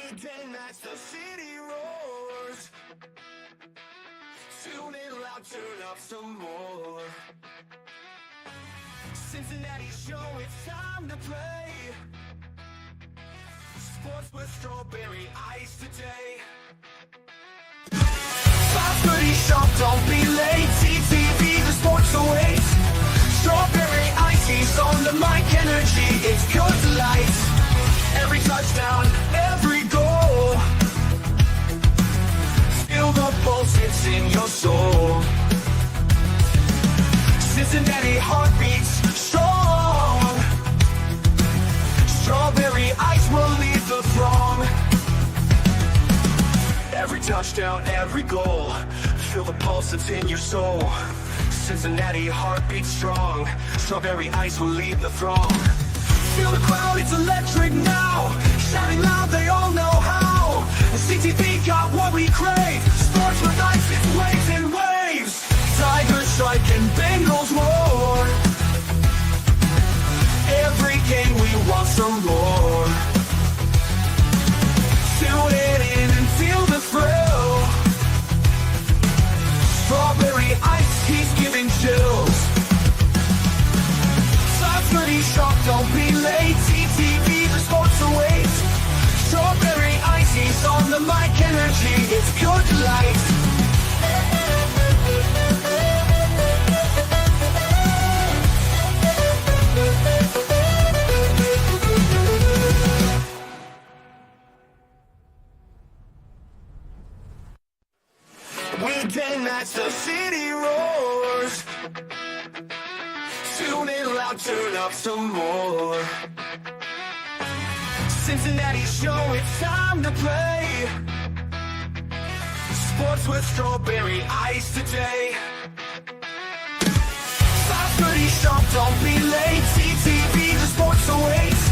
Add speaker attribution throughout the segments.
Speaker 1: Weekend as the city roars. Tune in loud, turn up some more. Cincinnati show, it's time to play. Sports with strawberry ice today. 5:30 sharp, don't be late. TTV, the sports awaits. Strawberry ices on the mic, energy, it's good delight. Every touchdown, every goal. Feel the pulse, it's in your soul. Cincinnati heartbeats strong. Strawberry ice will lead the throng. Every touchdown, every goal. Feel the pulse that's in your soul. Cincinnati heartbeats strong. Strawberry ice will lead the throng. Feel the crowd, it's electric now. Shouting loud, they all know how. The CTV got what we crave. Sports with ice, it's waves and waves. Tigers strike and Bengals roar. Every game we want some more. Tune it in and feel the thrill. Strawberry ice, he's giving chills. 5:30 sharp, don't be late. TTV, the sports awaits. Strawberry ice, he's on the mic, energy, it's good delight. Weekend as the city roars. Tune in loud, turn up some more. Cincinnati show, it's time to play. Sports with strawberry ice today. 5:30 sharp, don't be late. TTV, the sports awaits.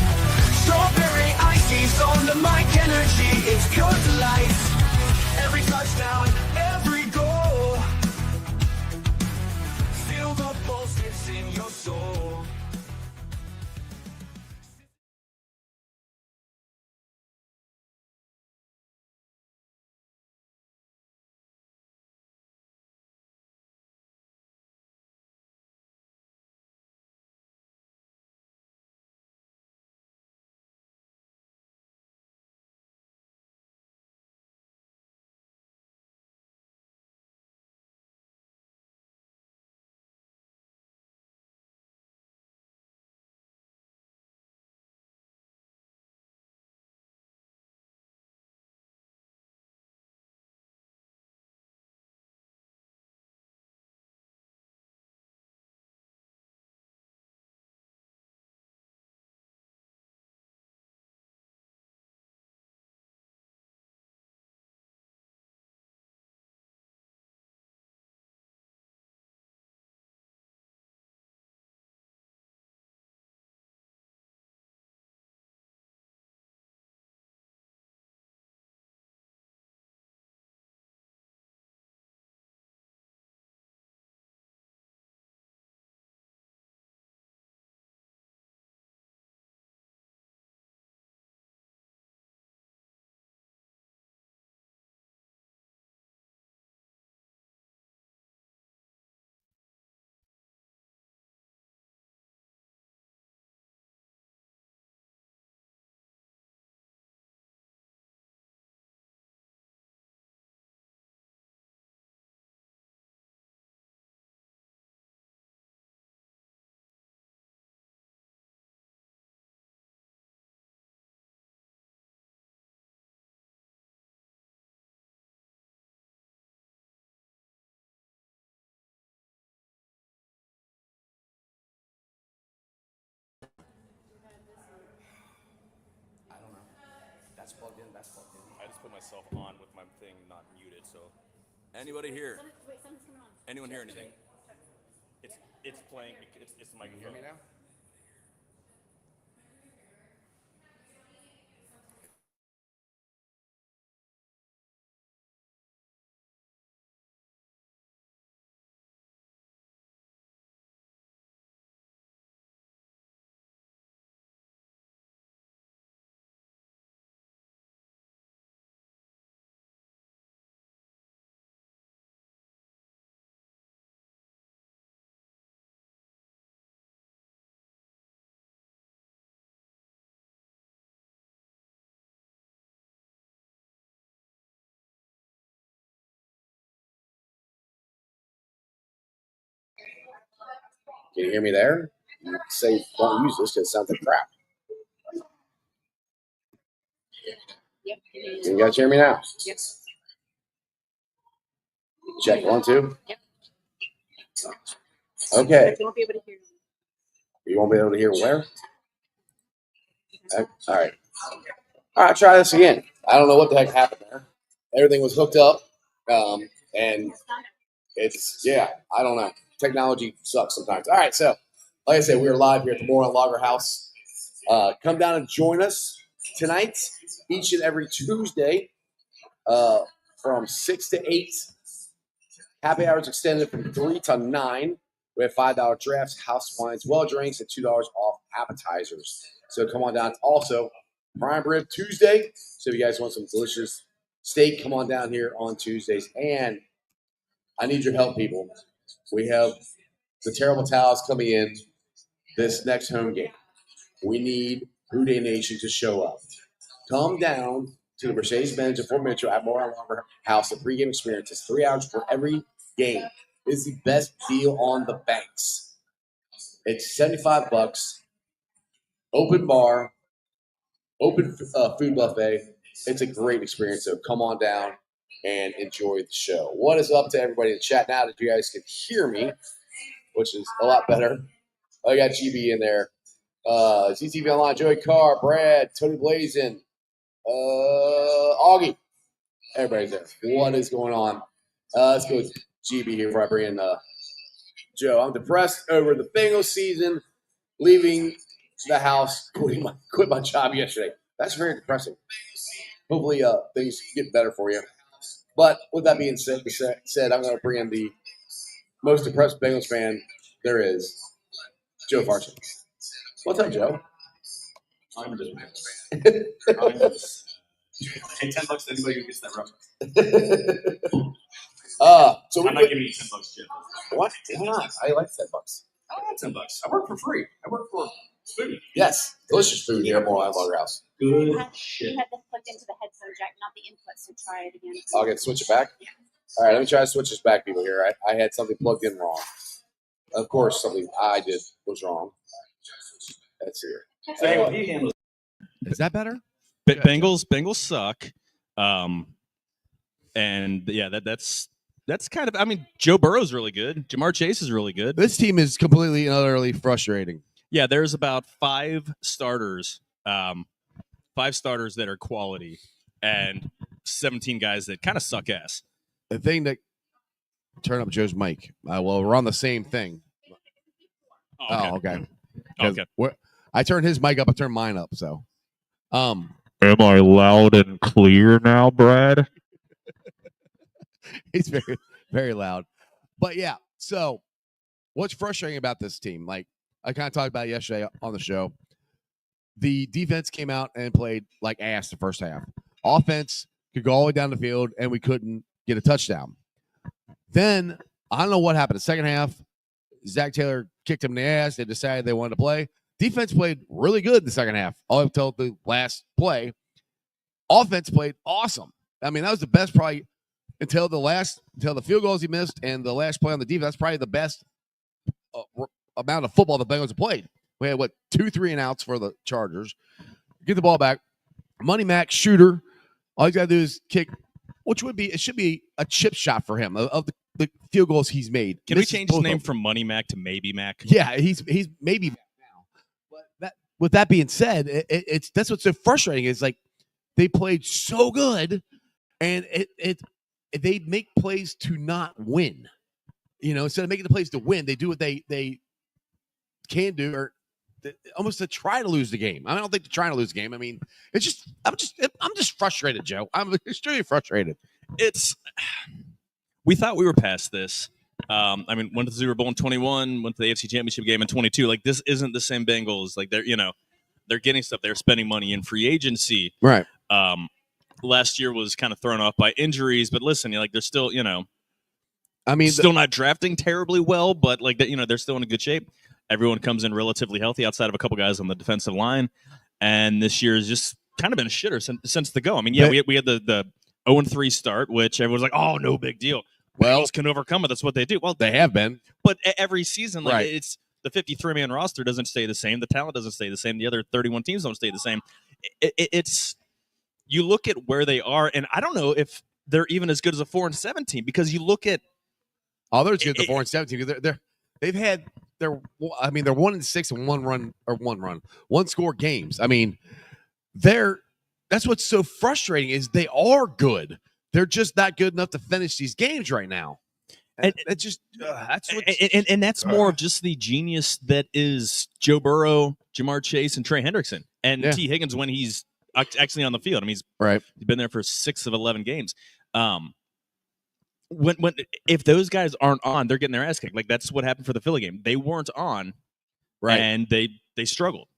Speaker 1: Strawberry ices on the mic, energy, it's good delight. Every touchdown, every goal. Feel the pulse, it's in your soul.
Speaker 2: I don't know. That's plugged in, that's plugged in.
Speaker 3: I just put myself on with my thing not muted, so. Anybody here?
Speaker 4: Wait, something's coming on.
Speaker 3: Anyone hear anything? It's playing, it's the
Speaker 2: Can you hear
Speaker 3: microphone.
Speaker 2: me now?
Speaker 4: Can you hear me there? You say don't use this because it sounds like crap.
Speaker 5: Yep.
Speaker 4: You guys hear me now?
Speaker 5: Yep.
Speaker 4: Check 1, 2.
Speaker 5: Yep.
Speaker 4: Okay.
Speaker 5: But you won't be able to hear.
Speaker 4: You won't be able to hear where? All right. All right, try this again. I don't know what the heck happened there. Everything was hooked up, and I don't know. Technology sucks sometimes. All right, so like I said, we are live here at the Moerlein Lager House. Come down and join us tonight, each and every Tuesday, from 6 to 8. Happy hours extended from 3 to 9. We have $5 drafts, house wines, well drinks, and $2 off appetizers. So come on down. Also, prime rib Tuesday. So if you guys want some delicious steak, come on down here on Tuesdays. And I need your help, people. We have the Terrible Towels coming in this next home game. We need Houday Nation to show up. Come down to the Mercedes-Benz and Fort Mitchell at Moerlein Lager House. The pregame experience is 3 hours for every game. It's the best deal on the banks. It's $75. Open bar, open food buffet. It's a great experience. So come on down and enjoy the show. What is up to everybody in the chat now that you guys can hear me, which is a lot better. I got GB in there. ZTV Online, Joey Carr, Brad, Tony Blazin, Augie. Everybody's there. What is going on? Let's go with GB here before I bring in Joe. I'm depressed over the Bengals season, leaving the house, quit my job yesterday. That's very depressing. Hopefully things get better for you. But with that being said, I'm going to bring in the most depressed Bengals fan there is, Joe Farfsing. What's up, Joe?
Speaker 3: I'm just Hey, $10 to anybody who gets that reference.
Speaker 4: So
Speaker 3: I'm not giving you $10, Jim.
Speaker 4: What? Why not? I like $10.
Speaker 3: I don't have $10. I work for free. I work for food.
Speaker 4: Yes, delicious food here at Moerlein Lager House.
Speaker 3: Good
Speaker 5: You
Speaker 3: shit.
Speaker 5: had this plugged into the headphone jack, not the input, so try it again.
Speaker 4: I'll get switch it back. All right, let me try to switch this back, people. Here, I had something plugged in wrong. Of course, something I did was wrong. Let's see here.
Speaker 6: Is that better?
Speaker 7: Bengals suck. And yeah, that's kind of. I mean, Joe Burrow's really good. Jamar Chase is really good.
Speaker 6: This team is completely and utterly frustrating.
Speaker 7: Yeah, there's about five starters that are quality, and 17 guys that kind of suck ass.
Speaker 6: The thing that turn up Joe's mic. Well, we're on the same thing.
Speaker 7: Oh, okay.
Speaker 6: Okay. I turned his mic up. I turned mine up. So,
Speaker 8: Am I loud and clear now, Brad?
Speaker 6: he's very, very loud. But yeah, so what's frustrating about this team? Like I kind of talked about yesterday on the show. The defense came out and played like ass the first half. Offense could go all the way down the field, and we couldn't get a touchdown. Then I don't know what happened. The second half, Zach Taylor kicked him in the ass. They decided they wanted to play. Defense played really good in the second half, all until the last play. Offense played awesome. I mean, that was the best probably until the field goals he missed and the last play on the defense. Probably the best amount of football the Bengals have played. We had 2 3-and-outs for the Chargers. Get the ball back. Money Mac shooter. All he's got to do is kick, it should be a chip shot for him of the field goals he's made.
Speaker 7: Can we change his name from Money Mac to Maybe Mac?
Speaker 6: Yeah, he's Maybe Mac now. But with that being said, that's what's so frustrating is like they played so good, and they make plays to not win. You know, instead of making the plays to win, they do what they can do, or almost to try to lose the game. I don't think they're trying to lose the game. I mean, I'm just frustrated, Joe. I'm extremely frustrated.
Speaker 7: We thought we were past this. I mean, went to the Super Bowl in 21, went to the AFC Championship game in 22. Like, this isn't the same Bengals. Like, they're getting stuff. They're spending money in free agency.
Speaker 6: Right.
Speaker 7: Last year was kind of thrown off by injuries, but listen, they're still,
Speaker 6: I mean,
Speaker 7: still not drafting terribly well, but they're still in a good shape. Everyone comes in relatively healthy outside of a couple guys on the defensive line. And this year has just kind of been a shitter since the go. I mean, we had the 0-3 start, which everyone's like, oh, no big deal.
Speaker 6: Well,
Speaker 7: Bengals can overcome it. That's what they do. Well,
Speaker 6: they have been.
Speaker 7: But every season,
Speaker 6: right.
Speaker 7: it's The 53-man roster doesn't stay the same. The talent doesn't stay the same. The other 31 teams don't stay the same. It's you look at where they are, and I don't know if they're even as good as a 4-7 team because you look at
Speaker 6: they're good at the 4-7 team because they've had they're 1-6 and one score games. I mean, that's what's so frustrating is they are good. They're just not good enough to finish these games right now. And it's just
Speaker 7: that's more of just the genius that is Joe Burrow, Jamar Chase, and Trey Hendrickson, and T. Higgins when he's actually on the field. I mean, he's been there for 6 of 11 games. When if those guys aren't on, they're getting their ass kicked. Like that's what happened for the Philly game. They weren't on, and they struggled.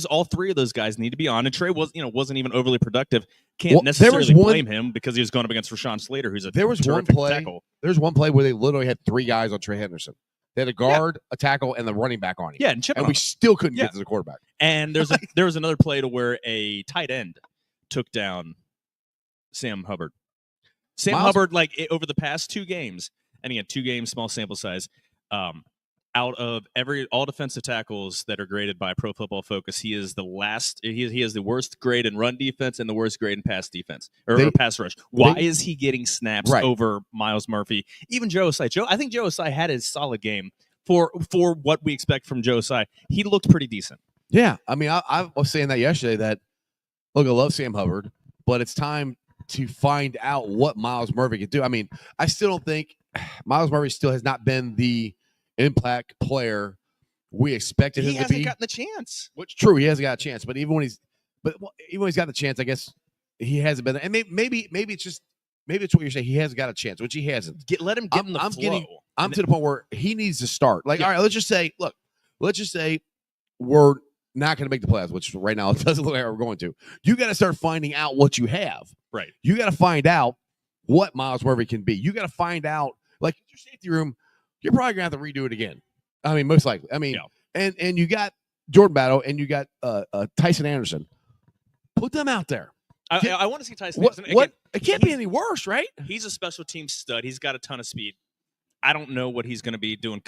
Speaker 7: All 3 of those guys need to be on. And Trey wasn't even overly productive. Can't necessarily blame him because he was going up against Rashawn Slater, who's a terrific tackle.
Speaker 6: There's one play where they literally had 3 guys on Trey Henderson. They had a guard, a tackle, and the running back on him.
Speaker 7: Yeah, and
Speaker 6: we still couldn't get to the quarterback.
Speaker 7: And there was another play to where a tight end took down Sam Hubbard. Hubbard, over the past 2 games, and again, 2 games, small sample size, out of all defensive tackles that are graded by Pro Football Focus, he is the last. He has the worst grade in run defense and the worst grade in pass defense or pass rush. Why is he getting snaps over Myles Murphy? Even Joe Osai. I think Joe Osai had a solid game for what we expect from Joe Osai. He looked pretty decent.
Speaker 6: Yeah, I mean, I was saying that yesterday. That look, I love Sam Hubbard, but it's time to find out what Myles Murphy can do. I mean, I still don't think Myles Murphy still has not been the impact player we expected him to be.
Speaker 7: He hasn't gotten the chance.
Speaker 6: Which true, he hasn't got a chance. But even when he's got the chance, I guess he hasn't been there. And maybe it's what you're saying. He hasn't got a chance, which he hasn't.
Speaker 7: Let him get in the flow.
Speaker 6: I'm to the point where he needs to start. All right, let's just say we're not going to make the playoffs, which right now it doesn't look like we're going to. You got to start finding out what you have.
Speaker 7: Right.
Speaker 6: You got to find out what Myles Murphy can be. You got to find out, like your safety room, you're probably going to have to redo it again. I mean, most likely. I mean, and you got Jordan Battle and you got Tyson Anderson. Put them out there.
Speaker 7: I want to see Tyson Anderson.
Speaker 6: Again, it can't be any worse, right?
Speaker 7: He's a special team stud. He's got a ton of speed. I don't know what he's going to be doing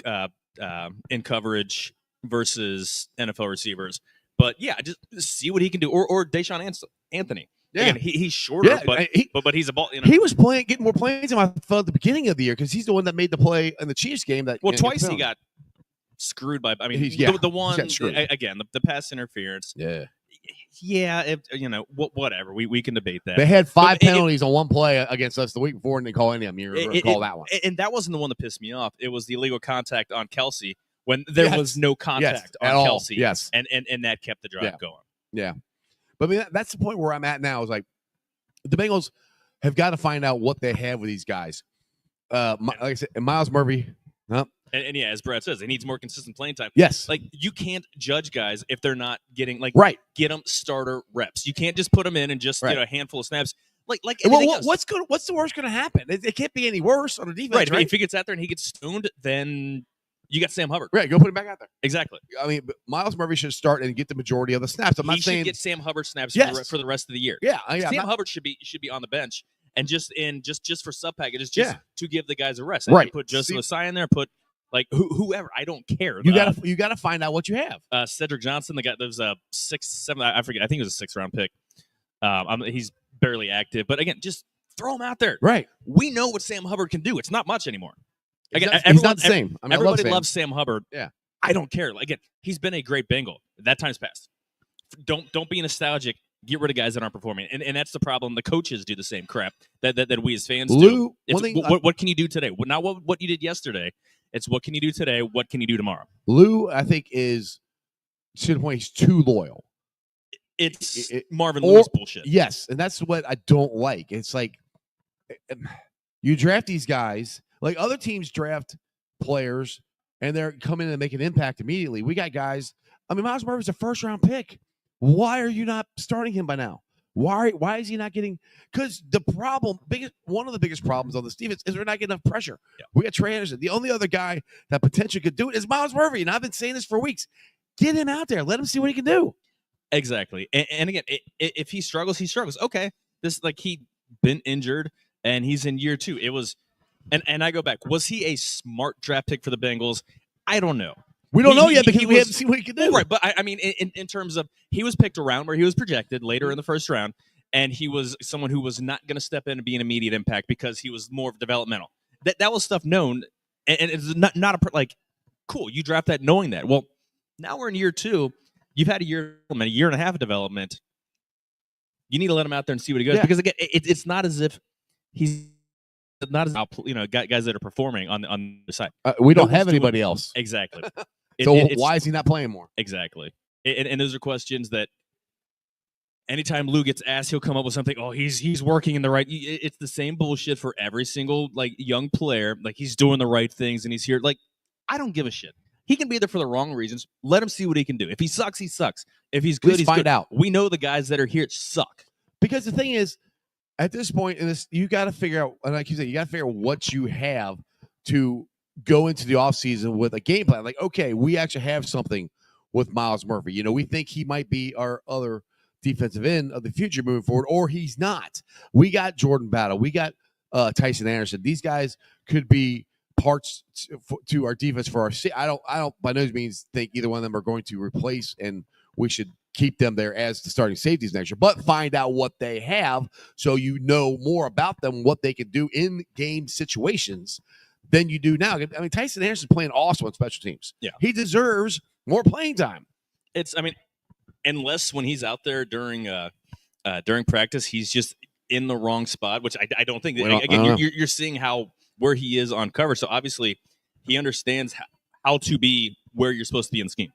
Speaker 7: in coverage versus NFL receivers. But, yeah, just see what he can do. Or Deshaun Anthony. Yeah. Again, he's shorter, but he's a ball.
Speaker 6: He was getting more plays than I thought at the beginning of the year because he's the one that made the play in the Chiefs game.
Speaker 7: Twice he got screwed by. I mean, the one again, the pass interference. Yeah. Whatever. We can debate that.
Speaker 6: They had 5 penalties on one play against us the week before, and they call any of them. You call that one.
Speaker 7: And that wasn't the one that pissed me off. It was the illegal contact on Kelsey when there was no contact on Kelsey.
Speaker 6: Yes,
Speaker 7: and that kept the drive going.
Speaker 6: Yeah. But I mean, that's the point where I'm at now. Is like the Bengals have got to find out what they have with these guys. Like I said, Myles Murphy.
Speaker 7: And as Brad says, he needs more consistent playing time.
Speaker 6: Yes.
Speaker 7: Like you can't judge guys if they're not getting get them starter reps. You can't just put them in and just a handful of snaps. What's the worst going to happen? It can't be any worse on the defense. Right. If he gets out there and he gets stoned, then you got Sam Hubbard.
Speaker 6: Right, go put him back out there.
Speaker 7: Exactly.
Speaker 6: I mean, Myles Murphy should start and get the majority of the snaps. I'm not saying
Speaker 7: he should get Sam Hubbard snaps for the rest of the year.
Speaker 6: Yeah,
Speaker 7: Sam Hubbard should be on the bench and just for sub packages, to give the guys a rest.
Speaker 6: Right.
Speaker 7: Put Joseph Osai in there. Put whoever. I don't care.
Speaker 6: You got to find out what you have.
Speaker 7: Cedric Johnson, the guy that was a 6-7. I forget. I think it was a 6th-round pick. He's barely active, but again, just throw him out there.
Speaker 6: Right.
Speaker 7: We know what Sam Hubbard can do. It's not much anymore. Again,
Speaker 6: he's not the same. I mean,
Speaker 7: everybody loves Sam Hubbard.
Speaker 6: Yeah,
Speaker 7: I don't care. Again, he's been a great Bengal. That time's passed. Don't be nostalgic. Get rid of guys that aren't performing, and that's the problem. The coaches do the same crap that we as fans do. What can you do today? Not what you did yesterday. It's what can you do today? What can you do tomorrow?
Speaker 6: Lou, I think, is to the point he's too loyal.
Speaker 7: It's Marvin Lewis bullshit.
Speaker 6: Yes, and that's what I don't like. It's like you draft these guys. Like other teams draft players and they're coming in and make an impact immediately. We got guys. I mean, Myles Murphy's a 1st-round pick. Why are you not starting him by now? Why is he not getting? Because one of the biggest problems on this defense is we're not getting enough pressure. Yeah. We got Trey Anderson. The only other guy that potentially could do it is Myles Murphy, and I've been saying this for weeks. Get him out there. Let him see what he can do.
Speaker 7: Exactly. And again, if he struggles, he struggles. Okay, he been injured and he's in year 2. It was. And I go back. Was he a smart draft pick for the Bengals? I don't know.
Speaker 6: We don't know yet because we haven't seen what he can do.
Speaker 7: Well, right, but I mean, in terms of he was picked around where he was projected later in the first round, and he was someone who was not going to step in and be an immediate impact because he was more developmental. That was stuff known, and it's not like cool. You draft that knowing that. Well, now we're in year 2. You've had a year and a half of development. You need to let him out there and see what he goes because again, it's not as if he's not as guys that are performing on the side.
Speaker 6: We don't have anybody else.
Speaker 7: Exactly.
Speaker 6: Why is he not playing more?
Speaker 7: Exactly. And those are questions that anytime Lou gets asked, he'll come up with something. Oh, he's working in the right. It's the same bullshit for every single young player. Like he's doing the right things and he's here. Like I don't give a shit. He can be there for the wrong reasons. Let him see what he can do. If he sucks, he sucks. If he's good, he's
Speaker 6: find
Speaker 7: good.
Speaker 6: out.
Speaker 7: We know the guys that are here suck.
Speaker 6: Because the thing is, at this point in this, you got to figure out, and like you said, you got to figure out what you have to go into the offseason with a game plan. Like, okay, we actually have something with Miles Murphy. We think he might be our other defensive end of the future moving forward, or he's not. We got Jordan Battle. We got Tyson Anderson. These guys could be parts to our defense for our. I don't by no means think either one of them are going to replace, and we should keep them there as the starting safeties next year. But find out what they have, so you know more about them, what they can do in game situations than you do now. I mean, Tyson Anderson playing awesome on special teams.
Speaker 7: Yeah,
Speaker 6: he deserves more playing time.
Speaker 7: Unless when he's out there during practice, he's just in the wrong spot, which I don't think. Again, you're seeing where he is on cover. So obviously he understands how to be where you're supposed to be in the scheme.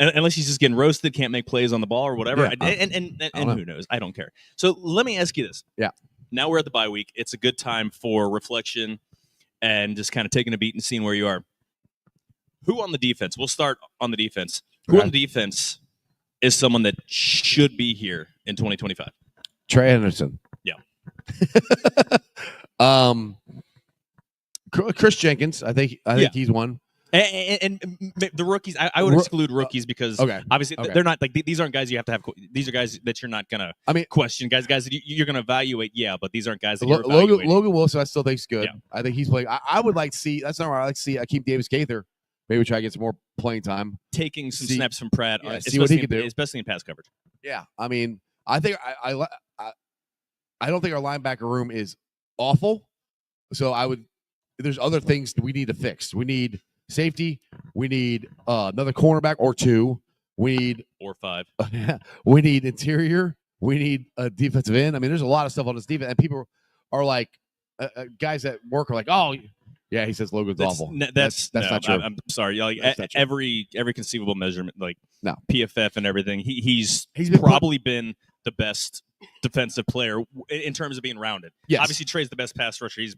Speaker 7: Unless he's just getting roasted, can't make plays on the ball or whatever. And who knows? I don't care. So let me ask you this.
Speaker 6: Yeah.
Speaker 7: Now we're at the bye week. It's a good time for reflection and just kind of taking a beat and seeing where you are. Who on the defense? We'll start on the defense. Who on the defense is someone that should be here in 2025?
Speaker 6: Trey Henderson.
Speaker 7: Yeah.
Speaker 6: Chris Jenkins. I think he's one.
Speaker 7: And the rookies, I would exclude rookies because obviously they're not these aren't guys you have to have. These are guys that you're not gonna question. Guys that you're gonna evaluate. Yeah, but these aren't guys that you're evaluating.
Speaker 6: Logan Wilson, I still think is good.
Speaker 7: Yeah.
Speaker 6: I think he's playing. I would like to see. That's not where I like to see Akeem Davis-Gaither. Maybe try to get some more playing time.
Speaker 7: Taking some snaps from Pratt,
Speaker 6: see what he can do,
Speaker 7: especially in pass coverage.
Speaker 6: Yeah, I mean, I think I don't think our linebacker room is awful. So there's other things that we need to fix. We need safety. We need another cornerback or two. We need
Speaker 7: or 5.
Speaker 6: We need interior. We need a defensive end. I mean, there's a lot of stuff on this defense, and people are like, guys at work are like, oh, yeah, he says Logan's awful. That's not true.
Speaker 7: I'm sorry. Every conceivable measurement, PFF and everything, he's probably been the best defensive player in terms of being rounded.
Speaker 6: Yes.
Speaker 7: Obviously, Trey's the best pass rusher. He's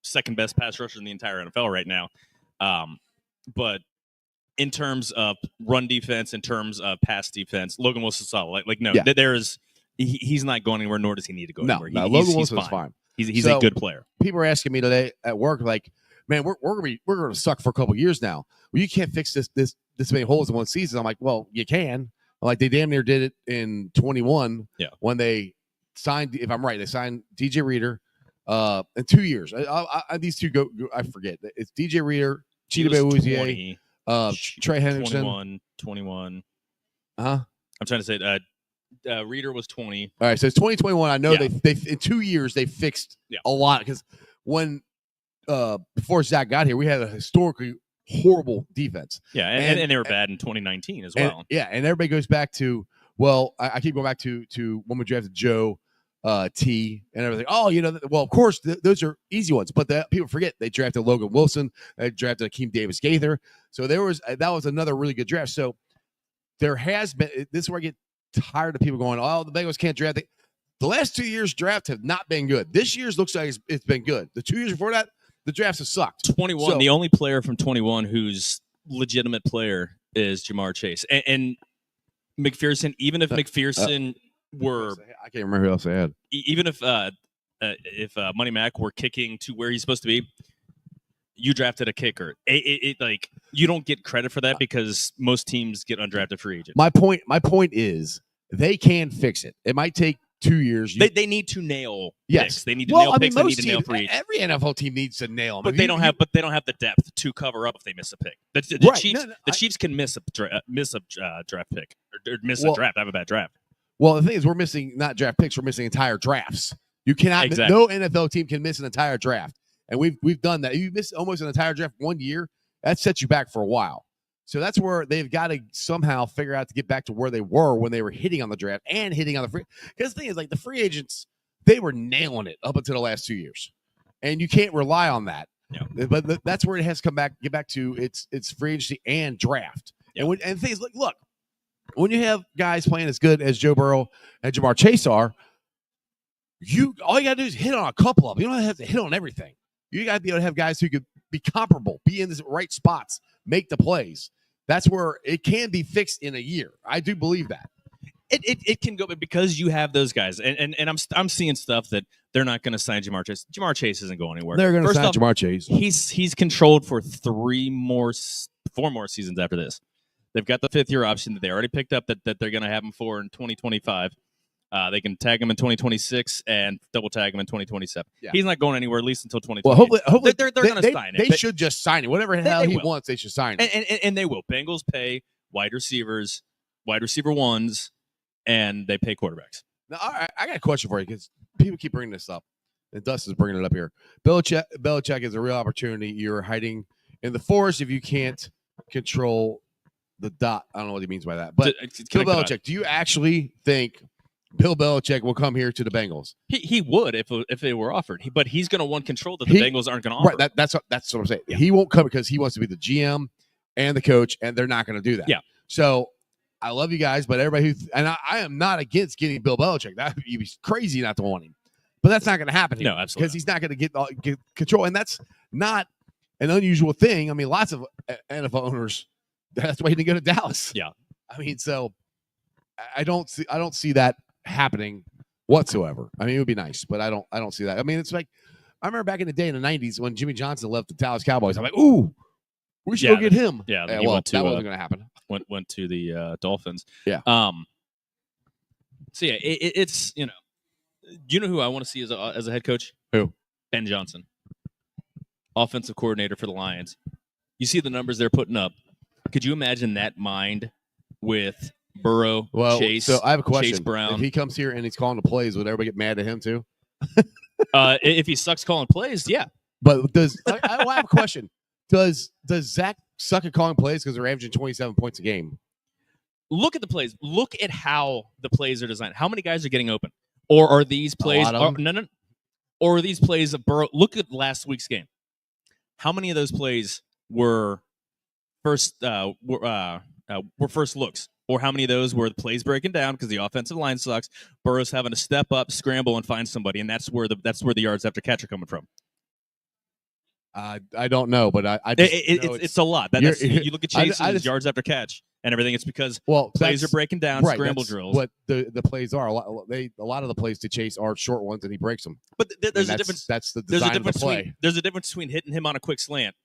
Speaker 7: second best pass rusher in the entire NFL right now. But in terms of run defense, in terms of pass defense, Logan Wilson's solid. He's not going anywhere, nor does he need to go anywhere.
Speaker 6: Logan Wilson's fine.
Speaker 7: He's a good player.
Speaker 6: People are asking me today at work, like, man, we're going to suck for a couple of years now. Well, you can't fix this many holes in one season. I'm like, well, you can. Like they damn near did it in 21 when they signed. If I'm right, they signed DJ Reader in 2 years. These two go. I forget. It's DJ Reader, Cheetah Bouzier, Trey Henderson.
Speaker 7: 21.
Speaker 6: I'm
Speaker 7: trying to say Reader was 20.
Speaker 6: All right, so it's 2021. I know they in 2 years they fixed a lot because when before Zach got here, we had a historically horrible defense.
Speaker 7: Yeah, and they were bad in 2019 as well.
Speaker 6: And everybody goes back to I keep going back to when we drafted Joe T and everything. Oh, of course those are easy ones, but people forget they drafted Logan Wilson, they drafted Akeem Davis-Gaither. So that was another really good draft. So there has been. This is where I get tired of people going, oh, the Bengals can't draft it. The last 2 years drafts have not been good. This year's looks like it's been good. The 2 years before that, the drafts have sucked.
Speaker 7: 21. So, the only player from 21 who's legitimate player is Jamar Chase and McPherson. Even if McPherson were,
Speaker 6: I can't remember who else they had.
Speaker 7: Even if Money Mac were kicking to where he's supposed to be, you drafted a kicker. You don't get credit for that because most teams get undrafted free agents.
Speaker 6: My point is they can fix it. It might take 2 years.
Speaker 7: They need to nail
Speaker 6: Yes.
Speaker 7: picks. They need to nail picks. They need to nail free agents.
Speaker 6: every NFL team needs to nail them.
Speaker 7: But they don't have the depth to cover up if they miss a pick. The
Speaker 6: Right.
Speaker 7: Chiefs,
Speaker 6: No,
Speaker 7: Chiefs can miss a draft pick or miss
Speaker 6: Well-
Speaker 7: a draft. Have a bad draft.
Speaker 6: Well, the thing is, we're missing not draft picks. We're missing entire drafts. You cannot.
Speaker 7: Exactly.
Speaker 6: No NFL team can miss an entire draft, and we've done that. If you miss almost an entire draft 1 year, that sets you back for a while. So that's where they've got to somehow figure out to get back to where they were when they were hitting on the draft and hitting on the free. Because the thing is, like the free agents, they were nailing it up until the last 2 years, and you can't rely on that.
Speaker 7: Yeah.
Speaker 6: But that's where it has to get back to its free agency and draft.
Speaker 7: Yeah.
Speaker 6: And things like look. When you have guys playing as good as Joe Burrow and Jamar Chase are, all you got to do is hit on a couple of them. You don't have to hit on everything. You got to be able to have guys who could be comparable, be in the right spots, make the plays. That's where it can be fixed in a year. I do believe that.
Speaker 7: It can go, but because you have those guys, and I'm seeing stuff that they're not going to sign Jamar Chase. Jamar Chase isn't going anywhere.
Speaker 6: They're going to sign
Speaker 7: off,
Speaker 6: Jamar Chase.
Speaker 7: He's controlled for 4 more seasons after this. They've got the 5th-year option that they already picked up that they're going to have him for in 2025. They can tag him in 2026 and double tag him in 2027.
Speaker 6: Yeah.
Speaker 7: He's not going anywhere at least until 2028.
Speaker 6: Well, hopefully
Speaker 7: they're going to sign it.
Speaker 6: They should just sign it. Whatever the hell he
Speaker 7: will.
Speaker 6: wants, they should sign it.
Speaker 7: And they will. Bengals pay wide receivers, wide receiver ones, and they pay quarterbacks.
Speaker 6: Now, all right, I got a question for you because people keep bringing this up, and Dustin's bringing it up here. Belichick is a real opportunity. You're hiding in the forest if you can't control the dot. I don't know what he means by that. But Bill Belichick, do you actually think Bill Belichick will come here to the Bengals?
Speaker 7: He would if they were offered. But he's going to want control that the Bengals aren't going to offer.
Speaker 6: Right, that's what I'm saying. Yeah. He won't come because he wants to be the GM and the coach, and they're not going to do that.
Speaker 7: Yeah.
Speaker 6: So I love you guys, but everybody and I am not against getting Bill Belichick. That would be crazy not to want him. But that's not going to happen here.
Speaker 7: No, absolutely.
Speaker 6: Because he's not going to get control. And that's not an unusual thing. I mean, lots of NFL owners, that's why he didn't go to Dallas.
Speaker 7: Yeah.
Speaker 6: I mean, so I don't see that happening whatsoever. I mean, it would be nice, but I don't see that. I mean, it's like I remember back in the day in the 90s when Jimmy Johnson left the Dallas Cowboys. I'm like, ooh, we should go get him.
Speaker 7: Yeah,
Speaker 6: well,
Speaker 7: went to,
Speaker 6: that wasn't going to happen.
Speaker 7: Went to the Dolphins.
Speaker 6: Yeah.
Speaker 7: So yeah, it's do you know who I want to see as a head coach?
Speaker 6: Who?
Speaker 7: Ben Johnson, offensive coordinator for the Lions. You see the numbers they're putting up. Could you imagine that mind with Burrow, Chase?
Speaker 6: So I have a question.
Speaker 7: Chase Brown.
Speaker 6: If he comes here and he's calling the plays, would everybody get mad at him too?
Speaker 7: If he sucks calling plays, yeah.
Speaker 6: But I have a question. Does Zach suck at calling plays because they're averaging 27 points a game?
Speaker 7: Look at the plays. Look at how the plays are designed. How many guys are getting open? Or are these plays? No. Or are these plays of Burrow? Look at last week's game. How many of those plays were first looks? Or how many of those were the plays breaking down because the offensive line sucks? Burrow's having to step up, scramble, and find somebody, and that's where the yards after catch are coming from.
Speaker 6: I don't know, but
Speaker 7: it's a lot. You look at Chase's yards after catch and everything. It's because plays are breaking down,
Speaker 6: right,
Speaker 7: scramble drills.
Speaker 6: What the plays are. A lot of the plays to Chase are short ones, and he breaks them.
Speaker 7: But there's a difference.
Speaker 6: That's the design of the play.
Speaker 7: There's a difference between hitting him on a quick slant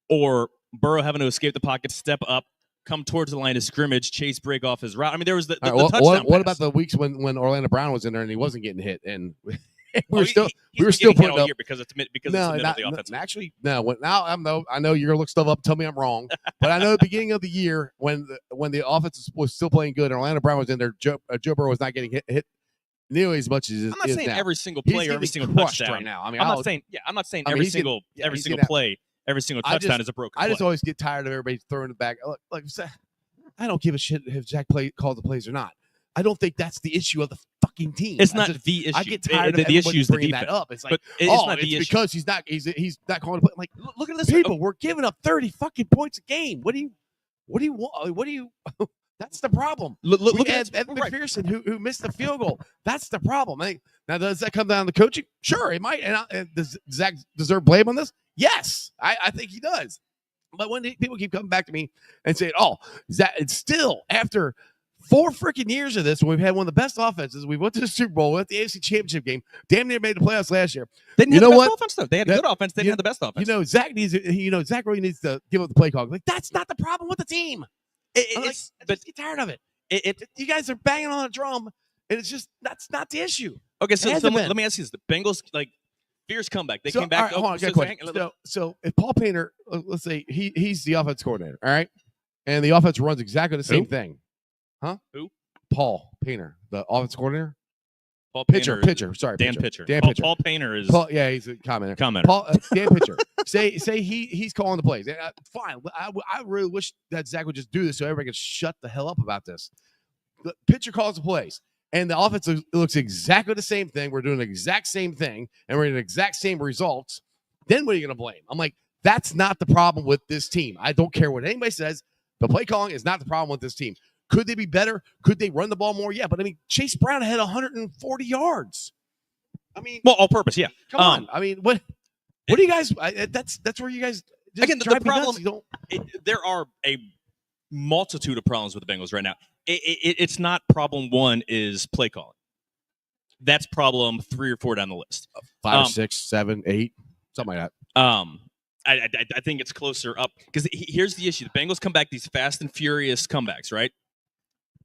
Speaker 7: or Burrow having to escape the pocket, step up, come towards the line of scrimmage, Chase break off his route. I mean, there was the touchdown.
Speaker 6: What about the weeks when Orlando Brown was in there and he wasn't getting hit and we were still
Speaker 7: putting up because it's the middle of the offensive.
Speaker 6: Actually, no. Now I know you're gonna look stuff up. Tell me I'm wrong, but I know at the beginning of the year when the offense was still playing good and Orlando Brown was in there, Joe Burrow was not getting hit nearly as much as
Speaker 7: I'm not saying
Speaker 6: now.
Speaker 7: every single play or every single touchdown
Speaker 6: right now. I mean,
Speaker 7: I'm not saying every single play, every single touchdown is a broken play.
Speaker 6: I just always get tired of everybody throwing it back. Like I don't give a shit if Zach called the plays or not. I don't think that's the issue of the fucking team.
Speaker 7: It's not the issue.
Speaker 6: I get tired of
Speaker 7: the issue is
Speaker 6: bringing
Speaker 7: the defense.
Speaker 6: that up. It's like,
Speaker 7: it's not the issue
Speaker 6: because he's not calling the play. I'm like, look at this. People, we're giving up 30 fucking points a game. What do you want? That's the problem. Look at Evan McPherson who missed the field goal. That's the problem. Now, does that come down to coaching? Sure, it might. And does Zach deserve blame on this? Yes, I think he does. But when people keep coming back to me and saying, "Oh, Zach," it's still after 4 freaking years of this, when we've had one of the best offenses, we went to the Super Bowl, we went to the AFC Championship game, damn near made the playoffs last year.
Speaker 7: They didn't have the best offense, though. They had a good offense. They didn't have the best offense.
Speaker 6: Zach really needs to give up the play call. Like, that's not the problem with the team. But get tired of it. You guys are banging on a drum and it's just that's not the issue.
Speaker 7: Okay, so
Speaker 6: Hasn't been.
Speaker 7: let me ask you this: the Bengals fierce comeback. They
Speaker 6: So,
Speaker 7: came back.
Speaker 6: all right, hold on, I got a question. So if Paul Painter, let's say he's the offense coordinator, all right, and the offense runs exactly the same thing, huh?
Speaker 7: Who?
Speaker 6: Paul Painter, the offense coordinator.
Speaker 7: Paul
Speaker 6: Pitcher.
Speaker 7: Sorry, Dan Pitcher.
Speaker 6: Dan
Speaker 7: Paul,
Speaker 6: Pitcher.
Speaker 7: Paul Painter is
Speaker 6: Yeah, he's a commenter.
Speaker 7: commenter.
Speaker 6: Dan Pitcher. say he's calling the plays. Fine. I really wish that Zach would just do this so everybody could shut the hell up about this. The pitcher calls the plays, and the offense looks exactly the same thing. We're doing the exact same thing, and we're getting the exact same results. Then what are you going to blame? I'm like, that's not the problem with this team. I don't care what anybody says. The play calling is not the problem with this team. Could they be better? Could they run the ball more? Yeah, but I mean, Chase Brown had 140 yards. I mean,
Speaker 7: well, all purpose, yeah.
Speaker 6: Come on. I mean, what do you guys? That's where you guys. Just
Speaker 7: again, the
Speaker 6: drive me
Speaker 7: problem.
Speaker 6: nuts.
Speaker 7: There are a multitude of problems with the Bengals right now. It's not problem one is play calling. That's problem 3 or 4 down the list.
Speaker 6: 5, 6, 7, 8, something like that.
Speaker 7: I think it's closer up because here's the issue: the Bengals come back these fast and furious comebacks, right?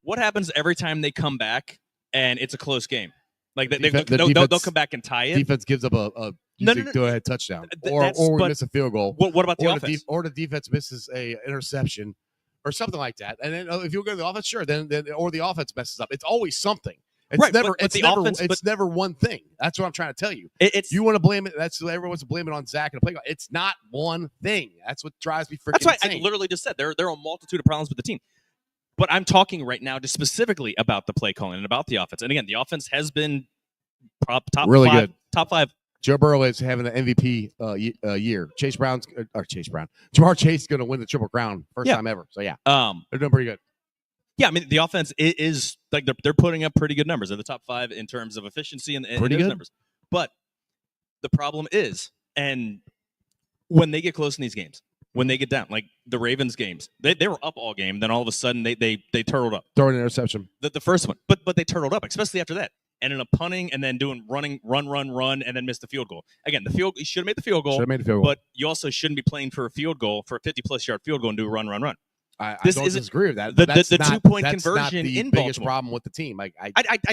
Speaker 7: What happens every time they come back and it's a close game? Like they'll come back and tie it.
Speaker 6: Defense gives up a go-ahead touchdown, or we miss a field goal.
Speaker 7: What about the offense?
Speaker 6: Or the defense misses a interception, or something like that. And then if you go to the offense, sure. Then or the offense messes up. It's always something. It's
Speaker 7: right,
Speaker 6: never.
Speaker 7: But
Speaker 6: it's never one thing. That's what I'm trying to tell you. You want to blame it. That's everyone wants to blame it on Zach and the play call. It's not one thing. That's what drives me freaking.
Speaker 7: That's why
Speaker 6: insane.
Speaker 7: I literally just said there are a multitude of problems with the team. But I'm talking right now just specifically about the play calling and about the offense. And again, the offense has been top
Speaker 6: really
Speaker 7: 5,
Speaker 6: good.
Speaker 7: Top 5.
Speaker 6: Joe Burrow is having an MVP year. Jamar Chase is going to win the Triple Crown first time ever. So yeah, they're doing pretty good.
Speaker 7: Yeah, I mean the offense is like they're putting up pretty good numbers. They're the top 5 in terms of efficiency and
Speaker 6: pretty
Speaker 7: those
Speaker 6: good
Speaker 7: numbers. But the problem is, and when they get close in these games, when they get down, like the Ravens games, they were up all game. Then all of a sudden they turtled up,
Speaker 6: throwing an interception.
Speaker 7: The first one, but they turtled up, especially after that. Ended up punting and then doing run, and then missed the field goal. Again, you should have made the field goal. But you also shouldn't be playing for a field goal, for a 50-plus yard field goal, and do a run.
Speaker 6: I don't disagree with that.
Speaker 7: The 2-point conversion
Speaker 6: the
Speaker 7: in
Speaker 6: biggest
Speaker 7: Baltimore.
Speaker 6: problem with the team. I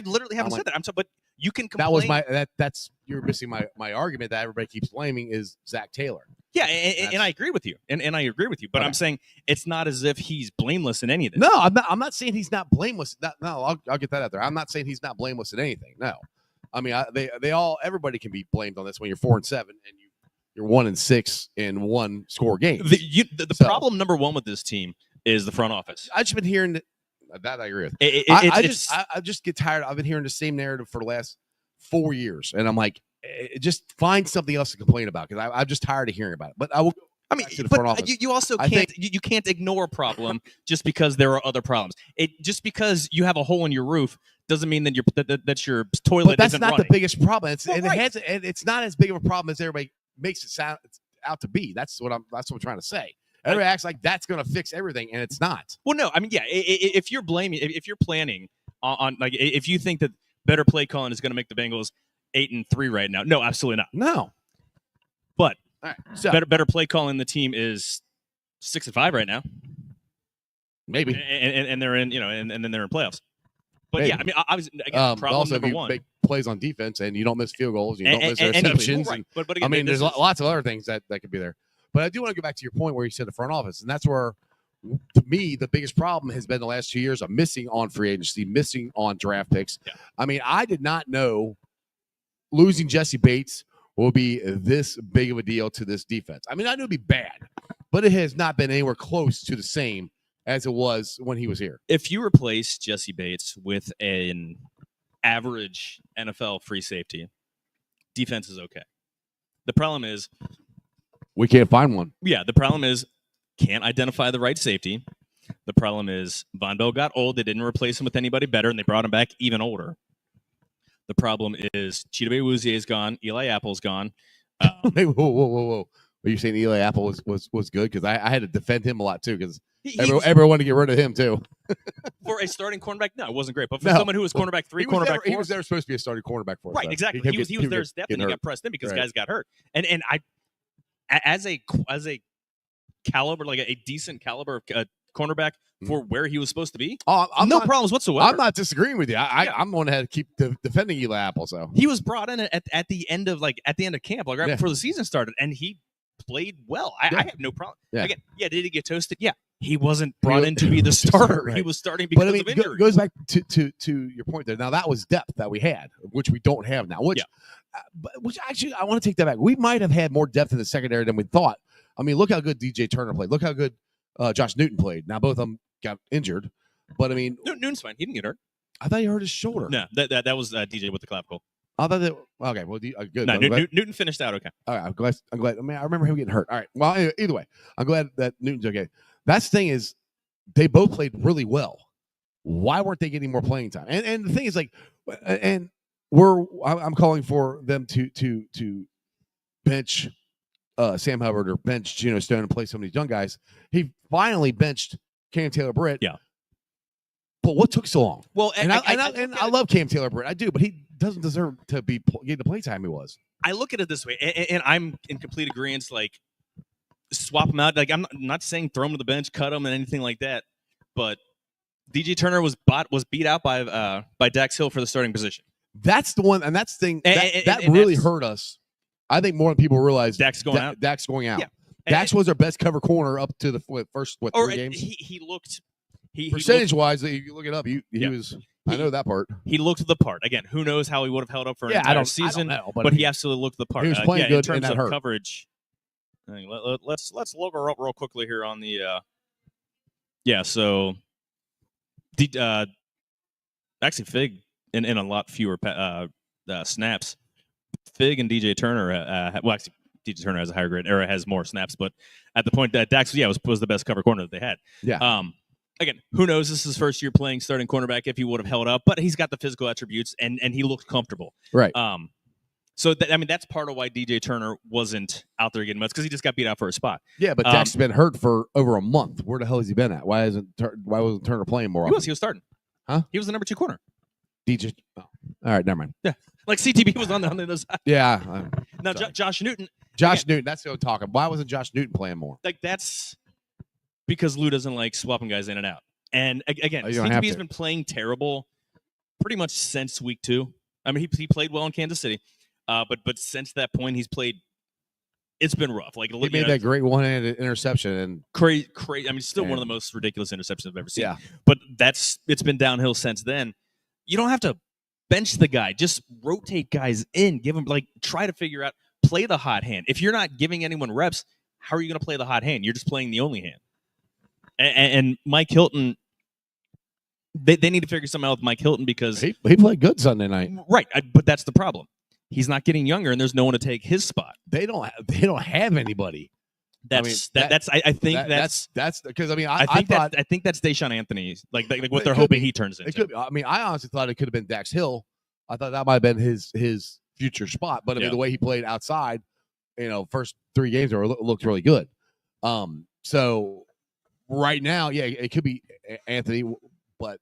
Speaker 7: literally haven't said that. I'm sorry, but you can complain.
Speaker 6: That was that's you're missing my argument that everybody keeps blaming is Zach Taylor.
Speaker 7: Yeah, and I agree with you, and I agree with you. But I'm saying it's not as if he's blameless in any of this.
Speaker 6: No, I'm not saying he's not blameless. I'll get that out there. I'm not saying he's not blameless in anything. No, I mean everybody can be blamed on this when you're 4-7 and you're 1-6 in one score games.
Speaker 7: The problem number one with this team is the front office.
Speaker 6: I've just been hearing that I agree with. I just get tired. I've been hearing the same narrative for the last 4 years, and I'm like, just find something else to complain about because I'm just tired of hearing about it. But I will. I mean,
Speaker 7: you also can't ignore a problem just because there are other problems. Just because you have a hole in your roof doesn't mean that that's your toilet.
Speaker 6: But that's
Speaker 7: isn't
Speaker 6: not
Speaker 7: running.
Speaker 6: the biggest problem.
Speaker 7: Right.
Speaker 6: It's not as big of a problem as everybody makes it sound out to be. That's what I'm trying to say. Everybody acts like that's going to fix everything, and it's not.
Speaker 7: Well, no, I mean, yeah. If you're planning on like, if you think that better play calling is going to make the Bengals 8-3 right now, no, absolutely not.
Speaker 6: No,
Speaker 7: but
Speaker 6: all right, so
Speaker 7: better play calling the team is 6-5 right now,
Speaker 6: maybe,
Speaker 7: and they're in and then they're in playoffs. But
Speaker 6: maybe.
Speaker 7: yeah, I mean, obviously, again, problem
Speaker 6: also,
Speaker 7: number
Speaker 6: if you
Speaker 7: one.
Speaker 6: make plays on defense and you don't miss field goals, you don't miss interceptions.
Speaker 7: Right. But again,
Speaker 6: I mean, there's lots of other things that could be there. But I do want to go back to your point where you said the front office, and that's where, to me, the biggest problem has been the last 2 years of missing on free agency, missing on draft picks. Yeah. I mean, I did not know losing Jesse Bates will be this big of a deal to this defense. I mean, I knew it'd be bad, but it has not been anywhere close to the same as it was when he was here.
Speaker 7: If you replace Jesse Bates with an average NFL free safety, defense is okay. The problem is
Speaker 6: we can't find one.
Speaker 7: Yeah, the problem is can't identify the right safety. The problem is Von Bell got old. They didn't replace him with anybody better, and they brought him back even older. The problem is Chidobe Awuzie is gone. Eli Apple's gone.
Speaker 6: Hey, whoa. Are you saying Eli Apple was good? Because I had to defend him a lot, too, because everyone wanted to get rid of him, too.
Speaker 7: For a starting cornerback, no, it wasn't great. But for someone who was cornerback 3, cornerback 4.
Speaker 6: He was never supposed to be a starting cornerback 4.
Speaker 7: Right,
Speaker 6: so
Speaker 7: exactly. He was there as depth, and he got pressed in because guys got hurt. And as a caliber, like a decent caliber of cornerback for where he was supposed to be.
Speaker 6: Oh,
Speaker 7: No problems whatsoever.
Speaker 6: I'm not disagreeing with you. I'm going to keep defending Eli Apple. So
Speaker 7: he was brought in at the end of camp, like right before the season started, and he played well. I have no problem.
Speaker 6: Yeah.
Speaker 7: Again, did he get toasted? Yeah. He wasn't brought in to be the starter.
Speaker 6: Right.
Speaker 7: He was starting because of injury.
Speaker 6: Goes back to your point there. Now that was depth that we had, which we don't have now. Which actually I want to take that back. We might have had more depth in the secondary than we thought. I mean, look how good DJ Turner played. Look how good Josh Newton played. Now both of them got injured, but I mean,
Speaker 7: Newton's fine. He didn't get hurt.
Speaker 6: I thought he hurt his shoulder.
Speaker 7: No, that was DJ with the clavicle.
Speaker 6: I thought that. Okay, well, good.
Speaker 7: No, Newton finished out okay.
Speaker 6: All right, I'm glad. I mean, I remember him getting hurt. All right. Well, either way, I'm glad that Newton's okay. That's the thing is, they both played really well. Why weren't they getting more playing time? And the thing is, like, and I'm calling for them to bench Sam Hubbard or bench Geno Stone and play some of these young guys. He finally benched Cam Taylor-Britt.
Speaker 7: Yeah.
Speaker 6: But what took so long?
Speaker 7: Well,
Speaker 6: I love Cam Taylor-Britt. I do, but he doesn't deserve to be getting the play time he was.
Speaker 7: I look at it this way, and I'm in complete agreement. Like, swap him out. Like, I'm not saying throw him to the bench, cut him, and anything like that. But DJ Turner was beat out by Dax Hill for the starting position.
Speaker 6: That's the one, and that's the thing that really hurt us. I think more than people realize.
Speaker 7: Dax going out.
Speaker 6: Dax going out.
Speaker 7: Yeah.
Speaker 6: Dax was our best cover corner up to the first 3 games.
Speaker 7: He looked.
Speaker 6: Percentage-wise, if you look it up, he was. I know that part.
Speaker 7: He looked the part. Again, who knows how he would have held up for an entire season?
Speaker 6: I don't know,
Speaker 7: but he absolutely looked the part.
Speaker 6: He was playing good
Speaker 7: in terms
Speaker 6: and that
Speaker 7: of
Speaker 6: hurt.
Speaker 7: coverage. Let's look her up real quickly here on the. So, actually, Fig in a lot fewer snaps. Fig and DJ Turner. Actually, DJ Turner has a higher grade, or has more snaps. But at the point that Dax, was the best cover corner that they had.
Speaker 6: Yeah.
Speaker 7: Again, who knows? This is his first year playing starting cornerback if he would have held up, but he's got the physical attributes and he looked comfortable.
Speaker 6: Right.
Speaker 7: So that's part of why DJ Turner wasn't out there getting much because he just got beat out for a spot.
Speaker 6: Yeah, but Dax has been hurt for over a month. Where the hell has he been at? Why wasn't Turner playing more?
Speaker 7: He was starting.
Speaker 6: Huh?
Speaker 7: He was the number 2 corner.
Speaker 6: DJ. Oh. All right, never mind.
Speaker 7: Yeah, like CTB was on the other side.
Speaker 6: Yeah.
Speaker 7: Now Josh Newton.
Speaker 6: Newton. That's who I'm talking. Why wasn't Josh Newton playing more?
Speaker 7: Like that's because Lou doesn't like swapping guys in and out. And again, CTB's been playing terrible pretty much since week 2. I mean, he played well in Kansas City, but since that point, he's played. It's been rough. Like
Speaker 6: he made that great one-handed interception and
Speaker 7: crazy. I mean, still one of the most ridiculous interceptions I've ever seen.
Speaker 6: Yeah,
Speaker 7: but it's been downhill since then. You don't have to bench the guy; just rotate guys in. Give them try to figure out play the hot hand. If you're not giving anyone reps, how are you going to play the hot hand? You're just playing the only hand. And Mike Hilton. They need to figure something out with Mike Hilton because
Speaker 6: he played good Sunday night.
Speaker 7: Right, but that's the problem. He's not getting younger, and there's no one to take his spot.
Speaker 6: They don't have anybody.
Speaker 7: I think that's
Speaker 6: because I
Speaker 7: think that's Deshaun Anthony. Like what they're hoping he turns into.
Speaker 6: It could be. I mean, I honestly thought it could have been Dax Hill. I thought that might have been his future spot. But I mean, the way he played outside, first 3 games looked really good. So right now, yeah, it could be Anthony. But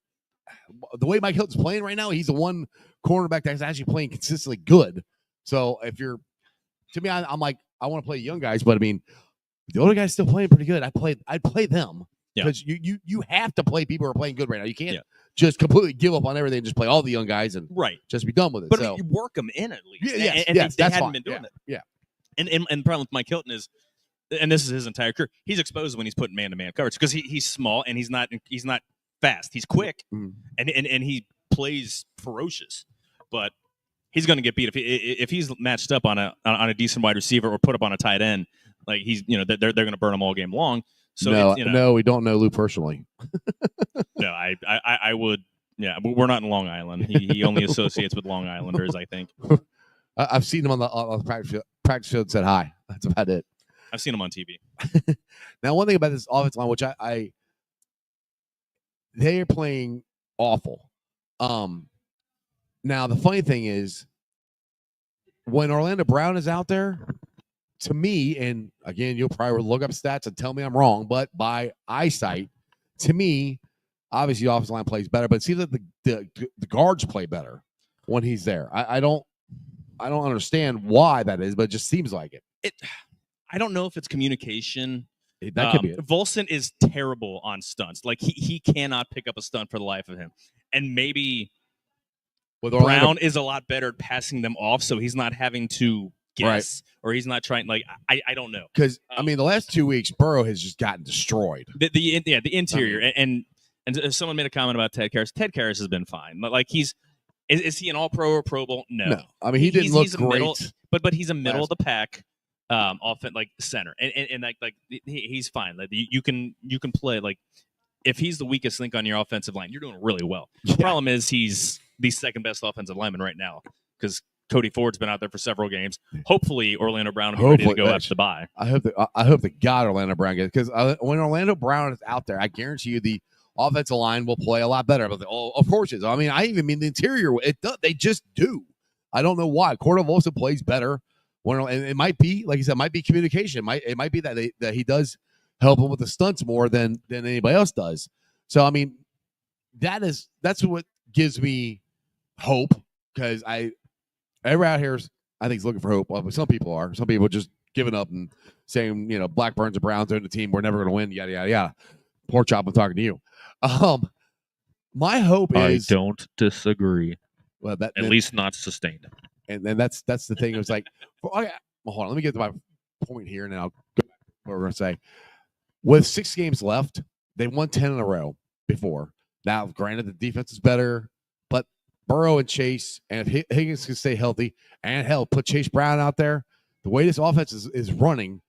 Speaker 6: the way Mike Hilton's playing right now, he's the one cornerback that's actually playing consistently good. So to me, I'm like, I want to play young guys, but I mean, the older guys still playing pretty good. I'd play them because you have to play people who are playing good right now. You can't just completely give up on everything and just play all the young guys and just be done with it.
Speaker 7: But you work them in at least. They hadn't been doing it.
Speaker 6: Yeah.
Speaker 7: And the problem with Mike Hilton is, and this is his entire career, he's exposed when he's putting man-to-man coverage because he's small and he's not fast. He's quick, and he plays ferocious, but he's going to get beat if he's matched up on a decent wide receiver or put up on a tight end. Like they're going to burn him all game long. So
Speaker 6: no, we don't know Lou personally.
Speaker 7: No, I would. Yeah, but we're not in Long Island. He only associates with Long Islanders, I think.
Speaker 6: I've seen him on the practice field. Said hi. That's about it.
Speaker 7: I've seen him on TV.
Speaker 6: Now, one thing about this offensive line, which they're playing awful. Now, the funny thing is, when Orlando Brown is out there, to me, and again, you'll probably look up stats and tell me I'm wrong, but by eyesight, to me, obviously the offensive line plays better, but it seems like the guards play better when he's there. I don't understand why that is, but it just seems like it.
Speaker 7: I don't know if it's communication
Speaker 6: That could be it.
Speaker 7: Volson is terrible on stunts. Like he cannot pick up a stunt for the life of him. And maybe
Speaker 6: With Orlando,
Speaker 7: Brown is a lot better at passing them off, so he's not having to guess or he's not trying. Like I don't know.
Speaker 6: because I mean, the last 2 weeks, Burrow has just gotten destroyed.
Speaker 7: The interior and if someone made a comment about Ted Karras. Ted Karras has been fine. Like is he an All Pro or Pro Bowl? No.
Speaker 6: I mean, he didn't look great.
Speaker 7: Middle, but he's a middle of the pack, like center, and like he's fine. Like you can play like if he's the weakest link on your offensive line, you're doing really well. The problem is he's the second best offensive lineman right now because Cody Ford's been out there for several games. Hopefully, Orlando Brown will be ready to go after the bye.
Speaker 6: I hope the God Orlando Brown gets because when Orlando Brown is out there, I guarantee you the offensive line will play a lot better. But of course, I mean, I even mean the interior. They just do. I don't know why. Cordell Volson plays better. And it might be, like you said, it might be communication. It might be that he does help him with the stunts more than anybody else does. So I mean, that's what gives me hope because everyone out here I think is looking for hope. Well, some people are. Some people just giving up and saying, Blackburns and Browns are the team. We're never going to win. Yada yada yada. Poor chop. I'm talking to you. My hope is.
Speaker 8: I don't disagree.
Speaker 6: Well,
Speaker 8: at least not sustained.
Speaker 6: And then that's the thing. It was like, hold on. Let me get to my point here, and then I'll go back to what we're going to say. With 6 games left, they won 10 in a row before. Now, granted, the defense is better, but Burrow and Chase, and if Higgins can stay healthy, and hell, put Chase Brown out there, the way this offense is running,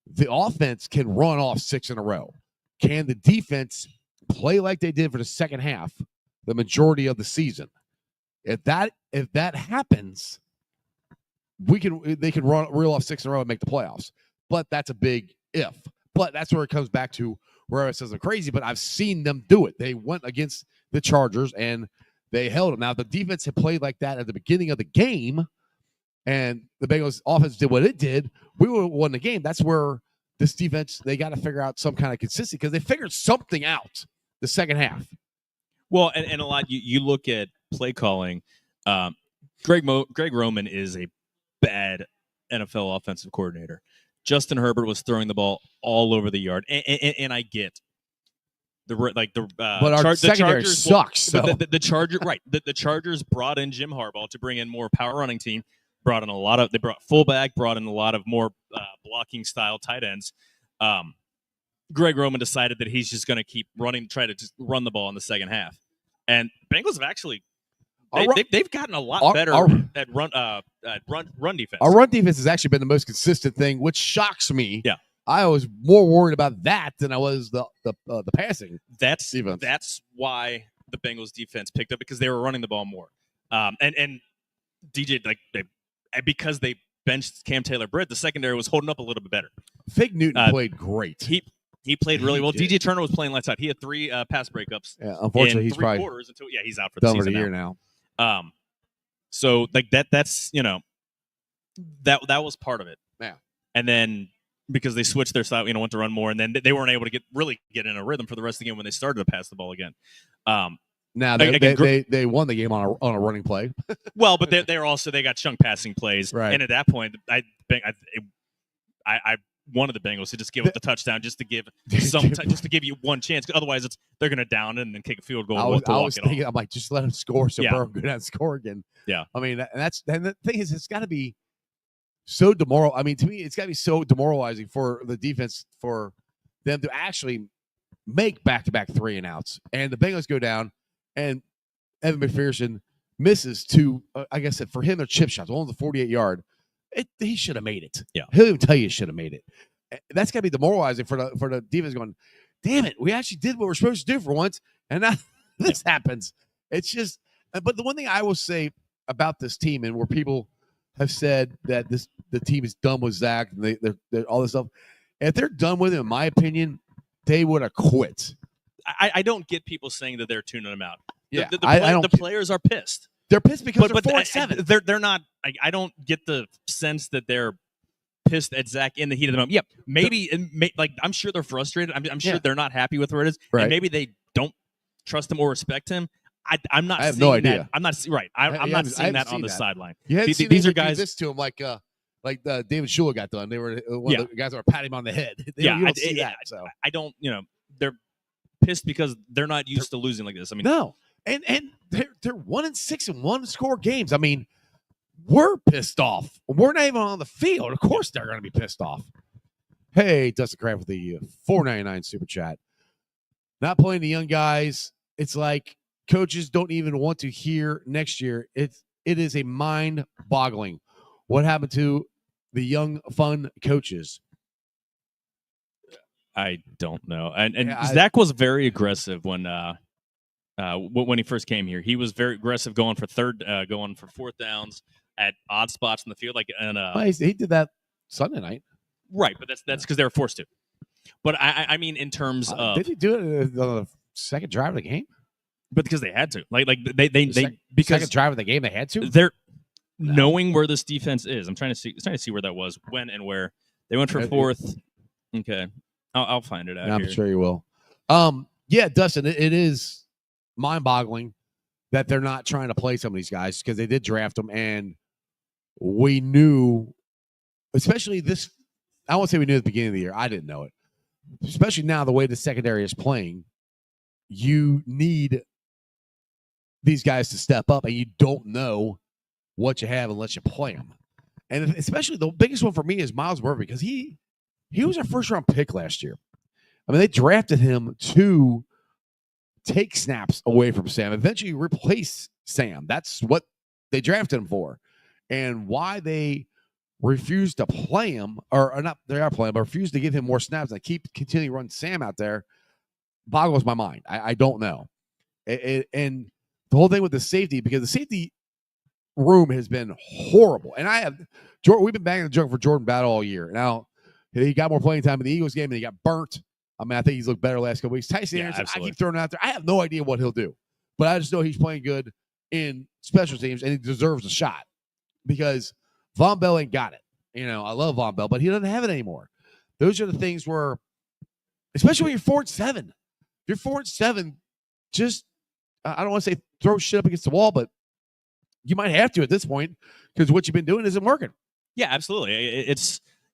Speaker 6: the offense can run off 6 in a row. Can the defense play like they did for the second half, the majority of the season? If that happens, they can reel off 6 in a row and make the playoffs. But that's a big if. But that's where it comes back to where it says I'm crazy, but I've seen them do it. They went against the Chargers and they held them. Now, the defense had played like that at the beginning of the game, and the Bengals offense did what it did. We would have won the game. That's where this defense, they got to figure out some kind of consistency because they figured something out the second half.
Speaker 7: Well, and a lot, you look at play calling. Greg Roman is a bad NFL offensive coordinator. Justin Herbert was throwing the ball all over the yard, and I get
Speaker 6: but our secondary
Speaker 7: Chargers
Speaker 6: sucks. So.
Speaker 7: The Chargers, right? The Chargers brought in Jim Harbaugh to bring in more power running team. They brought fullback, brought in a lot of more blocking style tight ends. Greg Roman decided that he's just going to keep running, try to just run the ball in the second half, and Bengals have actually. They've gotten a lot better at run defense.
Speaker 6: Our run defense has actually been the most consistent thing, which shocks me.
Speaker 7: Yeah,
Speaker 6: I was more worried about that than I was the passing.
Speaker 7: That's why the Bengals defense picked up because they were running the ball more. And DJ because they benched Cam Taylor-Britt, the secondary was holding up a little bit better.
Speaker 6: Fig Newton played great.
Speaker 7: He played really well.
Speaker 6: Did.
Speaker 7: DJ Turner was playing lights out. He had 3 pass breakups.
Speaker 6: Yeah, unfortunately,
Speaker 7: in
Speaker 6: he's
Speaker 7: 3
Speaker 6: probably
Speaker 7: quarters until he's out for the
Speaker 6: done
Speaker 7: season
Speaker 6: for the year now.
Speaker 7: So like that's that was part of it.
Speaker 6: Yeah.
Speaker 7: And then because they switched their style, went to run more, and then they weren't able to get in a rhythm for the rest of the game when they started to pass the ball again.
Speaker 6: Now they won the game on a running play.
Speaker 7: Well, but they got chunk passing plays,
Speaker 6: right?
Speaker 7: And at that point, I wanted the Bengals to just give up the touchdown just to give just to give you one chance. Otherwise, they're going to down it and then kick a field goal.
Speaker 6: I was thinking, I'm like, just let him score so Burrow go down and score again.
Speaker 7: Yeah,
Speaker 6: I mean, and the thing is, it's got to be so demoralizing. I mean, to me, it's got to be so demoralizing for the defense for them to actually make back-to-back 3-and-outs, and the Bengals go down, and Evan McPherson misses 2. Like I said, for him, they're chip shots. One was the 48-yard. He should have made it.
Speaker 7: Yeah,
Speaker 6: he'll even tell you he should have made it. That's got to be demoralizing for the defense. Going, damn it, we actually did what we're supposed to do for once, and now this happens. It's just. But the one thing I will say about this team, and where people have said that the team is done with Zach, and they're all this stuff. If they're done with him, in my opinion, they would have quit.
Speaker 7: I don't get people saying that they're tuning him out.
Speaker 6: Yeah,
Speaker 7: the players are pissed.
Speaker 6: They're pissed because they're 4-7.
Speaker 7: They're not. I don't get the sense that they're pissed at Zach in the heat of the moment. Yeah, maybe. I'm sure they're frustrated. I'm sure they're not happy with where it is.
Speaker 6: Right.
Speaker 7: And maybe they don't trust him or respect him. I'm not.
Speaker 6: I have
Speaker 7: seeing
Speaker 6: no idea.
Speaker 7: That. I'm not right. I'm not seeing that on the sideline.
Speaker 6: These are guys. This to him like like David Shula got done. They were one
Speaker 7: Yeah.
Speaker 6: of the guys that were patting him on the head. You don't see that. So
Speaker 7: I don't. They're pissed because they're not used to losing like this. I mean,
Speaker 6: no, and they're 1-6 in one score games. I mean, we're pissed off. We're not even on the field. Of course, they're going to be pissed off. Hey, Dustin Craft with the $4.99 super chat. Not playing the young guys. It's like coaches don't even want to hear next year. It is a mind-boggling what happened to the young, fun coaches.
Speaker 7: I don't know. And
Speaker 6: Yeah,
Speaker 7: Zach was very aggressive when he first came here. He was very aggressive going for fourth downs at odd spots in the field, like
Speaker 6: he did that Sunday night.
Speaker 7: Right, but that's because they were forced to. But I mean, in terms of
Speaker 6: did he do it on the second drive of the game?
Speaker 7: but because they had to, like they because
Speaker 6: Second drive of the game they had to.
Speaker 7: they're knowing where this defense is. I'm trying to see where that was, when and where they went for fourth. Okay, I'll find it out.
Speaker 6: I'm
Speaker 7: here.
Speaker 6: sure you will. Yeah, Dustin, it is mind-boggling that they're not trying to play some of these guys because they did draft them, and we knew, especially this. I won't say we knew at the beginning of the year. I didn't know it, especially now the way the secondary is playing. You need these guys to step up, and you don't know what you have unless you play them. And especially the biggest one for me is Miles Murphy, because he was a first-round pick last year. I mean, they drafted him to take snaps away from Sam, eventually replace Sam. That's what they drafted him for. And why they refused to play him, or not, they are playing, but refused to give him more snaps and continue to run Sam out there, boggles my mind. I don't know. And the whole thing with the safety, because the safety room has been horrible. And we've been banging the drum for Jordan Battle all year. Now, he got more playing time in the Eagles game and he got burnt. I mean, I think he's looked better last couple weeks. Tyson Anderson,
Speaker 7: absolutely.
Speaker 6: I keep throwing it out there. I have no idea what he'll do, but I just know he's playing good in special teams and he deserves a shot because Von Bell ain't got it. I love Von Bell, but he doesn't have it anymore. Those are the things where, especially when you're 4-7, if you're 4-7, just, I don't want to say throw shit up against the wall, but you might have to at this point because what you've been doing isn't working.
Speaker 7: Yeah, absolutely.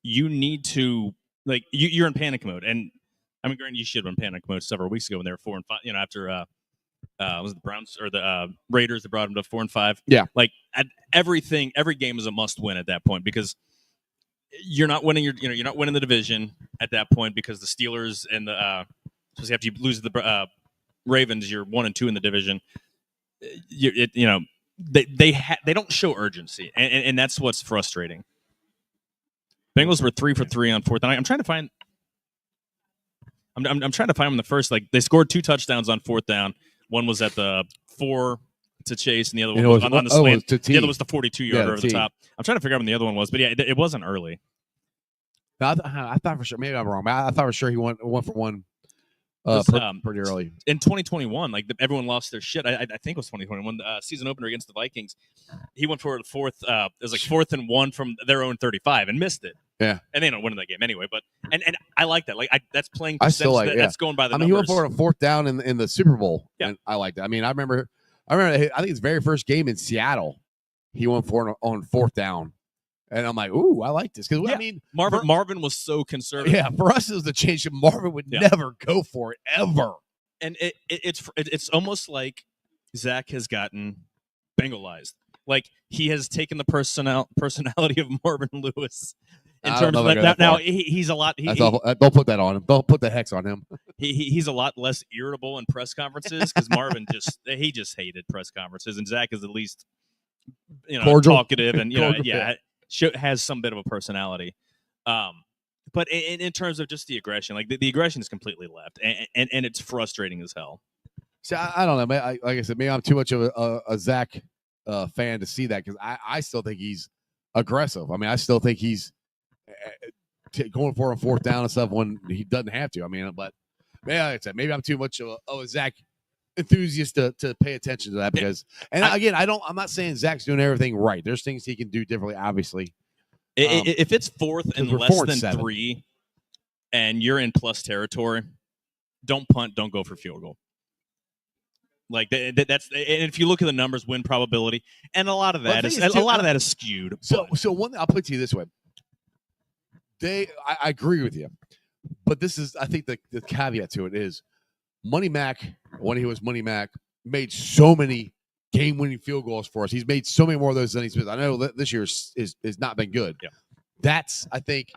Speaker 7: You need to, like, you're in panic mode. And I mean, granted, you should have been in panic mode several weeks ago when they were 4-5, after, was it the Browns or the Raiders that brought them to 4-5?
Speaker 6: Yeah.
Speaker 7: Like, every game is a must win at that point because you're not winning you're not winning the division at that point because the Steelers and the, especially after you lose the Ravens, you're 1-2 in the division. They don't show urgency, and that's what's frustrating. Bengals were 3 for 3 on fourth, and I'm trying to find. I'm trying to find them the first. Like, they scored 2 touchdowns on fourth down. One was at the 4 to Chase, and the other one was on the slant. The other was the 42-yarder over the top. I'm trying to figure out when the other one was, but yeah, it wasn't early.
Speaker 6: No, I thought for sure. Maybe I'm wrong. But I thought for sure he went 1-for-1 pretty early.
Speaker 7: In 2021, like, everyone lost their shit. I think it was 2021, the season opener against the Vikings. He went for the fourth. It was like 4th and 1 from their own 35 and missed it.
Speaker 6: Yeah,
Speaker 7: and they don't win that game anyway. But and I like that. Like, that's playing.
Speaker 6: I still like.
Speaker 7: That's going by the numbers.
Speaker 6: He went for a 4th down in the Super Bowl.
Speaker 7: Yeah,
Speaker 6: and I like that. I mean, I remember. I think his very first game in Seattle, he went for on 4th down. And I'm like, ooh, I like this. Because, I mean,
Speaker 7: Marvin was so conservative.
Speaker 6: Yeah, for us, it was the change. Marvin would never go for it, ever.
Speaker 7: And it's almost like Zach has gotten Bengalized. Like, he has taken the personality of Marvin Lewis. In terms of that, now he's a lot.
Speaker 6: Don't put that on him. Don't put the hex on him.
Speaker 7: He's a lot less irritable in press conferences because Marvin just hated press conferences, and Zach is at least
Speaker 6: cordial,
Speaker 7: talkative, and has some bit of a personality. But in terms of just the aggression, like the aggression is completely left, and it's frustrating as hell.
Speaker 6: See, I don't know. Like I said, maybe I'm too much of a Zach fan to see that because I still think he's aggressive. I mean, I still think he's going for a 4th down and stuff when he doesn't have to. I mean, but like I said, maybe I'm too much of a Zach enthusiast to pay attention to that because, again, I'm not saying Zach's doing everything right. There's things he can do differently, obviously.
Speaker 7: If it's 4th and less than 3 and you're in plus territory, don't punt, don't go for field goal. Like, that's, and if you look at the numbers, win probability, and a lot of that is skewed.
Speaker 6: So one thing I'll put to you this way: I agree with you, but this is, I think the caveat to it is Money Mac, when he was Money Mac, made so many game-winning field goals for us. He's made so many more of those than he's missed. I know that this year is not been good.
Speaker 7: Yeah.
Speaker 6: That's, I think,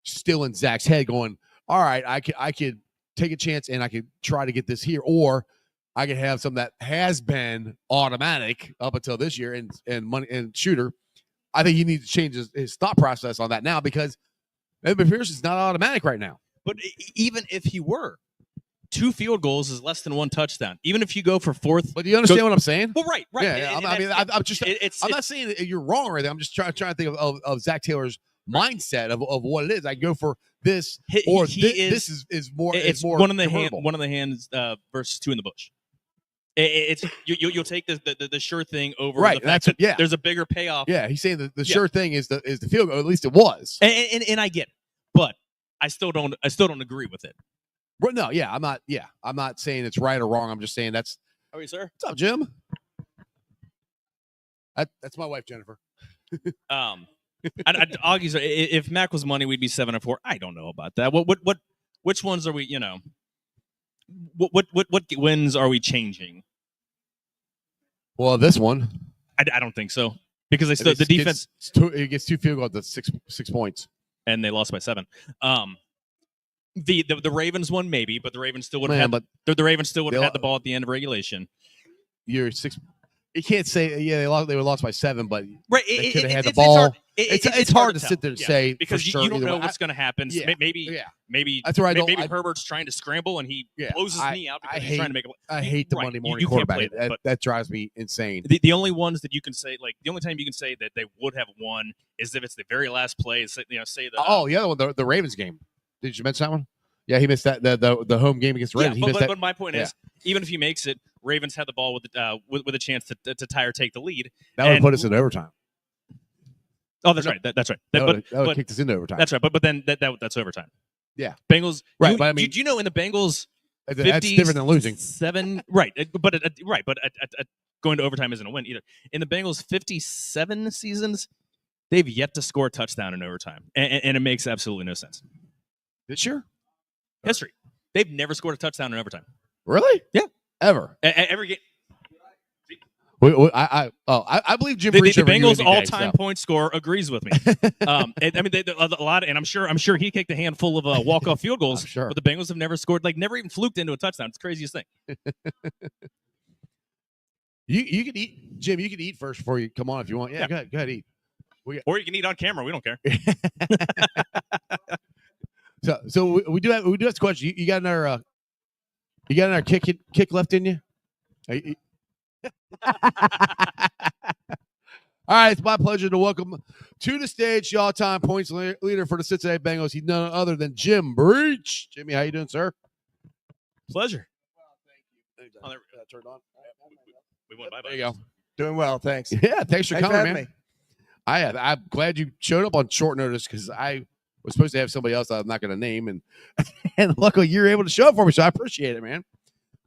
Speaker 6: still in Zach's head going, all right, I could take a chance and I could try to get this here, or I could have something that has been automatic up until this year and money and shooter. I think he needs to change his thought process on that now, because Evan Pierce is not automatic right now.
Speaker 7: But even if he were, 2 field goals is less than 1 touchdown. Even if you go for 4th.
Speaker 6: But do you understand what I'm saying?
Speaker 7: Well, right.
Speaker 6: Yeah, I'm not saying that you're wrong right there. I'm just trying to think of Zach Taylor's mindset of what it is. I go for this, or this is more.
Speaker 7: It's
Speaker 6: more
Speaker 7: one in the hands versus 2 in the bush. You'll take the sure thing over
Speaker 6: right.
Speaker 7: The fact that there's a bigger payoff.
Speaker 6: Yeah, he's saying the sure thing is the field goal. At least it was.
Speaker 7: And I get it, but I still don't agree with it.
Speaker 6: Well, no, yeah, I'm not. Yeah, I'm not saying it's right or wrong. I'm just saying that's.
Speaker 7: How are you, sir?
Speaker 6: What's up, Jim? That's my wife, Jennifer.
Speaker 7: Augie's. If Mac was money, we'd be 7-4. I don't know about that. Which ones are we? You know, what wins are we changing?
Speaker 6: Well, this one,
Speaker 7: I don't think so, because the defense
Speaker 6: gets 2 field goals at 6 points,
Speaker 7: and they lost by 7. The Ravens one maybe, but the Ravens still would have had the Ravens still would have had the ball at the end of regulation.
Speaker 6: You're 6. You can't say they would have lost by 7, but
Speaker 7: right,
Speaker 6: they could have had the ball.
Speaker 7: It's
Speaker 6: hard to
Speaker 7: tell.
Speaker 6: sit there and say
Speaker 7: because
Speaker 6: for sure
Speaker 7: you don't know what's going to happen.
Speaker 6: Yeah,
Speaker 7: maybe
Speaker 6: that's where
Speaker 7: maybe Herbert's trying to scramble and he blows his knee out because he's trying to make it.
Speaker 6: I hate the Monday morning quarterback. That drives me insane.
Speaker 7: The only ones that you can say, like the only time you can say that they would have won is if it's the very last play. Say the
Speaker 6: other one, the Ravens game. Did you mention that one? Yeah, he missed that the home game against the Ravens.
Speaker 7: But my point is, even if he makes it, Ravens had the ball with a chance to tie or take the lead.
Speaker 6: That would put us in overtime.
Speaker 7: Oh, that's right. That's right.
Speaker 6: That would kick us into overtime.
Speaker 7: That's right. But then that's overtime.
Speaker 6: Yeah,
Speaker 7: Bengals.
Speaker 6: Right, but I mean,
Speaker 7: do you know in the Bengals,
Speaker 6: that's different than losing
Speaker 7: 7. Right, but going to overtime isn't a win either. In the Bengals' 57 seasons, they've yet to score a touchdown in overtime, and it makes absolutely no sense.
Speaker 6: This year,
Speaker 7: history, they've never scored a touchdown in overtime.
Speaker 6: Really?
Speaker 7: Yeah,
Speaker 6: ever.
Speaker 7: Every game.
Speaker 6: I believe Jim Breech.
Speaker 7: The Bengals' all-time point scorer agrees with me. I mean, a lot, and I'm sure he kicked a handful of walk-off field goals.
Speaker 6: Sure.
Speaker 7: But the Bengals have never scored, never even fluked into a touchdown. It's the craziest thing.
Speaker 6: You can eat, Jim. You can eat first before you come on if you want. Yeah. Go ahead, eat.
Speaker 7: Or you can eat on camera. We don't care.
Speaker 6: So we do have a question. You got another kick left in you? All right, it's my pleasure to welcome to the stage the all-time points leader for the Cincinnati Bengals. He's none other than Jim Breech. Jimmy, how you doing, sir?
Speaker 7: Pleasure.
Speaker 6: Thank you. Oh, there, turned on.
Speaker 7: We went bye-bye.
Speaker 6: There you go.
Speaker 9: Doing well, thanks.
Speaker 6: Yeah, thanks for coming, man.
Speaker 9: Me.
Speaker 6: I'm glad you showed up on short notice because I was supposed to have somebody else I'm not going to name, and luckily you're able to show up for me, so I appreciate it, man.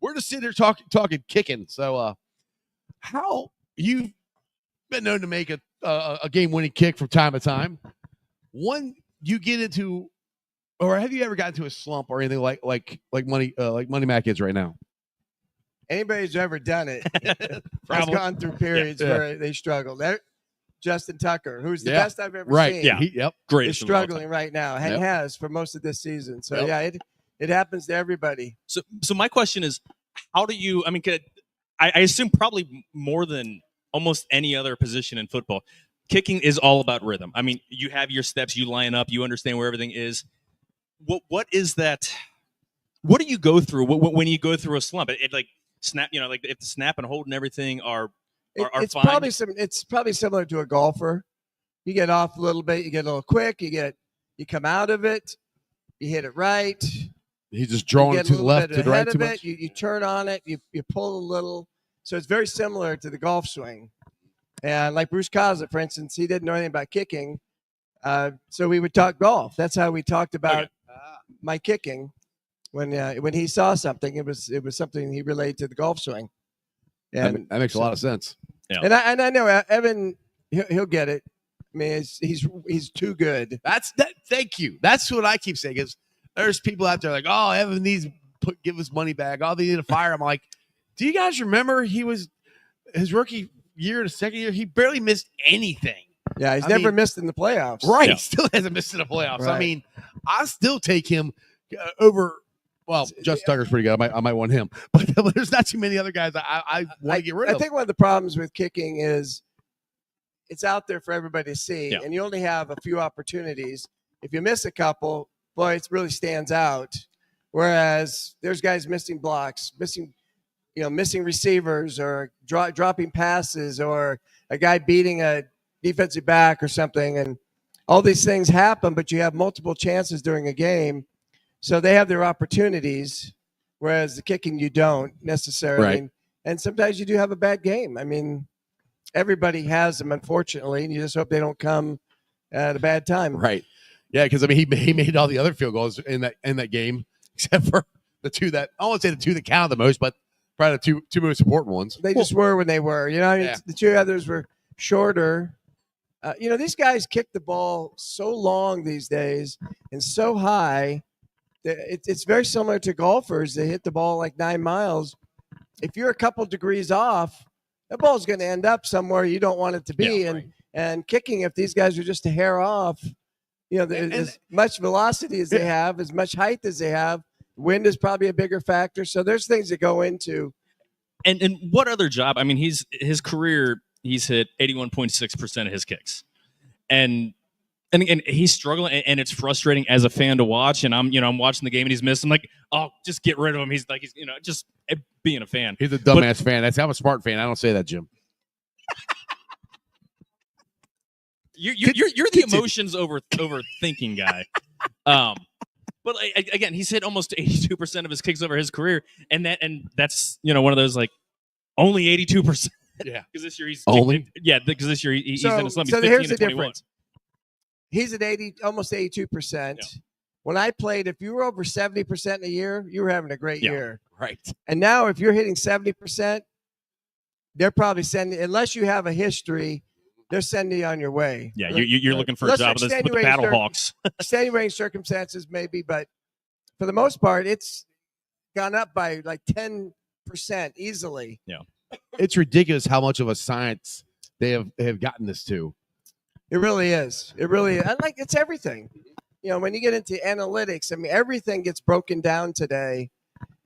Speaker 6: We're just sitting here talking kicking. So, how you've been known to make a game-winning kick from time to time? When you get into, or have you ever gotten into a slump or anything like Money Mac is right now?
Speaker 9: Anybody who's ever done it has gone through periods where they struggle. Justin Tucker, who's the best I've ever seen.
Speaker 7: Yeah, great.
Speaker 9: Is struggling right now. And has for most of this season. So it happens to everybody.
Speaker 7: So my question is, how do you? I mean, I assume probably more than almost any other position in football, kicking is all about rhythm. I mean, you have your steps, you line up, you understand where everything is. What is that? What do you go through when you go through a slump? It like snap, like if the snap and hold and everything are
Speaker 9: it's
Speaker 7: fine.
Speaker 9: It's probably similar to a golfer. You get off a little bit, you get a little quick, you come out of it, you hit it right.
Speaker 6: He's just drawing it to the left, to the right too much.
Speaker 9: You turn on it, you pull a little. So it's very similar to the golf swing. And like Bruce Coslet, for instance, he didn't know anything about kicking. So we would talk golf. That's how we talked about my kicking. When he saw something, it was something he related to the golf swing. And
Speaker 6: that makes a lot of sense.
Speaker 7: Yeah.
Speaker 9: And I know Evan, he'll get it. I mean, he's too good.
Speaker 6: That's that. Thank you. That's what I keep saying. Because there's people out there like, oh, Evan needs give his money back. Oh, they need to fire him. I'm like, do you guys remember his rookie year, the second year, he barely missed anything.
Speaker 9: Yeah, he's never missed in the playoffs.
Speaker 6: Right,
Speaker 7: Yeah.
Speaker 6: still hasn't missed in the playoffs.
Speaker 9: Right.
Speaker 6: I mean, I still take him over. Well, Justin Tucker's pretty good. I might want him, but there's not too many other guys I want to get rid of.
Speaker 9: I think one of the problems with kicking is it's out there for everybody to see,
Speaker 7: Yeah.
Speaker 9: and you only have a few opportunities. If you miss a couple, boy, it really stands out. Whereas there's guys missing blocks, missing receivers, or dropping passes, or a guy beating a defensive back or something, and all these things happen. But you have multiple chances during a game, so they have their opportunities. Whereas the kicking, you don't necessarily.
Speaker 6: Right.
Speaker 9: And sometimes you do have a bad game. I mean, everybody has them, unfortunately, and you just hope they don't come at a bad time.
Speaker 6: Right. Yeah, because I mean, he made all the other field goals in that game, except for the two that I won't say the two that counted the most, but probably the two most important ones.
Speaker 9: They just were when they were. You know, I mean,
Speaker 6: Yeah.
Speaker 9: the two others were shorter. These guys kick the ball so long these days and so high that it's very similar to golfers. They hit the ball like 9 miles. If you're a couple degrees off, that ball's going to end up somewhere you don't want it to be.
Speaker 6: Yeah,
Speaker 9: And kicking, if these guys are just a hair off, as much velocity as they have, as much height as they have, wind is probably a bigger factor. So there's things that go into.
Speaker 7: And what other job? I mean, his career, he's hit 81.6% of his kicks, and he's struggling, and it's frustrating as a fan to watch. And I'm watching the game, and he's missing. I'm like, oh, just get rid of him. He's just being a fan.
Speaker 6: He's a dumbass fan. I'm a smart fan. I don't say that, Jim.
Speaker 7: You're the emotions overthinking guy. But again, he's hit almost 82% of his kicks over his career, and that's one of those like only 82%.
Speaker 6: Yeah,
Speaker 7: because this year he's because this year he's in a slump.
Speaker 9: So
Speaker 7: He's 15
Speaker 9: here's the
Speaker 7: to 21.
Speaker 9: difference. He's at almost 82%.
Speaker 7: Yeah.
Speaker 9: When I played, if you were over 70% in a year, you were having a great year.
Speaker 6: right.
Speaker 9: And now, if you're hitting 70%, they're probably sending, unless you have a history, they're sending you on your way.
Speaker 7: Yeah, you're looking for a
Speaker 9: Unless
Speaker 7: job with the
Speaker 9: extenuating
Speaker 7: Battle Hawks.
Speaker 9: Extenuating circumstances, maybe, but for the most part, it's gone up by like 10% easily.
Speaker 7: Yeah,
Speaker 6: It's ridiculous how much of a science they have gotten this to.
Speaker 9: It really is. It really is. Like, it's everything. When you get into analytics, I mean, everything gets broken down today,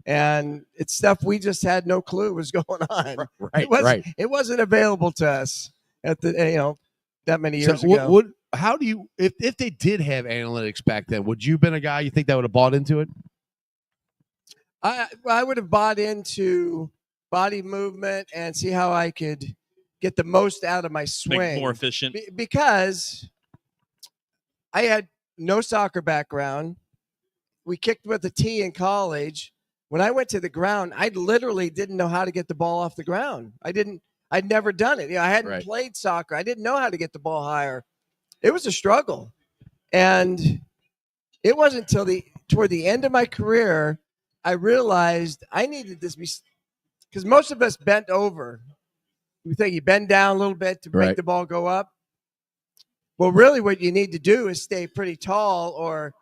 Speaker 9: and it's stuff we just had no clue was going on.
Speaker 6: Right.
Speaker 9: It wasn't available to us at the that many years
Speaker 6: So
Speaker 9: ago.
Speaker 6: how do you if they did have analytics back then, would you have been a guy you think that would have bought into it?
Speaker 9: I would have bought into body movement and see how I could get the most out of my swing.
Speaker 7: Make it more efficient.
Speaker 9: Because I had no soccer background. We kicked with a tee in college. When I went to the ground, I literally didn't know how to get the ball off the ground. I'd never done it. I hadn't played soccer. I didn't know how to get the ball higher. It was a struggle. And it wasn't until toward the end of my career I realized I needed this, because most of us bent over. We think you bend down a little bit to make the ball go up. Well, really what you need to do is stay pretty tall or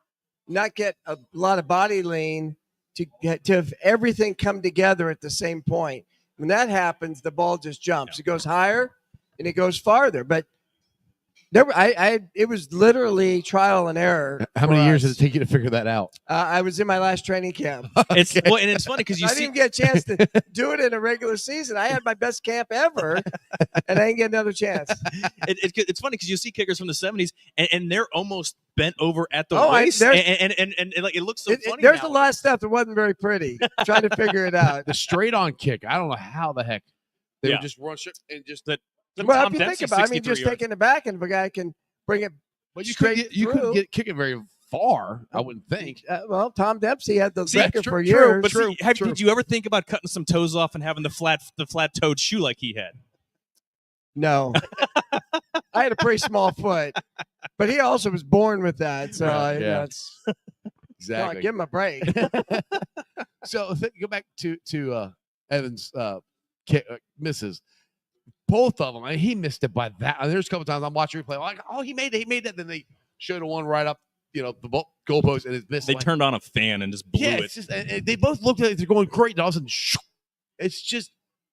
Speaker 9: not get a lot of body lean to have everything come together at the same point. When that happens, the ball just jumps. It goes higher and it goes farther. But it was literally trial and error.
Speaker 6: How many years did it take you to figure that out?
Speaker 9: I was in my last training camp.
Speaker 7: And it's funny because
Speaker 9: I didn't get a chance to do it in a regular season. I had my best camp ever, and I didn't get another chance.
Speaker 7: It's funny because you see kickers from the 70s, and they're almost bent over at the
Speaker 9: Oh,
Speaker 7: waist, and like it looks so funny.
Speaker 9: There's
Speaker 7: now.
Speaker 9: a lot of stuff that wasn't very pretty. Trying to figure it out.
Speaker 6: The straight on kick. I don't know how the heck they would just run and just that.
Speaker 9: Well,
Speaker 7: Tom
Speaker 9: if you
Speaker 7: Dempsey,
Speaker 9: think about it, I mean, just
Speaker 7: 63 yards.
Speaker 9: taking it back, and if a guy can bring it,
Speaker 6: But you
Speaker 9: straight
Speaker 6: couldn't
Speaker 9: through.
Speaker 6: get kicking very far. I wouldn't think.
Speaker 9: Well, Tom Dempsey had the
Speaker 7: See,
Speaker 9: record
Speaker 7: true,
Speaker 9: for
Speaker 7: true,
Speaker 9: years.
Speaker 7: But see, did you ever think about cutting some toes off and having the flat-toed shoe like he had?
Speaker 9: No, I had a pretty small foot, but he also was born with that. So
Speaker 6: Yeah.
Speaker 9: it's
Speaker 6: Exactly.
Speaker 9: give him a break.
Speaker 6: So go back to Evans' misses. both of them. I mean, he missed it by that. I mean, there's a couple times I'm watching replay. I'm like, oh, he made that. Then they showed a one right up, the goalpost, and it's missed.
Speaker 7: They turned on a fan and just blew
Speaker 6: yeah,
Speaker 7: it.
Speaker 6: it's just and they both looked like they're going great, and all of a sudden,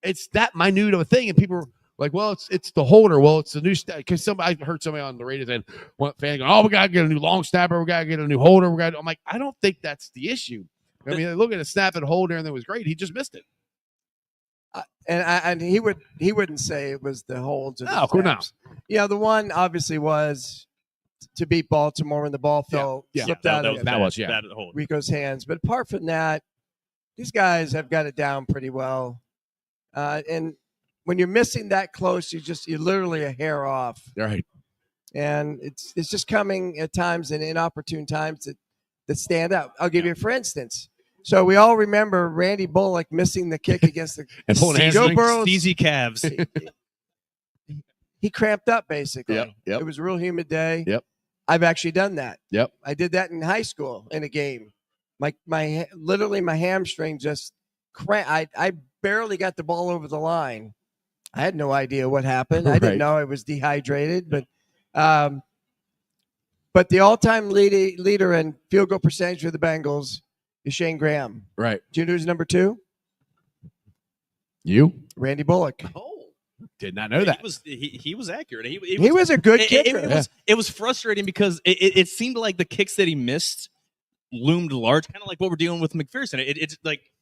Speaker 6: it's that minute of a thing, and people are like, well, it's the holder. Well, it's the new because I heard somebody on the radio saying, one fan going, oh, we gotta get a new long snapper, we gotta get a new holder, I'm like, I don't think that's the issue. I mean, look at a snap and holder, and it was great. He just missed it.
Speaker 9: And he wouldn't say it was the holds.
Speaker 6: No, of course not.
Speaker 9: Yeah, the one obviously was to beat Baltimore when the ball slipped out of
Speaker 7: bad hold.
Speaker 9: Rico's hands. But apart from that, these guys have got it down pretty well. And when you're missing that close, you're literally a hair off.
Speaker 6: Right.
Speaker 9: And it's just coming at times and inopportune times that stand out. I'll give you, for instance. So we all remember Randy Bullock missing the kick against the
Speaker 6: and pulling
Speaker 9: Joe Burrow's
Speaker 7: easy calves.
Speaker 9: He cramped up basically.
Speaker 6: Yep.
Speaker 9: It was a real humid day.
Speaker 6: Yep.
Speaker 9: I've actually done that.
Speaker 6: Yep.
Speaker 9: I did that in high school in a game. Literally my hamstring just cramped. I barely got the ball over the line. I had no idea what happened. I didn't know I was dehydrated, but the all-time leader in field goal percentage for the Bengals is Shane Graham.
Speaker 6: Right.
Speaker 9: Do you know who's number 2?
Speaker 6: You?
Speaker 9: Randy Bullock.
Speaker 6: Oh, did not know that.
Speaker 7: He was accurate.
Speaker 9: He was a good kicker.
Speaker 7: It was frustrating because it seemed like the kicks that he missed loomed large, kind of like what we're dealing with McPherson. It's like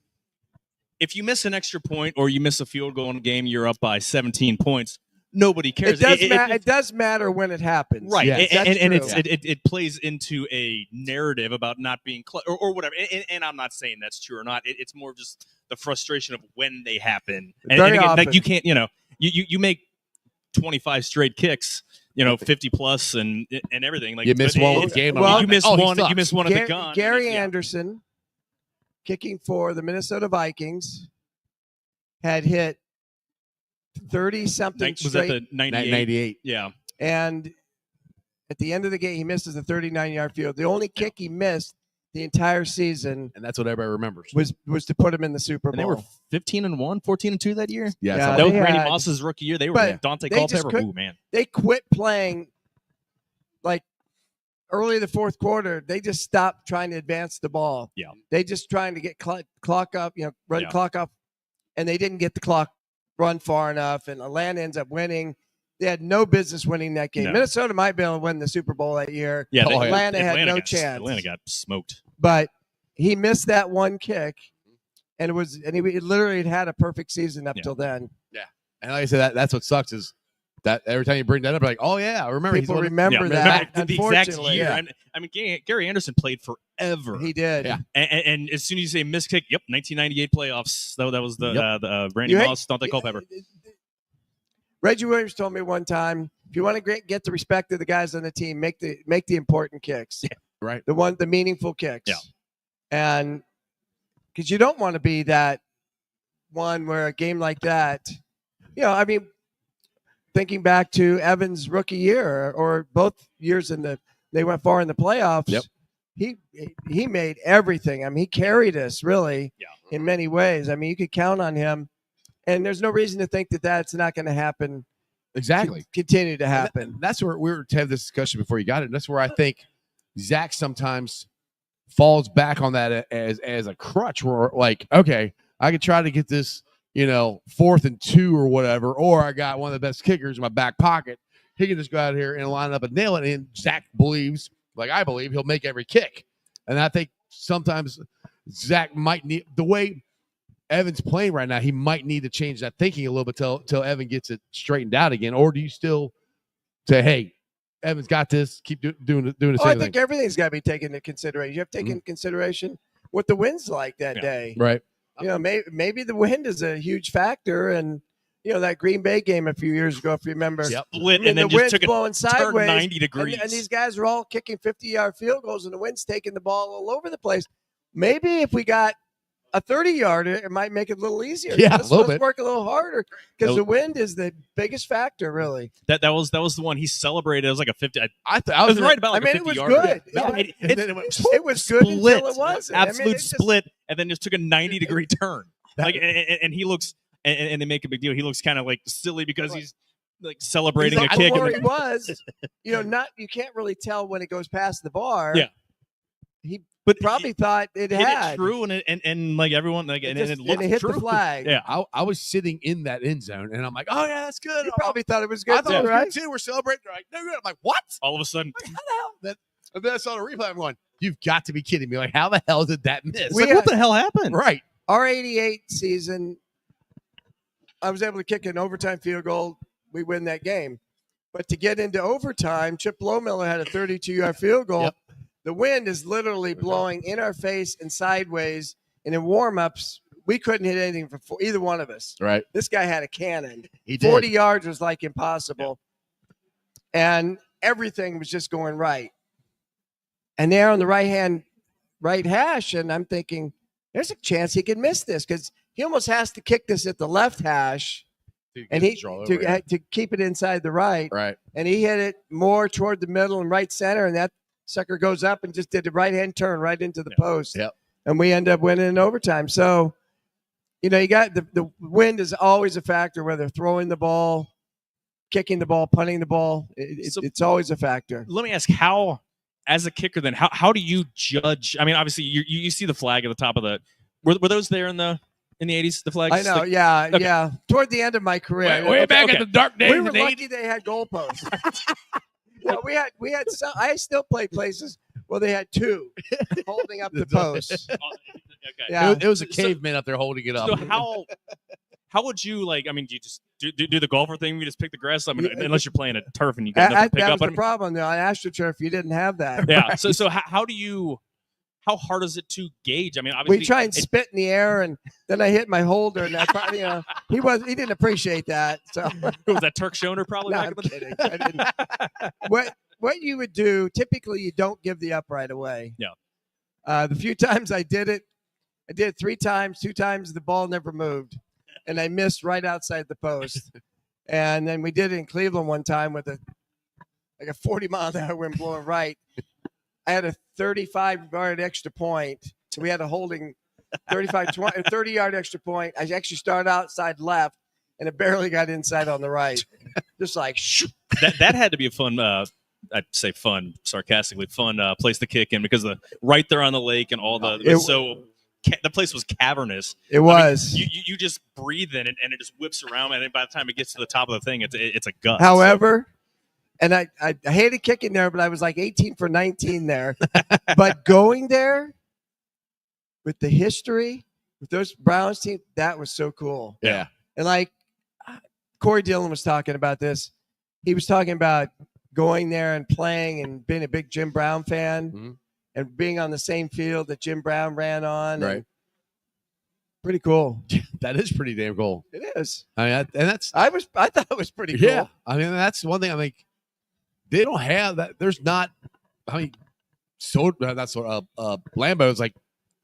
Speaker 7: if you miss an extra point or you miss a field goal in a game, you're up by 17 points. Nobody cares.
Speaker 9: It does matter when it happens,
Speaker 7: right?
Speaker 6: Yes.
Speaker 7: And it plays into a narrative about not being or whatever. And I'm not saying that's true or not. It's more just the frustration of when they happen. And again,
Speaker 9: often.
Speaker 7: like you can't, you make 25 straight kicks, 50 plus and everything. Like
Speaker 6: you miss one with game.
Speaker 7: You miss one. You miss one at the gun.
Speaker 9: Gary Anderson, kicking for the Minnesota Vikings, had hit 30-something straight.
Speaker 7: Was that the
Speaker 6: 98?
Speaker 7: Yeah.
Speaker 9: And at the end of the game, he misses a 39-yard field. The only kick he missed the entire season,
Speaker 6: and that's what everybody remembers,
Speaker 9: was to put him in the Super Bowl.
Speaker 7: And they were 15-1, 14-2 that year.
Speaker 6: Yeah,
Speaker 7: that was Randy Moss's rookie year. They were Dante Culpepper. Ooh, man.
Speaker 9: They quit playing like early in the fourth quarter. They just stopped trying to advance the ball.
Speaker 7: Yeah.
Speaker 9: They just trying to get clock up, run clock up, and they didn't get the clock run far enough, and Atlanta ends up winning. They had no business winning that game.
Speaker 7: No.
Speaker 9: Minnesota might be able to win the Super Bowl that year.
Speaker 7: Yeah,
Speaker 9: Atlanta had no chance.
Speaker 7: Atlanta got smoked.
Speaker 9: But he missed that one kick, and he literally had a perfect season up till then.
Speaker 6: Yeah, and like I said, that's what sucks is that every time you bring that up, like, oh yeah, I remember.
Speaker 9: People remember that.
Speaker 7: The exact
Speaker 9: Unfortunately,
Speaker 7: year. I mean, Gary Anderson played forever.
Speaker 9: He did.
Speaker 6: Yeah.
Speaker 7: And as soon as you say missed kick, 1998 playoffs. That was the Randy Moss, Dante Culpepper.
Speaker 9: Reggie Williams told me one time, if you want to get the respect of the guys on the team, make the important kicks.
Speaker 6: Yeah, right.
Speaker 9: The meaningful kicks.
Speaker 7: Yeah.
Speaker 9: And because you don't want to be that one where a game like that, I mean, thinking back to Evans' rookie year or both years they went far in the playoffs.
Speaker 6: Yep.
Speaker 9: He made everything. I mean, he carried us really in many ways. I mean, you could count on him. And there's no reason to think that that's not going to happen.
Speaker 6: Exactly.
Speaker 9: Continue to happen.
Speaker 6: That's where we were to have this discussion before you got it. And that's where I think Zach sometimes falls back on that as a crutch where, like, okay, I could try to get this, 4th and 2 or whatever, or I got one of the best kickers in my back pocket. He can just go out here and line up and nail it. And Zach believes, like I believe, he'll make every kick. And I think sometimes Zach might need the way Evan's playing right now, he might need to change that thinking a little bit till Evan gets it straightened out again. Or do you still say, hey, Evan's got this, keep doing the same
Speaker 9: I
Speaker 6: thing?
Speaker 9: think everything's got to be taken into consideration. You have to take into consideration what the wind's like that day.
Speaker 6: Right.
Speaker 9: Maybe the wind is a huge factor. And, that Green Bay game a few years ago, if you remember.
Speaker 7: Split
Speaker 9: and
Speaker 7: then
Speaker 9: the wind's
Speaker 7: just took
Speaker 9: blowing sideways.
Speaker 7: 90 degrees.
Speaker 9: And these guys were all kicking 50-yard field goals, and the wind's taking the ball all over the place. Maybe if we got a 30-yarder, it might make it a little easier.
Speaker 6: Yeah,
Speaker 9: let's work a little harder because the wind is the biggest factor, really.
Speaker 7: That was the one he celebrated. It was like a 50.
Speaker 6: I
Speaker 7: was right about. Like
Speaker 9: it was
Speaker 7: good.
Speaker 9: Yeah.
Speaker 7: It
Speaker 9: was good until it wasn't.
Speaker 7: Absolute split, and then just took a 90-degree turn. And he looks. and they make a big deal. He looks kind of like silly because he's like celebrating
Speaker 9: He's
Speaker 7: a kick.
Speaker 9: where
Speaker 7: And
Speaker 9: he was, you can't really tell when it goes past the bar.
Speaker 7: Yeah.
Speaker 9: He
Speaker 7: but
Speaker 9: probably thought it
Speaker 7: hit
Speaker 9: had.
Speaker 7: it true, and like everyone, like, and it looked
Speaker 9: and it hit
Speaker 7: true.
Speaker 9: the flag.
Speaker 7: Yeah.
Speaker 6: I was sitting in that end zone, and I'm like, oh yeah, that's good.
Speaker 9: He probably thought it was good.
Speaker 6: I thought it was
Speaker 9: right?
Speaker 6: good too. We're celebrating. They're like, no good. I'm like, what?
Speaker 7: All of a sudden,
Speaker 6: Like, how the hell? And then I saw the replay. I'm going, you've got to be kidding me. Like, how the hell did that miss?
Speaker 9: We
Speaker 7: like, what the hell happened?
Speaker 6: Right.
Speaker 9: Our 88 season, I was able to kick an overtime field goal. We win that game. But to get into overtime, Chip Lowmiller had a 32-yard field goal.
Speaker 6: Yep.
Speaker 9: The wind is literally blowing in our face and sideways. And in warm-ups, we couldn't hit anything for either one of us.
Speaker 6: Right.
Speaker 9: This guy had a cannon.
Speaker 6: He did.
Speaker 9: 40 yards was like impossible. And everything was just going right. And there on the right hash, and I'm thinking, there's a chance he could miss this because he almost has to kick this at the left hash and to keep it inside the right.
Speaker 6: Right.
Speaker 9: And he hit it more toward the middle and right center, and that sucker goes up and just did the right-hand turn right into the post.
Speaker 6: Yep.
Speaker 9: And we end up winning in overtime. So, you got the wind is always a factor, whether throwing the ball, kicking the ball, punting the ball. It's always a factor.
Speaker 7: Let me ask, how, as a kicker, then how do you judge? I mean, obviously you see the flag at the top of the. Were those there in the 80s? The flags.
Speaker 9: I know.
Speaker 7: Like,
Speaker 9: yeah.
Speaker 7: okay.
Speaker 9: Yeah. Toward the end of my career,
Speaker 6: Way back in the dark days.
Speaker 9: we were
Speaker 6: of the
Speaker 9: lucky they had goalposts. We had some. I still played places where they had two holding up the posts.
Speaker 7: okay.
Speaker 9: Yeah.
Speaker 6: It was a caveman up there holding it up.
Speaker 7: So how would you like? I mean, do you just do the golfer thing? You just pick the grass. I mean, unless you're playing a turf and you got nothing to pick
Speaker 9: that
Speaker 7: up.
Speaker 9: was the problem though. On AstroTurf, you didn't have that.
Speaker 7: Yeah. So how hard is it to gauge? I mean, obviously
Speaker 9: We try and spit in the air, and then I hit my holder, and he didn't appreciate that. So
Speaker 7: was that Turk Schoner probably?
Speaker 9: no,
Speaker 7: back
Speaker 9: I'm
Speaker 7: in the
Speaker 9: kidding. I didn't. What you would do typically, you don't give the up right away.
Speaker 7: Yeah.
Speaker 9: The few times I did it 3 times. 2 times the ball never moved, and I missed right outside the post. And then we did it in Cleveland one time with a 40-mile-an-hour wind blowing right. I had a 35-yard extra point. So we had a holding 30-yard extra point. I actually started outside left, and it barely got inside on the right. Just like shoo.
Speaker 7: That had to be a fun. I'd say fun, sarcastically fun place to kick in because right there on the lake and all the the place was cavernous.
Speaker 9: It was.
Speaker 7: I mean, you just breathe in it and it just whips around, and then by the time it gets to the top of the thing, it's a gut.
Speaker 9: However, and I hated kicking there, but I was like 18 for 19 there. But going there with the history, with those Browns team, that was so cool.
Speaker 6: Yeah.
Speaker 9: And like Corey Dillon was talking about this. He was talking about going there and playing and being a big Jim Brown fan and being on the same field that Jim Brown ran on.
Speaker 6: Right.
Speaker 9: Pretty cool.
Speaker 6: That is pretty damn cool.
Speaker 9: It is.
Speaker 6: I mean,
Speaker 9: I thought it was pretty cool.
Speaker 6: Yeah. I mean, that's one thing. I think they don't have that. There's not. I mean, Lambeau's like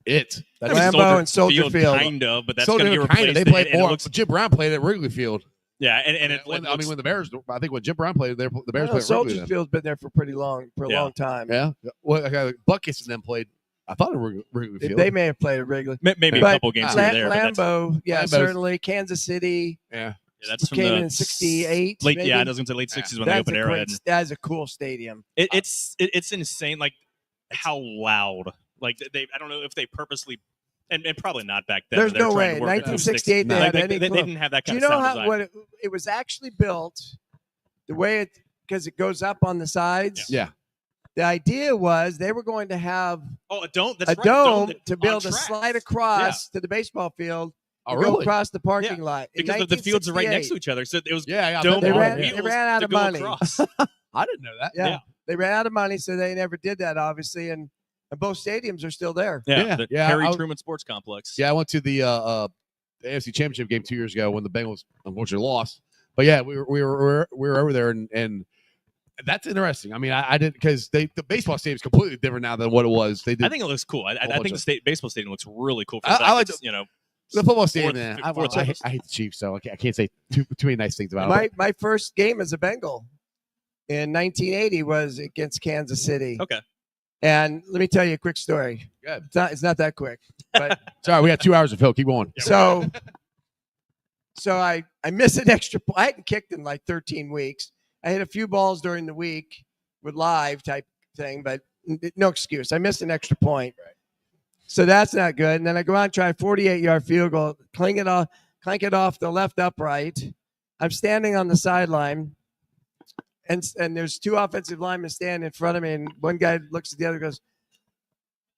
Speaker 6: it. That's
Speaker 9: Lambeau and Soldier Field.
Speaker 7: Kind of, but that's
Speaker 6: Soldier
Speaker 7: going to get
Speaker 6: kind
Speaker 7: replaced.
Speaker 6: of. They played
Speaker 7: and it
Speaker 6: more.
Speaker 7: looks,
Speaker 6: Jim Brown played at Wrigley Field.
Speaker 7: yeah, and
Speaker 6: When the Bears, I think when Jim Brown played there, the Bears
Speaker 9: No,
Speaker 6: played at Wrigley.
Speaker 9: Soldier
Speaker 6: then.
Speaker 9: Field's been there for a long time.
Speaker 6: Yeah. Well, Buckets and them played. I thought it was Wrigley Field.
Speaker 9: They may have played at Wrigley.
Speaker 7: maybe a
Speaker 9: But
Speaker 7: couple games here or there. but
Speaker 9: Lambeau, yeah,
Speaker 6: Lambeau's-
Speaker 9: certainly. Kansas City
Speaker 6: Yeah.
Speaker 7: that's from
Speaker 9: came
Speaker 7: the
Speaker 9: in 68.
Speaker 7: late.
Speaker 9: maybe.
Speaker 7: Yeah, I was going to say late 60s when they
Speaker 9: That's
Speaker 7: opened
Speaker 9: a
Speaker 7: Arrowhead.
Speaker 9: great, that's a cool stadium.
Speaker 7: It's insane, like how loud. Like I don't know if they purposely, and probably not back then.
Speaker 9: There's
Speaker 7: They're
Speaker 9: no
Speaker 7: trying
Speaker 9: way.
Speaker 7: to work it through
Speaker 9: 1968, they
Speaker 7: sticks.
Speaker 9: had
Speaker 7: Like,
Speaker 9: any
Speaker 7: they
Speaker 9: clue.
Speaker 7: didn't have that
Speaker 9: Do
Speaker 7: kind
Speaker 9: you
Speaker 7: of
Speaker 9: know
Speaker 7: sound
Speaker 9: how
Speaker 7: design.
Speaker 9: what it was actually built? The way because it goes up on the sides.
Speaker 6: Yeah.
Speaker 9: The idea was they were going to have
Speaker 7: Oh, a dome. That's
Speaker 9: a
Speaker 7: right,
Speaker 9: dome
Speaker 7: that-
Speaker 9: to be
Speaker 7: on
Speaker 9: able to
Speaker 7: tracks.
Speaker 9: slide across to the baseball field.
Speaker 6: Oh,
Speaker 9: and go
Speaker 6: really?
Speaker 9: across the parking
Speaker 7: Yeah,
Speaker 9: lot In
Speaker 7: because the fields are right next to
Speaker 9: 1968.
Speaker 7: each other, so it was
Speaker 6: Yeah.
Speaker 7: dome
Speaker 9: They
Speaker 7: on
Speaker 9: ran-
Speaker 7: wheels
Speaker 9: they ran out
Speaker 7: to
Speaker 9: of
Speaker 7: go
Speaker 9: money.
Speaker 7: across.
Speaker 6: I didn't know that.
Speaker 9: Yeah. They ran out of money, so they never did that, obviously. And both stadiums are still there.
Speaker 7: Yeah, the
Speaker 6: Yeah,
Speaker 7: Harry
Speaker 6: I-
Speaker 7: Truman Sports Complex.
Speaker 6: Yeah, I went to the AFC Championship game 2 years ago when the Bengals unfortunately lost. But yeah, we were over there, and that's interesting. I mean, I didn't because the baseball stadium is completely different now than what it was. They did.
Speaker 7: I think it looks cool. I
Speaker 6: bunch
Speaker 7: think
Speaker 6: of-
Speaker 7: the baseball stadium looks really cool. For
Speaker 6: I
Speaker 7: that.
Speaker 6: like
Speaker 7: It's,
Speaker 6: the football stadium.
Speaker 7: Fourth-
Speaker 6: Man,
Speaker 7: fourth
Speaker 6: I
Speaker 7: oldest.
Speaker 6: hate the Chiefs, so I can't say too many nice things about it.
Speaker 9: My first game as a Bengal in 1980 was against Kansas City.
Speaker 7: Okay.
Speaker 9: And let me tell you a quick story.
Speaker 6: Good.
Speaker 9: It's not that quick. But
Speaker 6: Sorry, we got 2 hours of film. Keep going.
Speaker 9: so So I missed an extra point. I hadn't kicked in like 13 weeks. I hit a few balls during the week with live type thing, but no excuse. I missed an extra point.
Speaker 6: Right.
Speaker 9: So that's not good. And then I go out and try a 48-yard field goal, clank it off the left upright. I'm standing on the sideline, and there's two offensive linemen standing in front of me, and one guy looks at the other and goes,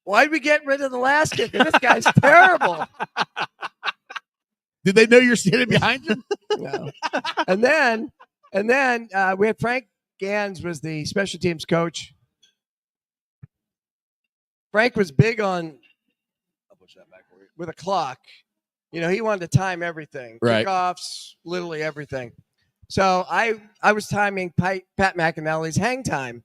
Speaker 9: "Why'd we get rid of the last kicker? This guy's terrible."
Speaker 6: Did they know you're standing behind him?
Speaker 9: No. And then we had Frank Gans was the special teams coach. Frank was big on with a clock. You know, he wanted to time everything.
Speaker 6: Right.
Speaker 9: Kickoffs, literally everything. So I was timing Pat McAnally's hang time.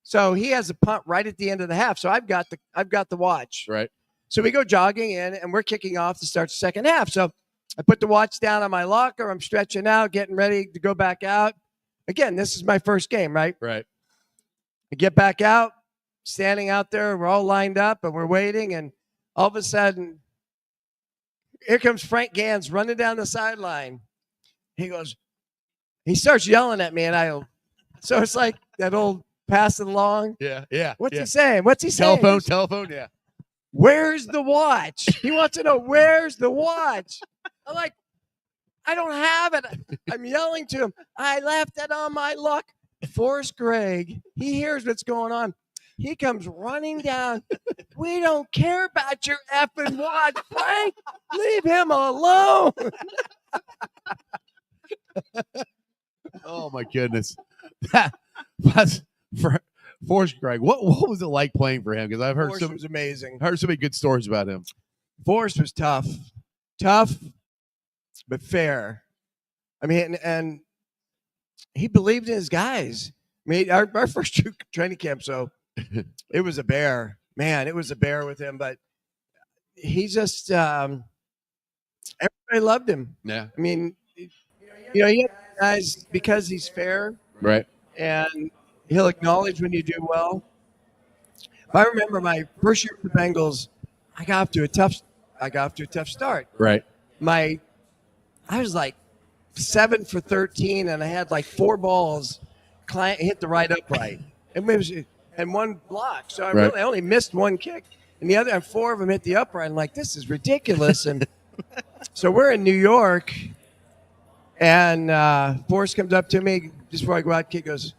Speaker 9: So he has a punt right at the end of the half. So I've got the watch.
Speaker 6: Right.
Speaker 9: So we go jogging in and we're kicking off to start the second half. So I put the watch down on my locker. I'm stretching out, getting ready to go back out. Again, this is my first game, right?
Speaker 6: Right.
Speaker 9: I get back out, standing out there. We're all lined up and we're waiting. And all of a sudden, here comes Frank Gans running down the sideline. He starts yelling at me, and so it's like that old pass it along.
Speaker 6: Yeah.
Speaker 9: What's he saying? What's he saying?
Speaker 6: Telephone. Yeah.
Speaker 9: Where's the watch? He wants to know, where's the watch? I'm like, I don't have it. I'm yelling to him. I left it on my luck. Forrest Gregg, he hears what's going on. He comes running down. We don't care about your effing watch, Frank. Leave him alone.
Speaker 6: Oh my goodness. That's for Forrest Gregg. What was it like playing for him? Because I've heard
Speaker 9: Forrest was amazing.
Speaker 6: Heard so many good stories about him.
Speaker 9: Forrest was tough, but fair. I mean, and he believed in his guys. I mean, our first training camp, so it was a bear. Man, it was a bear with him, but he just everybody loved him.
Speaker 6: Yeah.
Speaker 9: I mean, you know, he had guys because he's fair,
Speaker 6: Right.
Speaker 9: and he'll acknowledge when you do well. I remember my first year with the Bengals, I got off to a tough start.
Speaker 6: Right.
Speaker 9: I was like 7 for 13, and I had like 4 balls hit the right upright, and one block. So I
Speaker 6: Right.
Speaker 9: really only missed one kick, and 4 of them hit the upright. I'm like, this is ridiculous. And so we're in New York, and Forrest comes up to me just before I go out. Kid goes,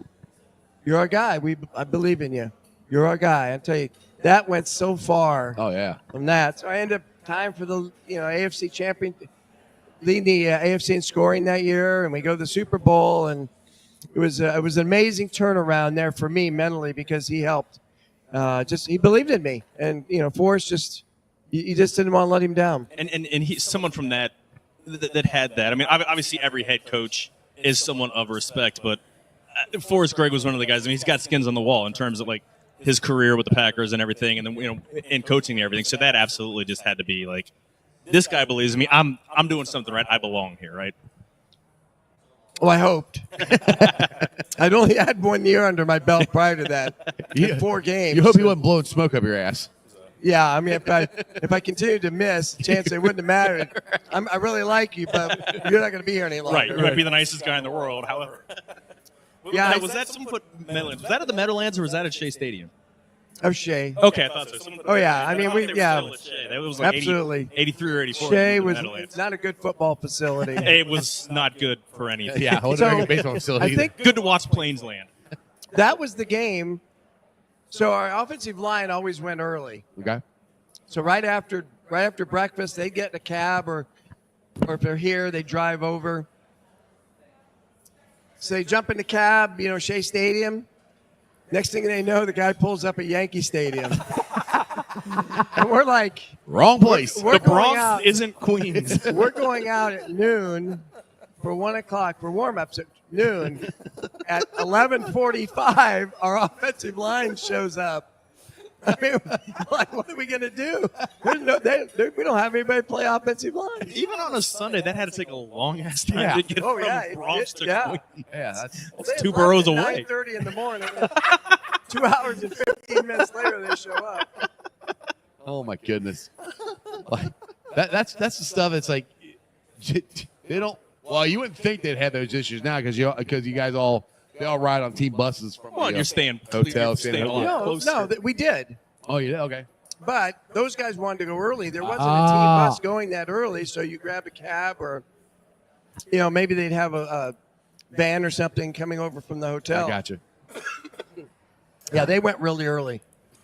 Speaker 9: "You're our guy. I believe in you. You're our guy." I tell you, that went so far.
Speaker 6: Oh yeah.
Speaker 9: From that, so I ended up tying for the AFC champion, leading the AFC in scoring that year, and we go to the Super Bowl, and it was an amazing turnaround there for me mentally because he helped. He believed in me, and Forrest just you just didn't want to let him down.
Speaker 7: And he's someone from that had that. I mean, obviously every head coach is someone of respect, but Forrest Gregg was one of the guys. I mean, he's got skins on the wall in terms of like his career with the Packers and everything, and then in coaching and everything. So that absolutely just had to be like, this guy believes in me. I'm doing something right. I belong here, right?
Speaker 9: Well, I hoped. I'd only had 1 year under my belt prior to that. 4 games.
Speaker 6: You hope he wasn't blowing smoke up your ass.
Speaker 9: Yeah, I mean, if I continued to miss, chance it wouldn't have mattered. I really like you, but you're not going to be here any longer.
Speaker 7: Right. You might be the nicest guy in the world, however.
Speaker 9: Yeah,
Speaker 7: Now, was that someone put Meadowlands? Was that at the Meadowlands or was that at Shea Stadium?
Speaker 9: Oh, Shea.
Speaker 7: Okay, I thought so.
Speaker 9: Oh, yeah. I mean,
Speaker 7: That was like
Speaker 9: absolutely.
Speaker 7: 83 or 84.
Speaker 9: Shea was not a good football facility.
Speaker 7: It was not good for anything.
Speaker 6: Yeah, it wasn't a very good baseball facility.
Speaker 9: I think
Speaker 7: Good to watch planes land.
Speaker 9: that was the game. So our offensive line always went early.
Speaker 6: Okay.
Speaker 9: So right after breakfast, they get in a cab, or if they're here, they drive over. So they jump in the cab, Shea Stadium. Next thing they know, the guy pulls up at Yankee Stadium. And we're like,
Speaker 6: Wrong place.
Speaker 9: We're
Speaker 7: The
Speaker 9: going
Speaker 7: Bronx
Speaker 9: out.
Speaker 7: isn't Queens.
Speaker 9: We're going out at noon for 1 o'clock for warm-ups at noon. At 11:45, our offensive line shows up. I mean, like, what are we going to do? We don't have anybody play offensive line.
Speaker 7: Even on a Sunday, that had to take a long ass time to get from Bronx to Queens.
Speaker 6: Yeah, that's
Speaker 7: It's 2 boroughs away.
Speaker 9: 9:30 in the morning. 2 hours and 15 minutes later, they show up.
Speaker 6: oh my goodness. Like, that's the stuff. It's like They don't. Well, you wouldn't think they'd have those issues now because you guys they all ride on team buses from
Speaker 7: Well,
Speaker 6: the
Speaker 7: you're staying
Speaker 6: hotel.
Speaker 7: You're staying a lot
Speaker 9: No,
Speaker 7: closer.
Speaker 9: we did.
Speaker 6: Oh, you did? Okay.
Speaker 9: But those guys wanted to go early. There wasn't a team bus going that early, so you grab a cab or, maybe they'd have a van or something coming over from the hotel.
Speaker 6: I got you.
Speaker 9: Yeah, they went really early.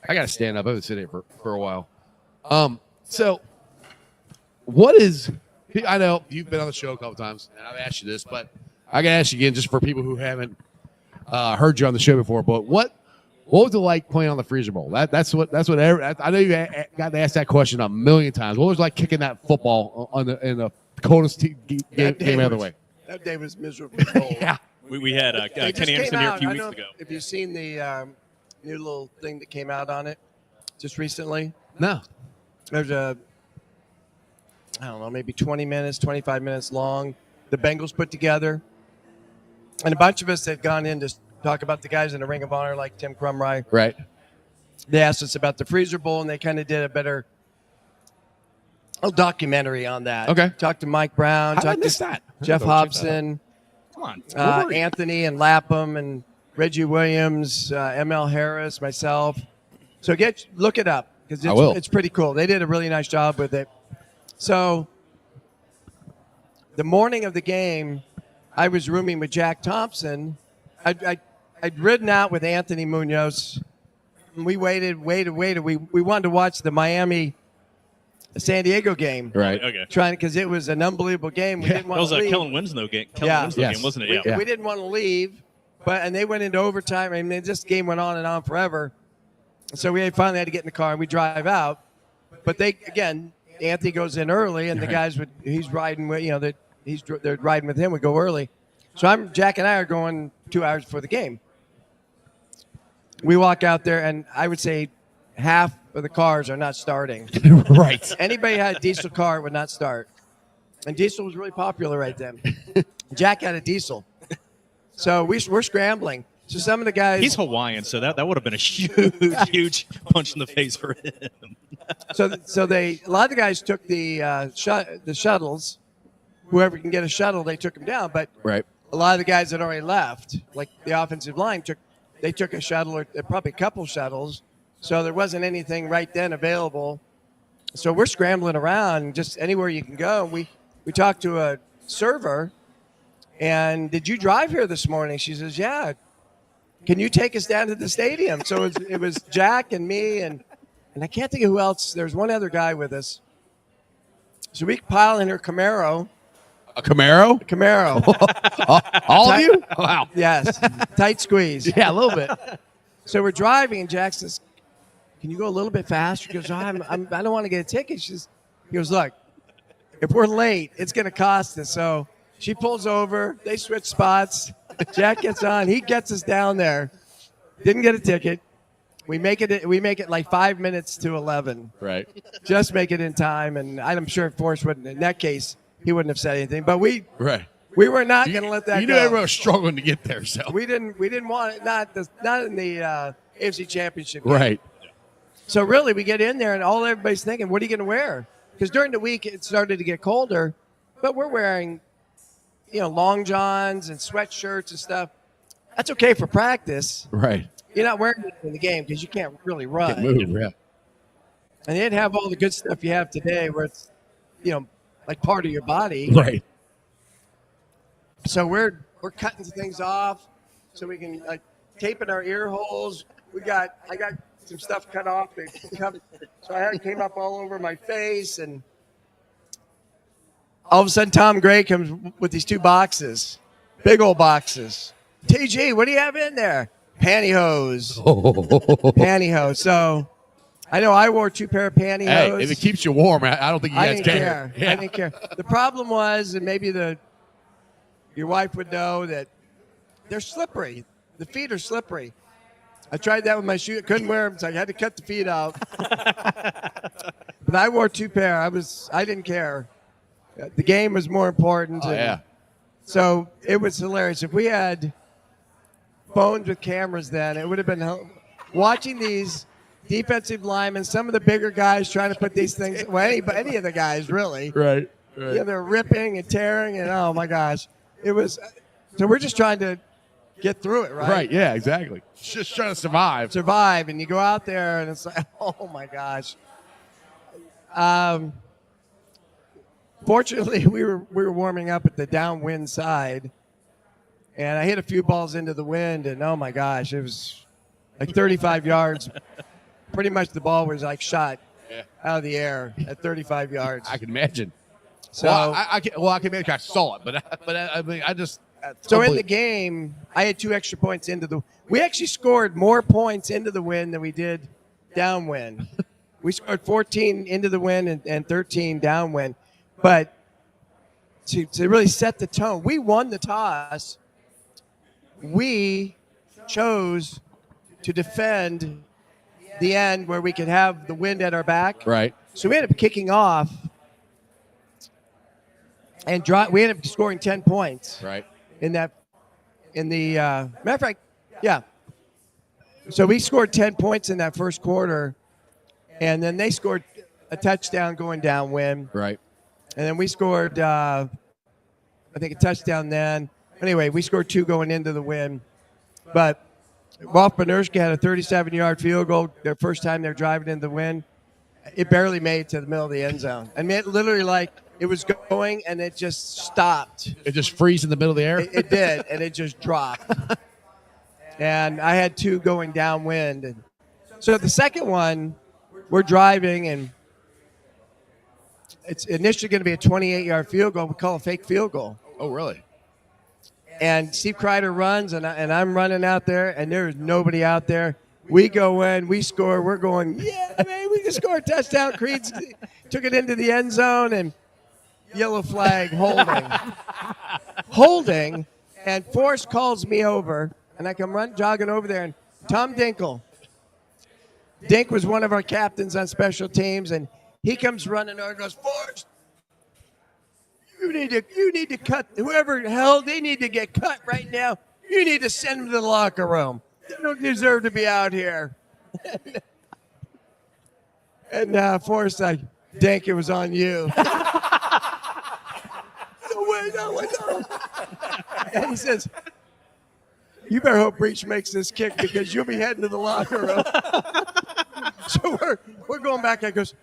Speaker 6: I got to stand up. I've been sitting here for a while. So what is? I know you've been on the show a couple times, and I've asked you this, but I got to ask you again, just for people who haven't heard you on the show before. But what was it like playing on the Freezer Bowl? That's what. I know you got to ask that question a million times. What was it like kicking that football in the coldest game of the way?
Speaker 9: That day was miserably cold.
Speaker 6: Yeah.
Speaker 7: We had Kenny Anderson here a few weeks ago.
Speaker 9: If you've seen the new little thing that came out on it just recently,
Speaker 6: No.
Speaker 9: there's I don't know, maybe 20 minutes, 25 minutes long. The Bengals put together. And a bunch of us had gone in to talk about the guys in the Ring of Honor like Tim Crumry.
Speaker 6: Right.
Speaker 9: They asked us about the Freezer Bowl, and they kind of did a better documentary on that.
Speaker 6: Okay.
Speaker 9: Talked to Mike Brown.
Speaker 6: How did I
Speaker 9: Talked
Speaker 6: miss
Speaker 9: to
Speaker 6: that?
Speaker 9: Jeff
Speaker 6: Go check that
Speaker 9: Hobson.
Speaker 7: Come on. Where were you?
Speaker 9: Anthony and Lapham and Reggie Williams, ML Harris, myself. So look it up because it's pretty cool. They did a really nice job with it. So the morning of the game, I was rooming with Jack Thompson. I'd ridden out with Anthony Munoz. We waited. We wanted to watch the Miami-San Diego game.
Speaker 6: Right.
Speaker 7: Okay.
Speaker 9: Because it was an unbelievable game. We didn't
Speaker 7: That
Speaker 9: want
Speaker 7: was
Speaker 9: to
Speaker 7: a
Speaker 9: leave.
Speaker 7: Kellen Winslow game.
Speaker 9: Yes.
Speaker 7: Game, wasn't it? Yeah.
Speaker 9: We didn't want to leave, and they went into overtime. I mean, this game went on and on forever. So we finally had to get in the car and we drive out. But Anthony goes in early, and the guys he's riding with, they're riding with him. We go early. So Jack and I are going 2 hours before the game. We walk out there, and I would say half of the cars are not starting.
Speaker 6: Right.
Speaker 9: Anybody had a diesel car, it would not start. And diesel was really popular right then. Jack had a diesel. So we're scrambling. So some of the guys...
Speaker 7: He's Hawaiian, so that would have been a huge punch in the face for him.
Speaker 9: So a lot of the guys took the shuttles. Whoever can get a shuttle, they took them down. But
Speaker 6: Right.
Speaker 9: a lot of the guys that already left, like the offensive line, took a shuttle or probably a couple shuttles. So there wasn't anything right then available. So we're scrambling around just anywhere you can go. We talked to a server, and did you drive here this morning? She says, yeah. Can you take us down to the stadium? So it was Jack and me, and I can't think of who else. There's one other guy with us. So we pile in her Camaro.
Speaker 6: A Camaro? All of you? Wow.
Speaker 9: Yes. Tight squeeze.
Speaker 6: Yeah, a little bit.
Speaker 9: So we're driving, and Jack says, can you go a little bit faster? He goes, I don't want to get a ticket. He goes, look, if we're late, it's going to cost us. So she pulls over. They switch spots. Jack gets on. He gets us down there. Didn't get a ticket. We make it like 5 minutes to 11.
Speaker 6: Right.
Speaker 9: Just make it in time. And I'm sure Forrest wouldn't, in that case, he wouldn't have said anything. But we were not going to let that go.
Speaker 6: You knew everyone was struggling to get there, so.
Speaker 9: We didn't want it, not in the AFC Championship game.
Speaker 6: Right.
Speaker 9: So really, we get in there, and everybody's thinking, what are you going to wear? Because during the week, it started to get colder, but we're wearing, long johns and sweatshirts and stuff. That's okay for practice.
Speaker 6: Right.
Speaker 9: You're not wearing it in the game because you can't really run.
Speaker 6: Can't move, yeah.
Speaker 9: And they didn't have all the good stuff you have today where it's, like part of your body.
Speaker 6: Right.
Speaker 9: So we're cutting things off so we can taping our ear holes. I got some stuff cut off. So it came up all over my face, and all of a sudden Tom Gray comes with these 2 boxes, big old boxes. TG, what do you have in there? Pantyhose. Pantyhose. So I know I wore 2 pair of pantyhose.
Speaker 6: Hey, if it keeps you warm, I don't think you guys care.
Speaker 9: I didn't care. The problem was, and maybe your wife would know, that they're slippery. The feet are slippery. I tried that with my shoe. I couldn't wear them, so I had to cut the feet out. But I wore 2 pair. I didn't care. The game was more important.
Speaker 6: Oh, yeah.
Speaker 9: So it was hilarious. If we had phones with cameras then, it would have been watching these defensive linemen, some of the bigger guys trying to put these things, well, any of the guys really.
Speaker 6: Right. Right.
Speaker 9: Yeah, they're ripping and tearing, and oh my gosh, it was. So we're just trying to get through it, right?
Speaker 6: Right. Yeah. Exactly. Just trying to survive.
Speaker 9: Survive, and you go out there, and it's like, oh my gosh. Fortunately, we were warming up at the downwind side, and I hit a few balls into the wind, and oh my gosh, it was like 35 yards. Pretty much the ball was like shot out of the air at 35 yards.
Speaker 6: I can imagine.
Speaker 9: So
Speaker 6: I can imagine. I saw it, but I mean, I just.
Speaker 9: So in the game, I had 2 extra points into the. We actually scored more points into the wind than we did downwind. We scored 14 into the wind and 13 downwind, but to really set the tone, we won the toss. We chose to defend the end where we could have the wind at our back.
Speaker 6: Right.
Speaker 9: So we ended up kicking off and we ended up scoring 10 points.
Speaker 6: Right.
Speaker 9: In the matter of fact, yeah. So we scored 10 points in that first quarter, and then they scored a touchdown going downwind.
Speaker 6: Right.
Speaker 9: And then we scored, I think, a touchdown then. Anyway, we scored 2 going into the wind. But Rolf Benerschke had a 37-yard field goal their first time they're driving in the wind. It barely made it to the middle of the end zone. I mean, it literally it was going, and it just stopped.
Speaker 6: It just freezed in the middle of the air?
Speaker 9: It did, and it just dropped. And I had 2 going downwind. And so the second one, we're driving, and it's initially going to be a 28-yard field goal. We call it a fake field goal.
Speaker 6: Oh, really?
Speaker 9: And Steve Kreider runs, and I'm running out there, and there's nobody out there. We go in, we score. We're going, yeah, man, we can score a touchdown. Creed took it into the end zone, and yellow flag, holding, and Forrest calls me over, and I come jogging over there, and Tom Dinkle. Dink was one of our captains on special teams, and he comes running over and goes, Forrest, you need to cut whoever the hell they need to get cut right now. You need to send them to the locker room. They don't deserve to be out here. And Forrest like, Dink, it was on you. No. And he says, you better hope Breech makes this kick because you'll be heading to the locker room. So we're going back. I goes,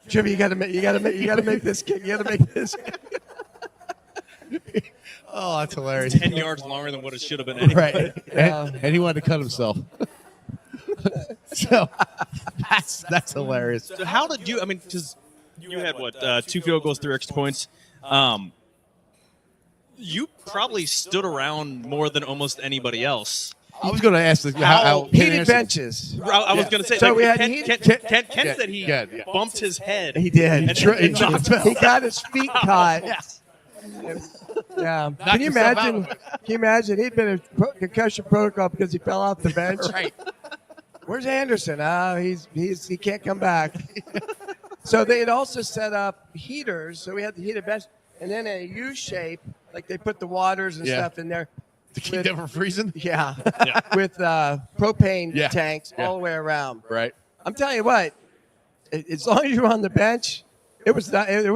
Speaker 9: Jimmy, you gotta make this kick. You gotta make this kick.
Speaker 6: Oh, that's hilarious.
Speaker 7: 10 yards longer than what it should have been anyway.
Speaker 6: Right. And he wanted to cut himself. So that's hilarious.
Speaker 7: So how did you, I mean, because you had, 2 field goals, 3 extra points. You probably stood around more than almost anybody else.
Speaker 6: I was going to ask this, how
Speaker 9: heated benches.
Speaker 7: I was going to say,
Speaker 9: So we had
Speaker 7: Ken said he bumped his head.
Speaker 9: He did.
Speaker 7: And
Speaker 9: He got his feet caught. Yeah. Can you imagine? He'd been in concussion protocol because he fell off the bench.
Speaker 6: Right.
Speaker 9: Where's Anderson? He can't come back. So they had also set up heaters. So we had the heated bench, and then a U shape, like they put the waters and stuff in there
Speaker 6: to keep them from freezing.
Speaker 9: Yeah. With propane tanks all the way around.
Speaker 6: Right.
Speaker 9: I'm telling you what. As long as you were on the bench, there was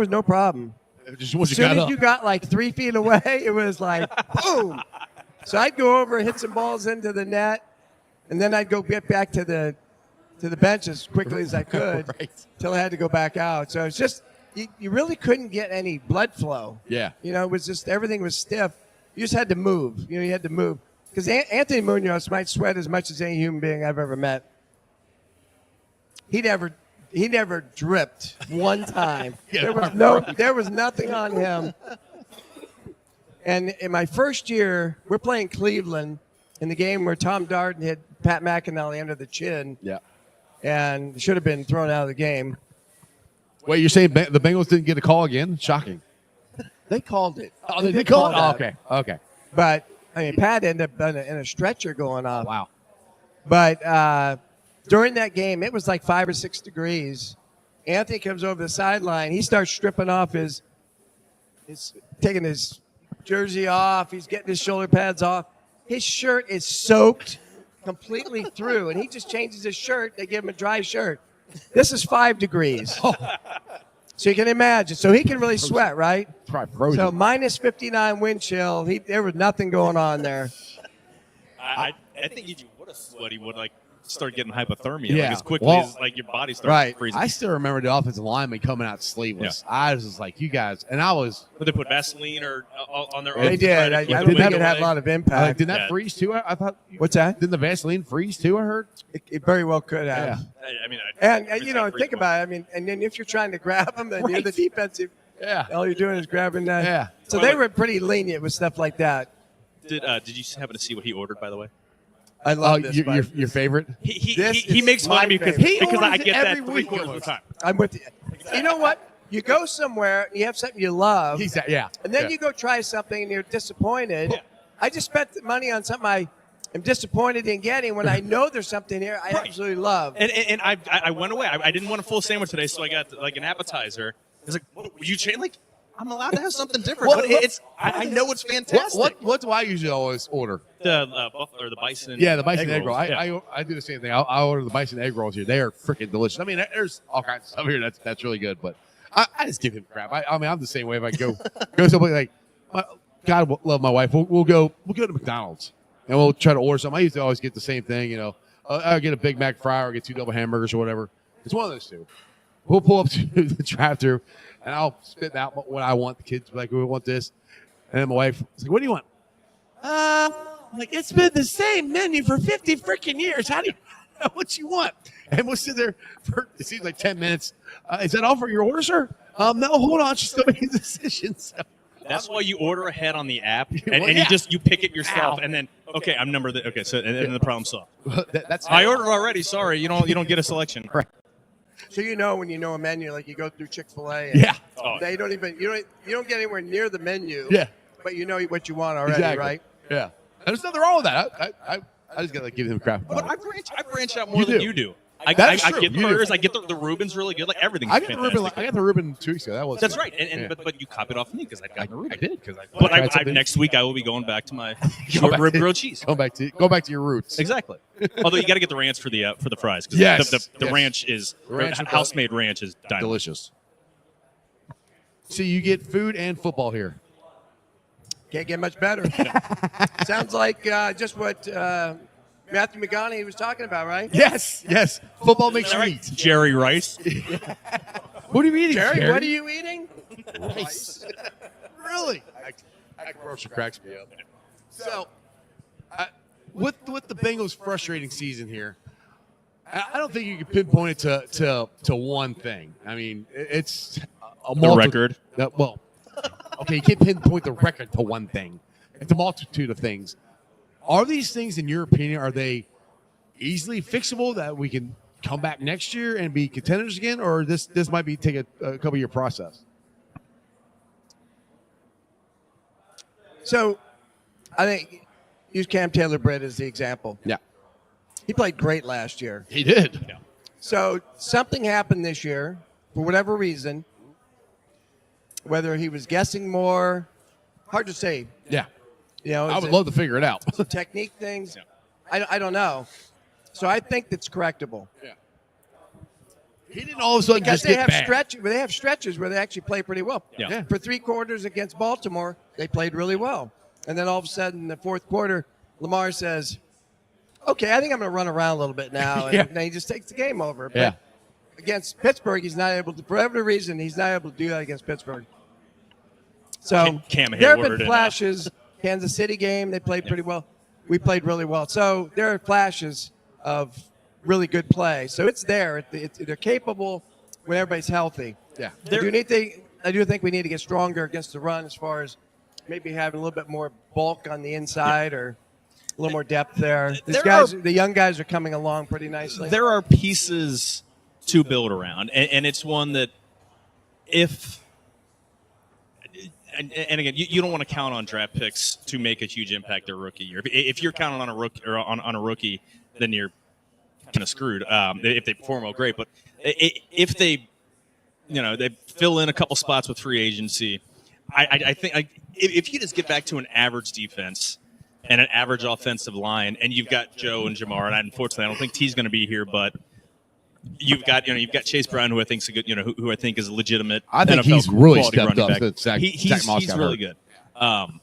Speaker 9: no problem.
Speaker 6: Just
Speaker 9: as soon as you got like 3 feet away, it was like, boom. So I'd go over and hit some balls into the net, and then I'd go get back to the bench as quickly as I could until I had to go back out. So it's just, you really couldn't get any blood flow.
Speaker 6: Yeah.
Speaker 9: It was just, everything was stiff. You just had to move. You had to move. Because Anthony Munoz might sweat as much as any human being I've ever met. He never dripped one time. There was nothing on him. And in my first year, we're playing Cleveland in the game where Tom Darden hit Pat McAnally under the chin.
Speaker 6: Yeah.
Speaker 9: And should have been thrown out of the game.
Speaker 6: Wait, you're saying the Bengals didn't get a call again? Shocking.
Speaker 9: They called it.
Speaker 6: Oh, they did call it? Oh, okay.
Speaker 9: But, I mean, Pat ended up in a stretcher going off.
Speaker 6: Wow.
Speaker 9: But during that game, it was like 5 or 6 degrees. Anthony comes over the sideline. He starts stripping off taking his jersey off. He's getting his shoulder pads off. His shirt is soaked completely through, and he just changes his shirt. They give him a dry shirt. This is 5 degrees. So you can imagine. So he can really sweat, right?
Speaker 6: Probably frozen.
Speaker 9: So minus 59 wind chill. There was nothing going on there.
Speaker 7: I think if you would have sweat, he would like start getting hypothermia
Speaker 6: Yeah.
Speaker 7: like as quickly
Speaker 6: Well,
Speaker 7: as like your body starts
Speaker 9: right.
Speaker 7: freezing.
Speaker 6: I still remember the offensive lineman coming out sleeveless. I was just like, you guys, and I was.
Speaker 7: Would they put Vaseline or on their
Speaker 9: They
Speaker 7: arms to
Speaker 9: did.
Speaker 7: try to
Speaker 9: I
Speaker 7: keep
Speaker 9: don't
Speaker 7: the
Speaker 9: think
Speaker 7: wind
Speaker 9: it had
Speaker 7: away?
Speaker 9: a lot of impact.
Speaker 6: Did that
Speaker 7: Yeah.
Speaker 6: freeze too? I thought.
Speaker 9: What's that?
Speaker 6: Didn't the Vaseline freeze too? I heard.
Speaker 9: It very well could have.
Speaker 6: Yeah.
Speaker 7: I mean,
Speaker 9: And
Speaker 7: it's
Speaker 9: you
Speaker 7: like
Speaker 9: know,
Speaker 7: freeze
Speaker 9: think
Speaker 7: point.
Speaker 9: about it. I mean, and then if you're trying to grab them, and you're the defensive,
Speaker 6: Yeah.
Speaker 9: all you're doing is grabbing that.
Speaker 6: Yeah.
Speaker 9: So
Speaker 7: Well,
Speaker 9: they were pretty lenient with stuff like that.
Speaker 7: Did you happen to see what he ordered, by the way?
Speaker 9: I
Speaker 6: Oh,
Speaker 9: love this.
Speaker 6: your favorite?
Speaker 7: He
Speaker 9: This
Speaker 7: he
Speaker 9: is
Speaker 7: makes fun
Speaker 9: my
Speaker 7: of me because
Speaker 9: favorite.
Speaker 6: He
Speaker 7: I
Speaker 6: orders
Speaker 7: get
Speaker 6: it
Speaker 7: that
Speaker 6: every
Speaker 7: 3
Speaker 6: week
Speaker 7: quarters of the
Speaker 6: almost.
Speaker 7: time.
Speaker 9: I'm with you. You know what? You go somewhere, you have something you love,
Speaker 6: He's yeah.
Speaker 9: and then
Speaker 6: Yeah.
Speaker 9: you go try something and you're disappointed.
Speaker 7: Yeah.
Speaker 9: I just spent the money on something I am disappointed in getting when I know there's something here I
Speaker 7: Right.
Speaker 9: absolutely love.
Speaker 7: And I went away. I didn't want a full sandwich today, so I got like an appetizer. I was like, what, would you change? Like, I'm allowed to have something different.
Speaker 6: What-
Speaker 7: but
Speaker 6: what-
Speaker 7: I know it's fantastic.
Speaker 6: What do I usually always order?
Speaker 7: The buffalo or the bison?
Speaker 6: Yeah, the bison egg roll.
Speaker 7: Yeah.
Speaker 6: I do the same thing. I order the bison egg rolls here. They are freaking delicious. I mean, there's all kinds of stuff here that's really good, but I just give him crap. I mean, I'm the same way. If I go somewhere like, God love my wife. We'll go to McDonald's and we'll try to order something. I used to always get the same thing. You know, I'll get a Big Mac fry or get 2 double hamburgers or whatever. It's one of those two. We'll pull up to the drive-thru and I'll spit out what I want. The kids be like, we want this, and then my wife is like, what do you want? Like, it's been the same menu for 50 freaking years. How do you know what you want? And we'll sit there for, it seems like 10 minutes. Is that all for your order, sir? No, hold on. She's still making decisions.
Speaker 7: That's why you order ahead on the app, and,
Speaker 6: Well,
Speaker 7: and
Speaker 6: yeah.
Speaker 7: you pick it yourself,
Speaker 6: Ow.
Speaker 7: and then okay, I'm number okay, so and then the problem solved.
Speaker 6: That's
Speaker 7: I ordered already. Sorry, you don't get a selection.
Speaker 6: Right.
Speaker 9: So you know when you know a menu, like you go through Chick-fil-A.
Speaker 6: Yeah.
Speaker 7: Oh,
Speaker 9: They don't even you don't get anywhere near the menu.
Speaker 6: Yeah.
Speaker 9: But you know what you want already,
Speaker 6: Exactly.
Speaker 9: right?
Speaker 6: Yeah. And there's nothing wrong with that. I just gotta give him crap.
Speaker 7: but
Speaker 6: about it.
Speaker 7: I branch out more
Speaker 6: You
Speaker 7: than
Speaker 6: do.
Speaker 7: you do. I
Speaker 6: That is
Speaker 7: I
Speaker 6: true.
Speaker 7: get the
Speaker 6: You do.
Speaker 7: burgers. I get the Reuben's really good. Like everything's
Speaker 6: I got the
Speaker 7: fantastic.
Speaker 6: Reuben. I got the Reuben 2 weeks ago. That was.
Speaker 7: That's right,
Speaker 6: Yeah.
Speaker 7: but you copied off me because I got the Reuben.
Speaker 6: I did because I.
Speaker 7: But
Speaker 6: tried something.
Speaker 7: next week I will be going back to my
Speaker 6: Go back
Speaker 7: rib
Speaker 6: to-
Speaker 7: grilled cheese.
Speaker 6: Go back to your roots.
Speaker 7: Exactly. Although you got to get the ranch for the fries. 'Cause
Speaker 6: Yes.
Speaker 7: The
Speaker 6: Yes.
Speaker 7: ranch is
Speaker 6: The ranch with
Speaker 7: house-made ranch is dynamite.
Speaker 6: Delicious. So you get food and football here.
Speaker 9: Can't get much better. Sounds like just what Matthew McConaughey was talking about, right?
Speaker 6: Yes. Yes. Football makes you eat.
Speaker 7: Jerry Rice.
Speaker 6: What are you eating,
Speaker 9: Jerry, what are you eating?
Speaker 6: Rice. Really? That commercial cracks me up. So, with the Bengals' frustrating season here, I don't think you can pinpoint it to one thing. I mean, it's a
Speaker 7: record?
Speaker 6: Well, okay, you can't pinpoint the record to one thing. It's a multitude of things. Are these things, in your opinion, are they easily fixable that we can come back next year and be contenders again, or this might be take a couple year process?
Speaker 9: So, I think use Cam Taylor-Britt as the example.
Speaker 6: Yeah,
Speaker 9: He played great last year.
Speaker 6: he did.
Speaker 7: Yeah.
Speaker 9: So something happened this year for whatever reason. Whether he was guessing more, hard to say.
Speaker 6: Yeah,
Speaker 9: You know,
Speaker 6: I
Speaker 9: is
Speaker 6: would
Speaker 9: it
Speaker 6: love to figure it out.
Speaker 9: technique things.
Speaker 7: Yeah.
Speaker 9: I don't know. So I think it's correctable.
Speaker 6: He didn't all of a sudden
Speaker 9: Because
Speaker 6: just
Speaker 9: they
Speaker 6: get
Speaker 9: have
Speaker 6: bad.
Speaker 9: they have stretches where they actually play pretty well.
Speaker 7: Yeah.
Speaker 6: Yeah.
Speaker 9: For 3 quarters against Baltimore, they played really well. And then all of a sudden, in the fourth quarter, Lamar says, okay, I think I'm going to run around a little bit now. And
Speaker 6: Yeah.
Speaker 9: then he just takes the game over. But
Speaker 6: Yeah.
Speaker 9: against Pittsburgh, he's not able to, for whatever reason, he's not able to do that against Pittsburgh. So
Speaker 7: Cam
Speaker 9: there have
Speaker 7: Hayward
Speaker 9: been
Speaker 7: and,
Speaker 9: flashes. Kansas City game, they played pretty well. We played really well. So there are flashes of really good play. So it's there. They're capable when everybody's healthy.
Speaker 6: Yeah.
Speaker 9: I do think we need to get stronger against the run as far as maybe having a little bit more bulk on the inside or a little more depth there. The young guys are coming along pretty nicely.
Speaker 7: There are pieces to build around, and it's one that if and again, you don't want to count on draft picks to make a huge impact their rookie year. If you're counting on a rookie or on a rookie, then you're kind of screwed. If they perform well, great. But if they, they fill in a couple spots with free agency, I think if you just get back to an average defense and an average offensive line, and you've got Joe and Jamar, and unfortunately, I don't think T's going to be here, but you've got Chase Brown, who I think's a good, who I think is a legitimate.
Speaker 6: I think
Speaker 7: NFL
Speaker 6: he's really
Speaker 7: quality
Speaker 6: stepped
Speaker 7: running
Speaker 6: up
Speaker 7: back.
Speaker 6: since Zach
Speaker 7: He's
Speaker 6: Moss got
Speaker 7: really
Speaker 6: hurt.
Speaker 7: good.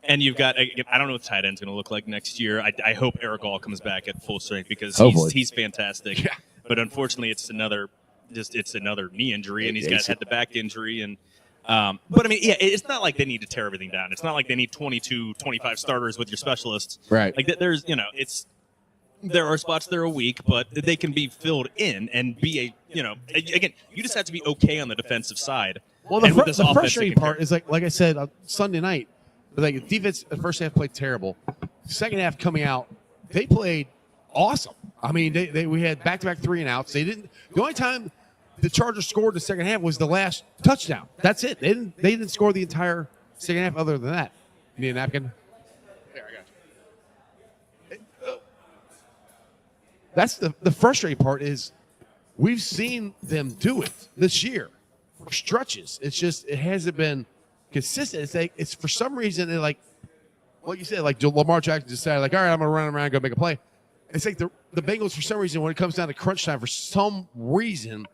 Speaker 7: And you've got, again, I don't know what the tight end's going to look like next year. I hope Eric All comes back at full strength because
Speaker 6: Hopefully.
Speaker 7: he's fantastic.
Speaker 6: Yeah.
Speaker 7: But unfortunately, it's another knee injury, and he's had the back injury. And but I mean, yeah, it's not like they need to tear everything down. It's not like they need 22, 25 starters with your specialists.
Speaker 6: Right.
Speaker 7: Like there's, there are spots that are weak, but they can be filled in and be again, you just have to be okay on the defensive side.
Speaker 6: Well,
Speaker 7: And with this
Speaker 6: the
Speaker 7: offense,
Speaker 6: frustrating
Speaker 7: it can
Speaker 6: part is like I said on Sunday night, like the defense the first half played terrible. Second half coming out, they played awesome. I mean, we had back-to-back 3-and-outs. They didn't. The only time the Chargers scored in the second half was the last touchdown. That's it. They didn't score the entire second half. Other than that, you need a napkin? There, I got you. That's the frustrating part is we've seen them do it this year for stretches. It's just it hasn't been consistent. It's like it's for some reason it like you said, like Lamar Jackson decided like, all right, I'm gonna run around and go make a play. It's like the Bengals for some reason when it comes down to crunch time, for some reason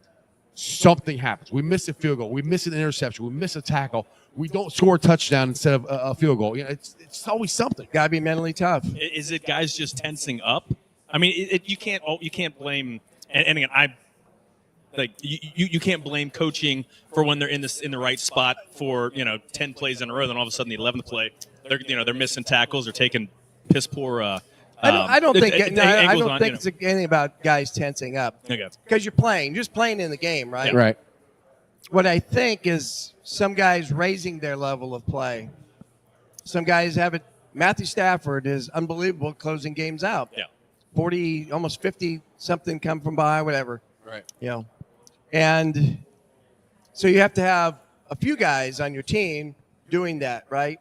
Speaker 6: something happens. We miss a field goal, we miss an interception, we miss a tackle, we don't score a touchdown instead of a field goal. It's always something.
Speaker 9: Got to be mentally tough.
Speaker 7: Is it guys just tensing up? I mean, you can't blame. And again, you can't blame coaching for when they're in the right spot for 10 plays in a row. Then all of a sudden the 11th play, they're missing tackles or taking piss poor.
Speaker 9: I don't think
Speaker 7: it's
Speaker 9: it's anything about guys tensing up because you're just playing in the game, right?
Speaker 6: Yeah. Right.
Speaker 9: What I think is some guys raising their level of play. Some guys have it. Matthew Stafford is unbelievable closing games out.
Speaker 7: Yeah.
Speaker 9: 40, almost 50 something come from behind, whatever.
Speaker 6: Right.
Speaker 9: And so you have to have a few guys on your team doing that, right?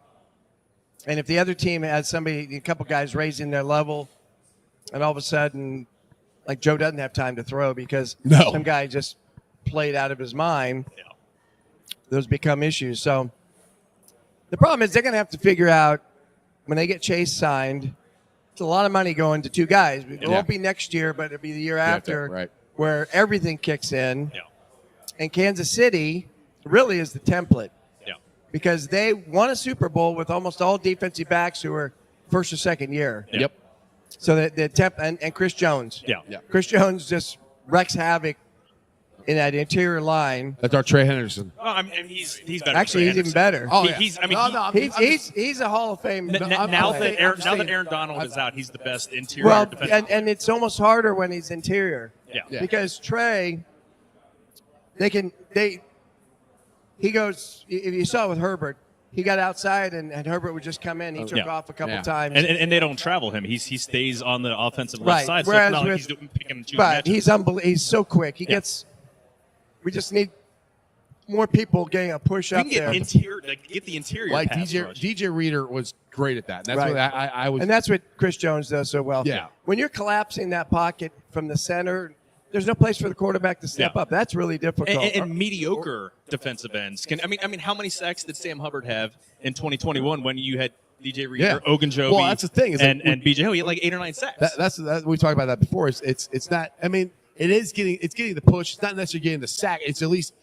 Speaker 9: And if the other team has a couple guys raising their level, and all of a sudden, like Joe doesn't have time to throw because some guy just played out of his mind, those become issues. So the problem is they're going to have to figure out when they get Chase signed, it's a lot of money going to two guys. It won't be next year, but it'll be the year after where everything kicks in.
Speaker 7: Yeah.
Speaker 9: And Kansas City really is the template.
Speaker 7: Yeah.
Speaker 9: Because they won a Super Bowl with almost all defensive backs who were first or second year.
Speaker 7: Yeah. Yep.
Speaker 9: So and Chris Jones.
Speaker 7: Yeah.
Speaker 9: Chris Jones just wrecks havoc in that interior line.
Speaker 6: That's our Trey Henderson.
Speaker 7: Oh, I mean, he's better.
Speaker 9: Actually, he's even better.
Speaker 6: Oh, yeah.
Speaker 9: He's a Hall of Fame.
Speaker 7: Now that Aaron Donald is out, he's the best interior defensive.
Speaker 9: and it's almost harder when he's interior.
Speaker 7: Yeah.
Speaker 9: Because Trey, he goes. If you saw it with Herbert, he got outside and Herbert would just come in. He took off a couple times.
Speaker 7: And they don't travel him. He stays on the offensive left side.
Speaker 9: Whereas
Speaker 7: so it's not like he's picking and choosing
Speaker 9: but
Speaker 7: matchups.
Speaker 9: he's so quick. He gets. We just need more people getting a push up there.
Speaker 7: Get the interior.
Speaker 6: Like
Speaker 7: pass rush.
Speaker 6: DJ Reader was great at that. That's what I was.
Speaker 9: And that's what Chris Jones does so well.
Speaker 6: Yeah.
Speaker 9: When you're collapsing that pocket from the center, there's no place for the quarterback to step up. That's really difficult.
Speaker 7: And mediocre defensive ends can. I mean, how many sacks did Sam Hubbard have in 2021 when you had DJ Reader, Ogunjobi?
Speaker 6: Well, that's the thing.
Speaker 7: And BJ Hill, he had like 8 or 9 sacks.
Speaker 6: That's we talked about that before. It's not. I mean, it's getting the push. It's not necessarily getting the sack. It's at least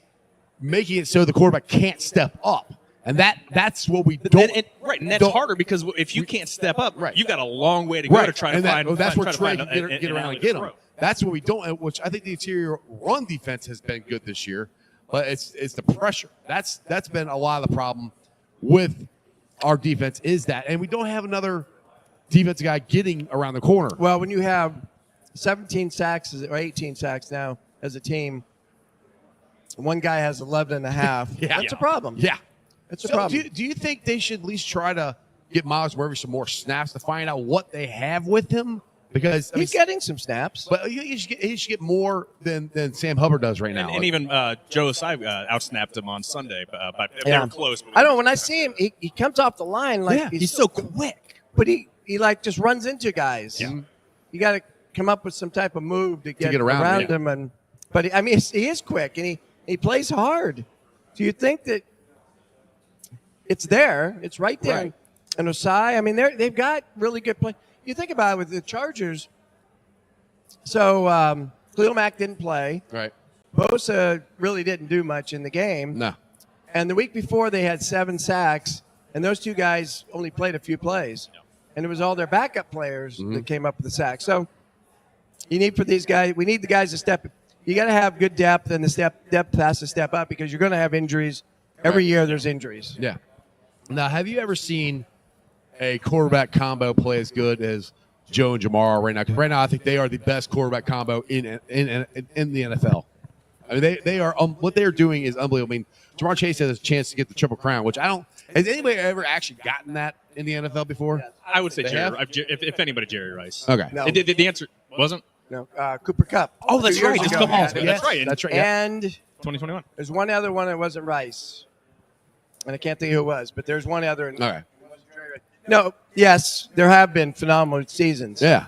Speaker 6: making it so the quarterback can't step up, and that's what we don't.
Speaker 7: And that's harder because if you can't step up, you've got a long way to go to try to find.
Speaker 6: That's where
Speaker 7: Trey
Speaker 6: Trey can get around and get him. That's what we don't. Which I think the interior run defense has been good this year, but it's the pressure. That's been a lot of the problem with our defense is that, and we don't have another defensive guy getting around the corner.
Speaker 9: Well, when you have 17 sacks or 18 sacks now as a team, one guy has 11 and a half. That's a problem.
Speaker 6: Yeah.
Speaker 9: That's a problem.
Speaker 6: Do you think they should at least try to get Miles Murphy some more snaps to find out what they have with him? Because
Speaker 9: he's getting some snaps.
Speaker 6: But he should get more than Sam Hubbard does right now.
Speaker 7: And even Joe Osai outsnapped him on Sunday. They were close.
Speaker 9: I don't know. When I see him, he comes off the line like
Speaker 7: he's so quick.
Speaker 9: But he like just runs into guys.
Speaker 6: Yeah.
Speaker 9: You got to come up with some type of move to get
Speaker 6: around
Speaker 9: him. But he is quick and he plays hard. Do you think that it's there? It's right there.
Speaker 6: Right.
Speaker 9: And Osai, I mean, they've got really good play. You think about it with the Chargers. So Khalil Mack didn't play.
Speaker 6: Right.
Speaker 9: Bosa really didn't do much in the game.
Speaker 6: No.
Speaker 9: And the week before, they had 7 sacks, and those 2 guys only played a few plays. And it was all their backup players that came up with the sack. So you need for these guys, we need the guys to step. You got to have good depth, and the depth has to step up because you're going to have injuries. Every year there's injuries.
Speaker 6: Yeah. Now, have you ever seen a quarterback combo play as good as Joe and Jamar right now? Because right now I think they are the best quarterback combo in the NFL. I mean, they are what they are doing is unbelievable. I mean, Jamar Chase has a chance to get the Triple Crown, which I don't. Has anybody ever actually gotten that in the NFL before?
Speaker 7: I would say
Speaker 6: They
Speaker 7: Jerry.
Speaker 6: have?
Speaker 7: If anybody, Jerry Rice.
Speaker 6: Okay.
Speaker 9: No.
Speaker 7: The answer wasn't.
Speaker 9: No, Cooper Cup.
Speaker 7: Oh, that's
Speaker 9: 2 years
Speaker 7: right. Just
Speaker 9: ago.
Speaker 7: come on.
Speaker 9: Yeah.
Speaker 7: That's right.
Speaker 6: That's right. Yeah.
Speaker 9: And
Speaker 7: 2021.
Speaker 9: there's one other one that wasn't Rice. And I can't think who it was, but there's one other.
Speaker 6: All right.
Speaker 9: No, yes, there have been phenomenal seasons.
Speaker 6: Yeah.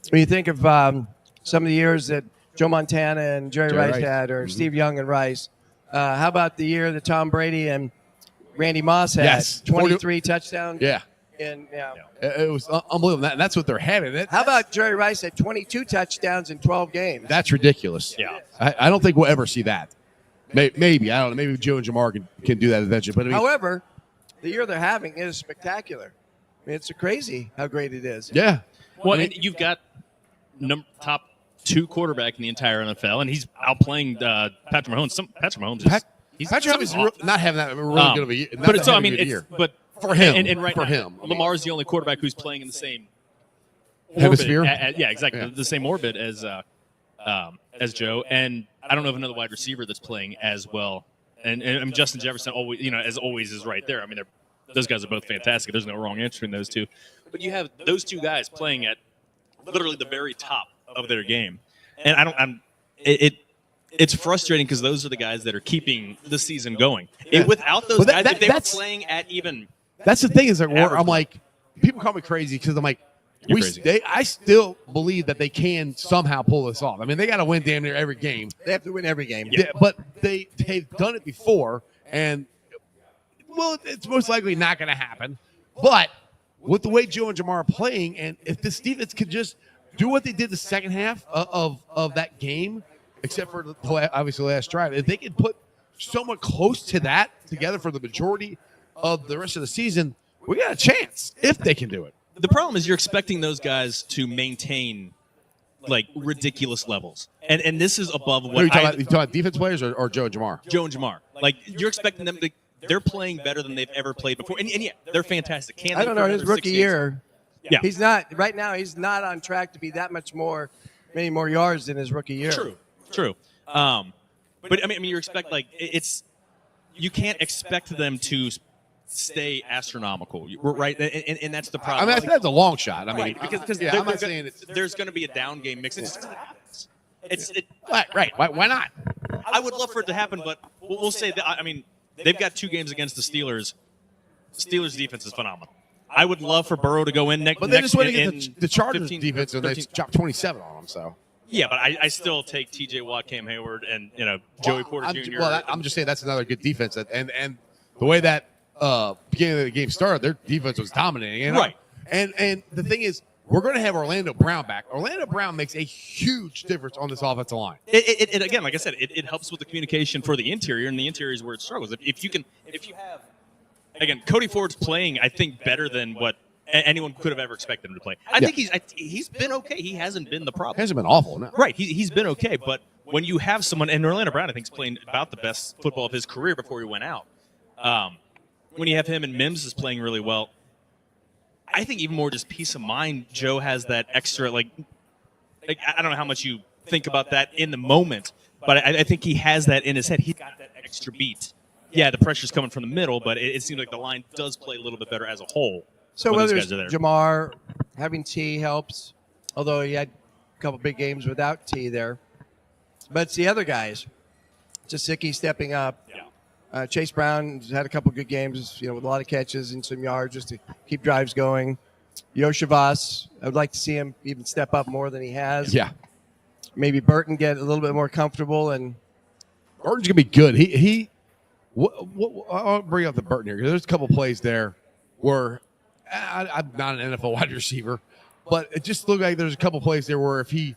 Speaker 9: When you think of some of the years that Joe Montana and Jerry Rice
Speaker 6: Rice.
Speaker 9: had, or Steve Young and Rice, how about the year that Tom Brady and Randy Moss had?
Speaker 6: Yes.
Speaker 9: 23 touchdowns.
Speaker 6: Yeah.
Speaker 9: And,
Speaker 6: It was unbelievable. And that's what they're having.
Speaker 9: How about Jerry Rice had 22 touchdowns in 12 games?
Speaker 6: That's ridiculous.
Speaker 7: Yeah.
Speaker 6: I don't think we'll ever see that. Maybe. I don't know. Maybe Joe and Jamar can do that eventually. But I mean,
Speaker 9: However, the year they're having is spectacular. I mean, it's crazy how great it is.
Speaker 6: yeah.
Speaker 7: Well, and you've got top 2 quarterback in the entire NFL, and he's outplaying Patrick Mahomes. Patrick Mahomes is
Speaker 6: Patrick Mahomes is not having that really good of a year.
Speaker 7: But it's, I mean, it's, but
Speaker 6: for him.
Speaker 7: and right
Speaker 6: for
Speaker 7: now,
Speaker 6: him.
Speaker 7: Lamar's the only quarterback who's playing in the same
Speaker 6: Hemisphere?
Speaker 7: orbit, yeah, exactly.
Speaker 6: Yeah.
Speaker 7: The same orbit as Joe, and I don't know of another wide receiver that's playing as well. And Justin Jefferson always, as always, is right there. I mean, those guys are both fantastic. There's no wrong answer in those 2. But you have those 2 guys playing at literally the very top of their game, and it's frustrating because those are the guys that are keeping the season going.
Speaker 6: Yeah.
Speaker 7: Without those
Speaker 6: Well,
Speaker 7: guys, if they were
Speaker 6: that's-
Speaker 7: playing at even.
Speaker 6: That's the thing is that
Speaker 7: Average.
Speaker 6: I'm like, people call me crazy because I'm like,
Speaker 7: You're crazy.
Speaker 6: I still believe that they can somehow pull this off. I mean, they got to win damn near every game.
Speaker 9: They have to win every game.
Speaker 6: Yeah, but they've done it before, and well, it's most likely not going to happen. But with the way Joe and Jamar are playing, and if this defense could just do what they did the second half of that game, except for obviously the last drive, if they could put someone close to that together for the majority of the rest of the season, we got a chance if they can do it.
Speaker 7: The problem is you're expecting those guys to maintain like ridiculous levels, and this is above what
Speaker 6: You talking about defense players or Joe and Jamar?
Speaker 7: Joe and Jamar. Like you're expecting them to. They're playing better than they've ever played before, and yeah, they're fantastic. Can
Speaker 9: I
Speaker 7: they
Speaker 9: don't
Speaker 7: for
Speaker 9: know, his
Speaker 7: another 6
Speaker 9: rookie
Speaker 7: games?
Speaker 9: year,
Speaker 7: Yeah.
Speaker 9: he's not, right now, he's not on track to be that many more yards than his rookie year.
Speaker 7: True. But I mean, you expect you can't expect them to stay astronomical, right? And that's the
Speaker 6: I
Speaker 7: problem.
Speaker 6: mean, I think that's a long shot. I mean,
Speaker 7: right, because
Speaker 6: yeah, I'm not saying it's
Speaker 7: there's going to be a down game mix.
Speaker 6: right. Why not?
Speaker 7: I would love for it to happen, but we'll say that. I mean, they've got 2 games against the Steelers. Steelers defense is phenomenal. I would love for Burrow to go in next.
Speaker 6: But they just went
Speaker 7: in
Speaker 6: against the Chargers
Speaker 7: 15,
Speaker 6: defense, and they
Speaker 7: 13.
Speaker 6: dropped 27 on them. So
Speaker 7: Yeah, but I still take T.J. Watt, Cam Hayward, and Joey Porter Jr.
Speaker 6: I'm just saying that's another good defense, and the way that beginning of the game started, their defense was dominating.
Speaker 7: Right.
Speaker 6: And the thing is, we're going to have Orlando Brown back. Orlando Brown makes a huge difference on this offensive line.
Speaker 7: It again, like I said, it helps with the communication for the interior, and the interior is where it struggles. If you have, again, Cody Ford's playing, I think, better than what anyone could have ever expected him to play. I think he's been okay. He hasn't been the problem.
Speaker 6: Hasn't been awful, no.
Speaker 7: Right, he's been okay, but when you have someone, and Orlando Brown, I think, is playing about the best football of his career before he went out. When you have him and Mims is playing really well, I think even more just peace of mind. Joe has that extra, like I don't know how much you think about that in the moment, but I think he has that in his head. He's got that extra beat. Yeah, the pressure's coming from the middle, but it seems like the line does play a little bit better as a whole.
Speaker 9: So
Speaker 7: when those
Speaker 9: whether
Speaker 7: guys
Speaker 9: it's
Speaker 7: are there.
Speaker 9: Jamar, having T helps, although he had a couple big games without T there. But it's the other guys. Jasicki stepping up.
Speaker 7: Yeah.
Speaker 9: Chase Brown has had a couple good games, with a lot of catches and some yards just to keep drives going. Yoshavas, I would like to see him even step up more than he has.
Speaker 6: Yeah.
Speaker 9: Maybe Burton get a little bit more comfortable. And
Speaker 6: Burton's going to be good. I'll bring up the Burton here. There's a couple plays there where I'm not an NFL wide receiver, but it just looked like there's a couple plays there where if he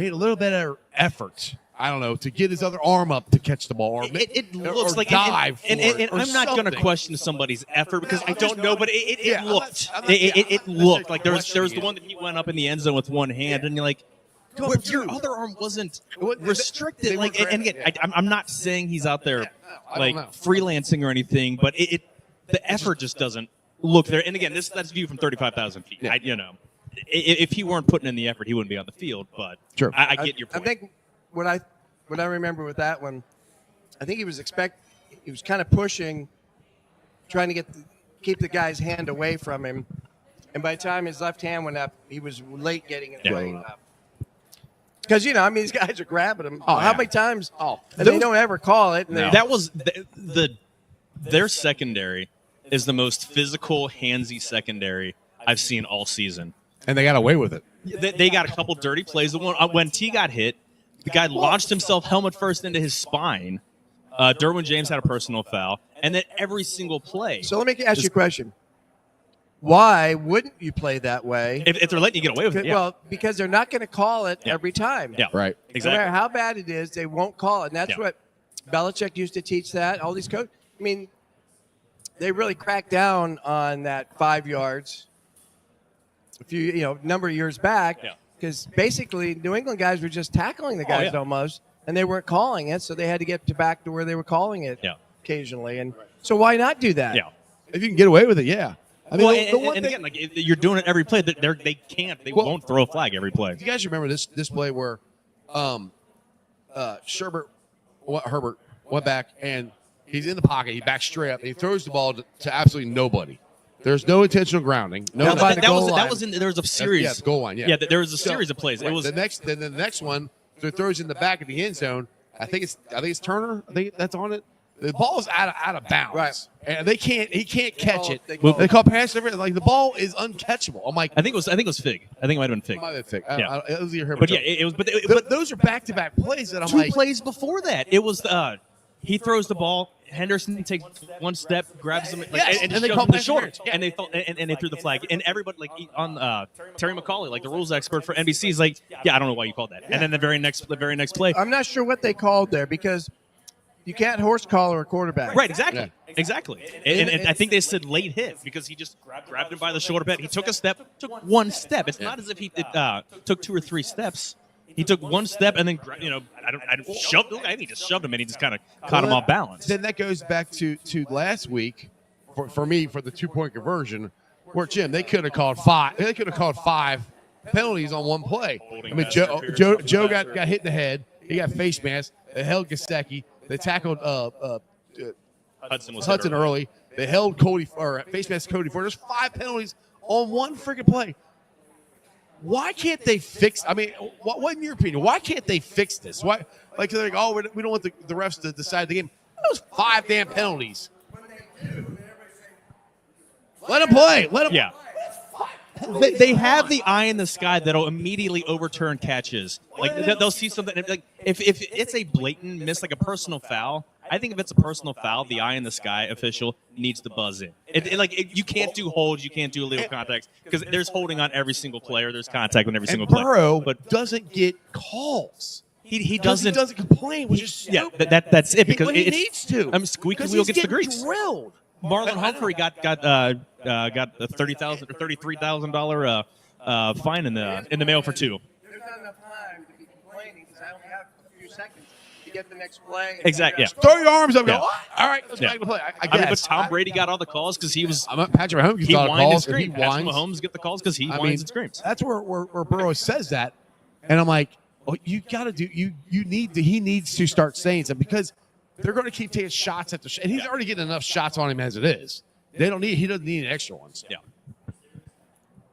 Speaker 6: made a little bit of effort. I don't know, to get his other arm up to catch the ball, or
Speaker 7: It
Speaker 6: or
Speaker 7: looks like
Speaker 6: dive
Speaker 7: and
Speaker 6: for it, or
Speaker 7: I'm not going to
Speaker 6: something.
Speaker 7: question somebody's effort because I don't know, but it
Speaker 6: Yeah, I'm not-
Speaker 7: looked.
Speaker 6: I'm not-
Speaker 7: It
Speaker 6: I'm not
Speaker 7: looked like there was
Speaker 6: questioning
Speaker 7: the
Speaker 6: it.
Speaker 7: one that he went up in the end zone with one hand, and you're like,
Speaker 6: Come
Speaker 7: where
Speaker 6: on,
Speaker 7: your
Speaker 6: dude.
Speaker 7: other arm wasn't
Speaker 6: They
Speaker 7: restricted.
Speaker 6: were
Speaker 7: Like, and again,
Speaker 6: yeah.
Speaker 7: I'm not saying he's out there
Speaker 6: I don't
Speaker 7: like
Speaker 6: know.
Speaker 7: freelancing or anything, but the effort just doesn't look there. And again, that's viewed from 35,000 feet.
Speaker 6: Yeah.
Speaker 7: If he weren't putting in the effort, he wouldn't be on the field. But
Speaker 6: Sure.
Speaker 7: I get your point.
Speaker 9: I think what I remember with that one, I think he was kind of pushing, trying to keep the guy's hand away from him, and by the time his left hand went up, he was late getting it right up. Because these guys are grabbing him.
Speaker 6: Oh,
Speaker 9: How
Speaker 6: yeah.
Speaker 9: many times?
Speaker 6: Oh,
Speaker 9: And they don't ever call it. And
Speaker 7: No. That was their secondary is the most physical, handsy secondary I've seen all season.
Speaker 6: And they got away with it.
Speaker 7: They got a couple dirty plays. The one when T got hit, the guy launched himself helmet first into his spine. Derwin James had a personal foul, and then every single play.
Speaker 9: So let me ask you a question. Why wouldn't you play that way?
Speaker 7: If they're letting you get away with it, yeah.
Speaker 9: Well, because they're not going to call it every time.
Speaker 7: Yeah,
Speaker 6: Right.
Speaker 9: No
Speaker 7: exactly.
Speaker 9: matter how bad it is, they won't call it. And that's
Speaker 7: Yeah.
Speaker 9: what Belichick used to teach that. All these coaches, I mean, they really cracked down on that 5 yards a few, number of years back.
Speaker 7: Yeah.
Speaker 9: Because basically, New England guys were just tackling the guys
Speaker 7: yeah.
Speaker 9: almost, and they weren't calling it, so they had to get back to where they were calling it
Speaker 7: Yeah.
Speaker 9: occasionally. And so why not do that?
Speaker 7: Yeah.
Speaker 6: If you can get away with it, yeah. I mean,
Speaker 7: Well,
Speaker 6: the one
Speaker 7: and
Speaker 6: thing-
Speaker 7: again, like you're doing it every play. They can't. They
Speaker 6: Well-
Speaker 7: won't throw a flag every play.
Speaker 6: Do you guys remember this play where Herbert went back and he's in the pocket, he backs straight up, and he throws the ball to absolutely nobody. There's no intentional grounding. No,
Speaker 9: Down by the goal
Speaker 7: that
Speaker 9: line.
Speaker 7: was in there was a series.
Speaker 6: Yeah, the goal line. Yeah,
Speaker 7: there was a
Speaker 6: So-
Speaker 7: series of plays. It
Speaker 6: right,
Speaker 7: was
Speaker 6: the next one. So he throws in the back of the end zone. I think it's Turner. I think that's on it. The ball is out of bounds.
Speaker 9: Right.
Speaker 6: And he can't catch it.
Speaker 9: They
Speaker 6: They
Speaker 9: call
Speaker 6: call pass interference. Like the ball is uncatchable. I'm like,
Speaker 7: I think it was Fig. I think it might have been Fig.
Speaker 6: might have been thick.
Speaker 7: Yeah.
Speaker 6: It was either Herbert.
Speaker 7: But yeah, it was. But
Speaker 6: but those are back-to-back plays that I'm
Speaker 7: two
Speaker 6: like,
Speaker 7: plays before that, it was he throws the ball. Henderson takes one step, grabs him,
Speaker 6: Yes,
Speaker 7: and
Speaker 6: and
Speaker 7: just
Speaker 6: they
Speaker 7: shoves
Speaker 6: call
Speaker 7: him the
Speaker 6: pass
Speaker 7: shoulder,
Speaker 6: interference.
Speaker 7: and they threw the flag, and everybody on Terry McCauley, like the rules expert for NBC, is like, yeah, I don't know why you called that, and then the very next play,
Speaker 9: I'm not sure what they called there because you can't horse collar a quarterback.
Speaker 7: right, exactly, and I think they said late hit because he just grabbed him by the shoulder pad. He took took one step. It's not as if he took 2 or 3 steps. He took one step and then, I think he just shoved him and he just kind of caught him off balance.
Speaker 6: Then that goes back to last week for me for the 2-point conversion, where Jim they could have called 5. They could have called 5 penalties on one play. I mean, Joe got hit in the head. He got face mask. They held Gesicki. They tackled
Speaker 7: Hudson was
Speaker 6: Hudson early. They held Cody or face mask Cody Ford. There's 5 penalties on one freaking play. Why can't they fix? I mean, what in your opinion? Why can't they fix this? Why? Like they're like, oh, we don't want the refs to decide the game. Those 5 damn penalties. Let them play. Let them.
Speaker 7: Yeah. They have the eye in the sky that'll immediately overturn catches. Like they'll see something. Like if it's a blatant miss, like a personal foul, I think if it's a personal foul, the eye in the sky official needs to buzz in. You can't do holds, you can't do illegal contact because there's holding on every single player. There's contact on every single player.
Speaker 6: Burrow
Speaker 7: But
Speaker 6: doesn't get calls.
Speaker 7: he doesn't.
Speaker 6: He doesn't complain, which is
Speaker 7: Yeah,
Speaker 6: stupid.
Speaker 7: that's it because
Speaker 6: he
Speaker 7: it's,
Speaker 6: needs to.
Speaker 7: Squeaky
Speaker 6: 'Cause
Speaker 7: wheel
Speaker 6: he's
Speaker 7: gets the
Speaker 6: getting
Speaker 7: grease.
Speaker 6: drilled.
Speaker 7: Marlon Humphrey got a $30,000 or $33,000 fine in the mail for 2.
Speaker 9: There's not enough time to be complaining because I only have a few seconds to get the next play.
Speaker 7: Exactly. Yeah.
Speaker 6: Throw your arms up. And
Speaker 7: Yeah.
Speaker 6: go, what? All right, let's
Speaker 7: Yeah.
Speaker 6: make the play. I
Speaker 7: I mean, but
Speaker 6: guess.
Speaker 7: Tom Brady got all the calls because he was.
Speaker 6: Patrick Mahomes
Speaker 7: He
Speaker 6: gets all the
Speaker 7: whined and
Speaker 6: calls. He
Speaker 7: screamed. Patrick
Speaker 6: whines.
Speaker 7: Mahomes get the calls because he
Speaker 6: I
Speaker 7: whines
Speaker 6: mean,
Speaker 7: and screams.
Speaker 6: That's where Burrow says that, and I'm like, oh, you got to do. You need to. He needs to start saying something because they're going to keep taking shots at and he's already getting enough shots on him as it is. He doesn't need extra ones.
Speaker 7: Yeah.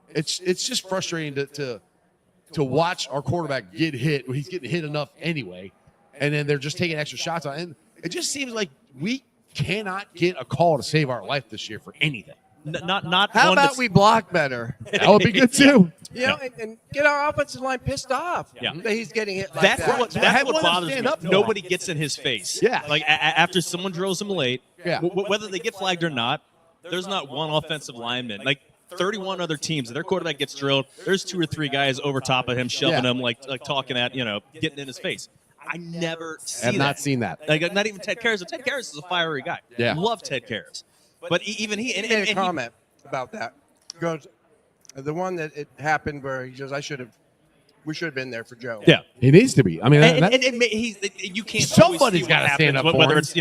Speaker 6: It's just frustrating to watch our quarterback get hit. He's getting hit enough anyway, and then they're just taking extra shots on. And it just seems like we cannot get a call to save our life this year for anything.
Speaker 7: Not
Speaker 9: How
Speaker 7: one
Speaker 9: about
Speaker 7: that's-
Speaker 9: we block better?
Speaker 6: That would be good too.
Speaker 9: And get our offensive line pissed off
Speaker 7: Yeah.
Speaker 9: that he's getting hit like
Speaker 7: That's
Speaker 9: that.
Speaker 7: what
Speaker 6: Have one
Speaker 7: bothers
Speaker 6: stand
Speaker 7: me.
Speaker 6: up for
Speaker 7: Nobody gets in his face.
Speaker 6: Yeah.
Speaker 7: Like after someone drills him late.
Speaker 6: Yeah.
Speaker 7: Whether they get flagged or not, there's not one offensive lineman. Like 31 other teams. If their quarterback gets drilled, there's 2 or 3 guys over top of him, shoving him, like talking at, getting in his face. I never see
Speaker 6: I've
Speaker 7: that.
Speaker 6: not seen that.
Speaker 7: Like, not even Ted Karras. Ted Karras is a fiery guy.
Speaker 6: Yeah.
Speaker 7: Love Ted Karras. But even he
Speaker 9: He made a comment about that. He goes, the one that it happened where he goes, we should have been there for Joe.
Speaker 7: Yeah.
Speaker 6: He needs to be. I mean,
Speaker 7: you can't.
Speaker 6: Somebody's
Speaker 7: got to
Speaker 6: stand up for
Speaker 7: whether
Speaker 6: him.
Speaker 7: it's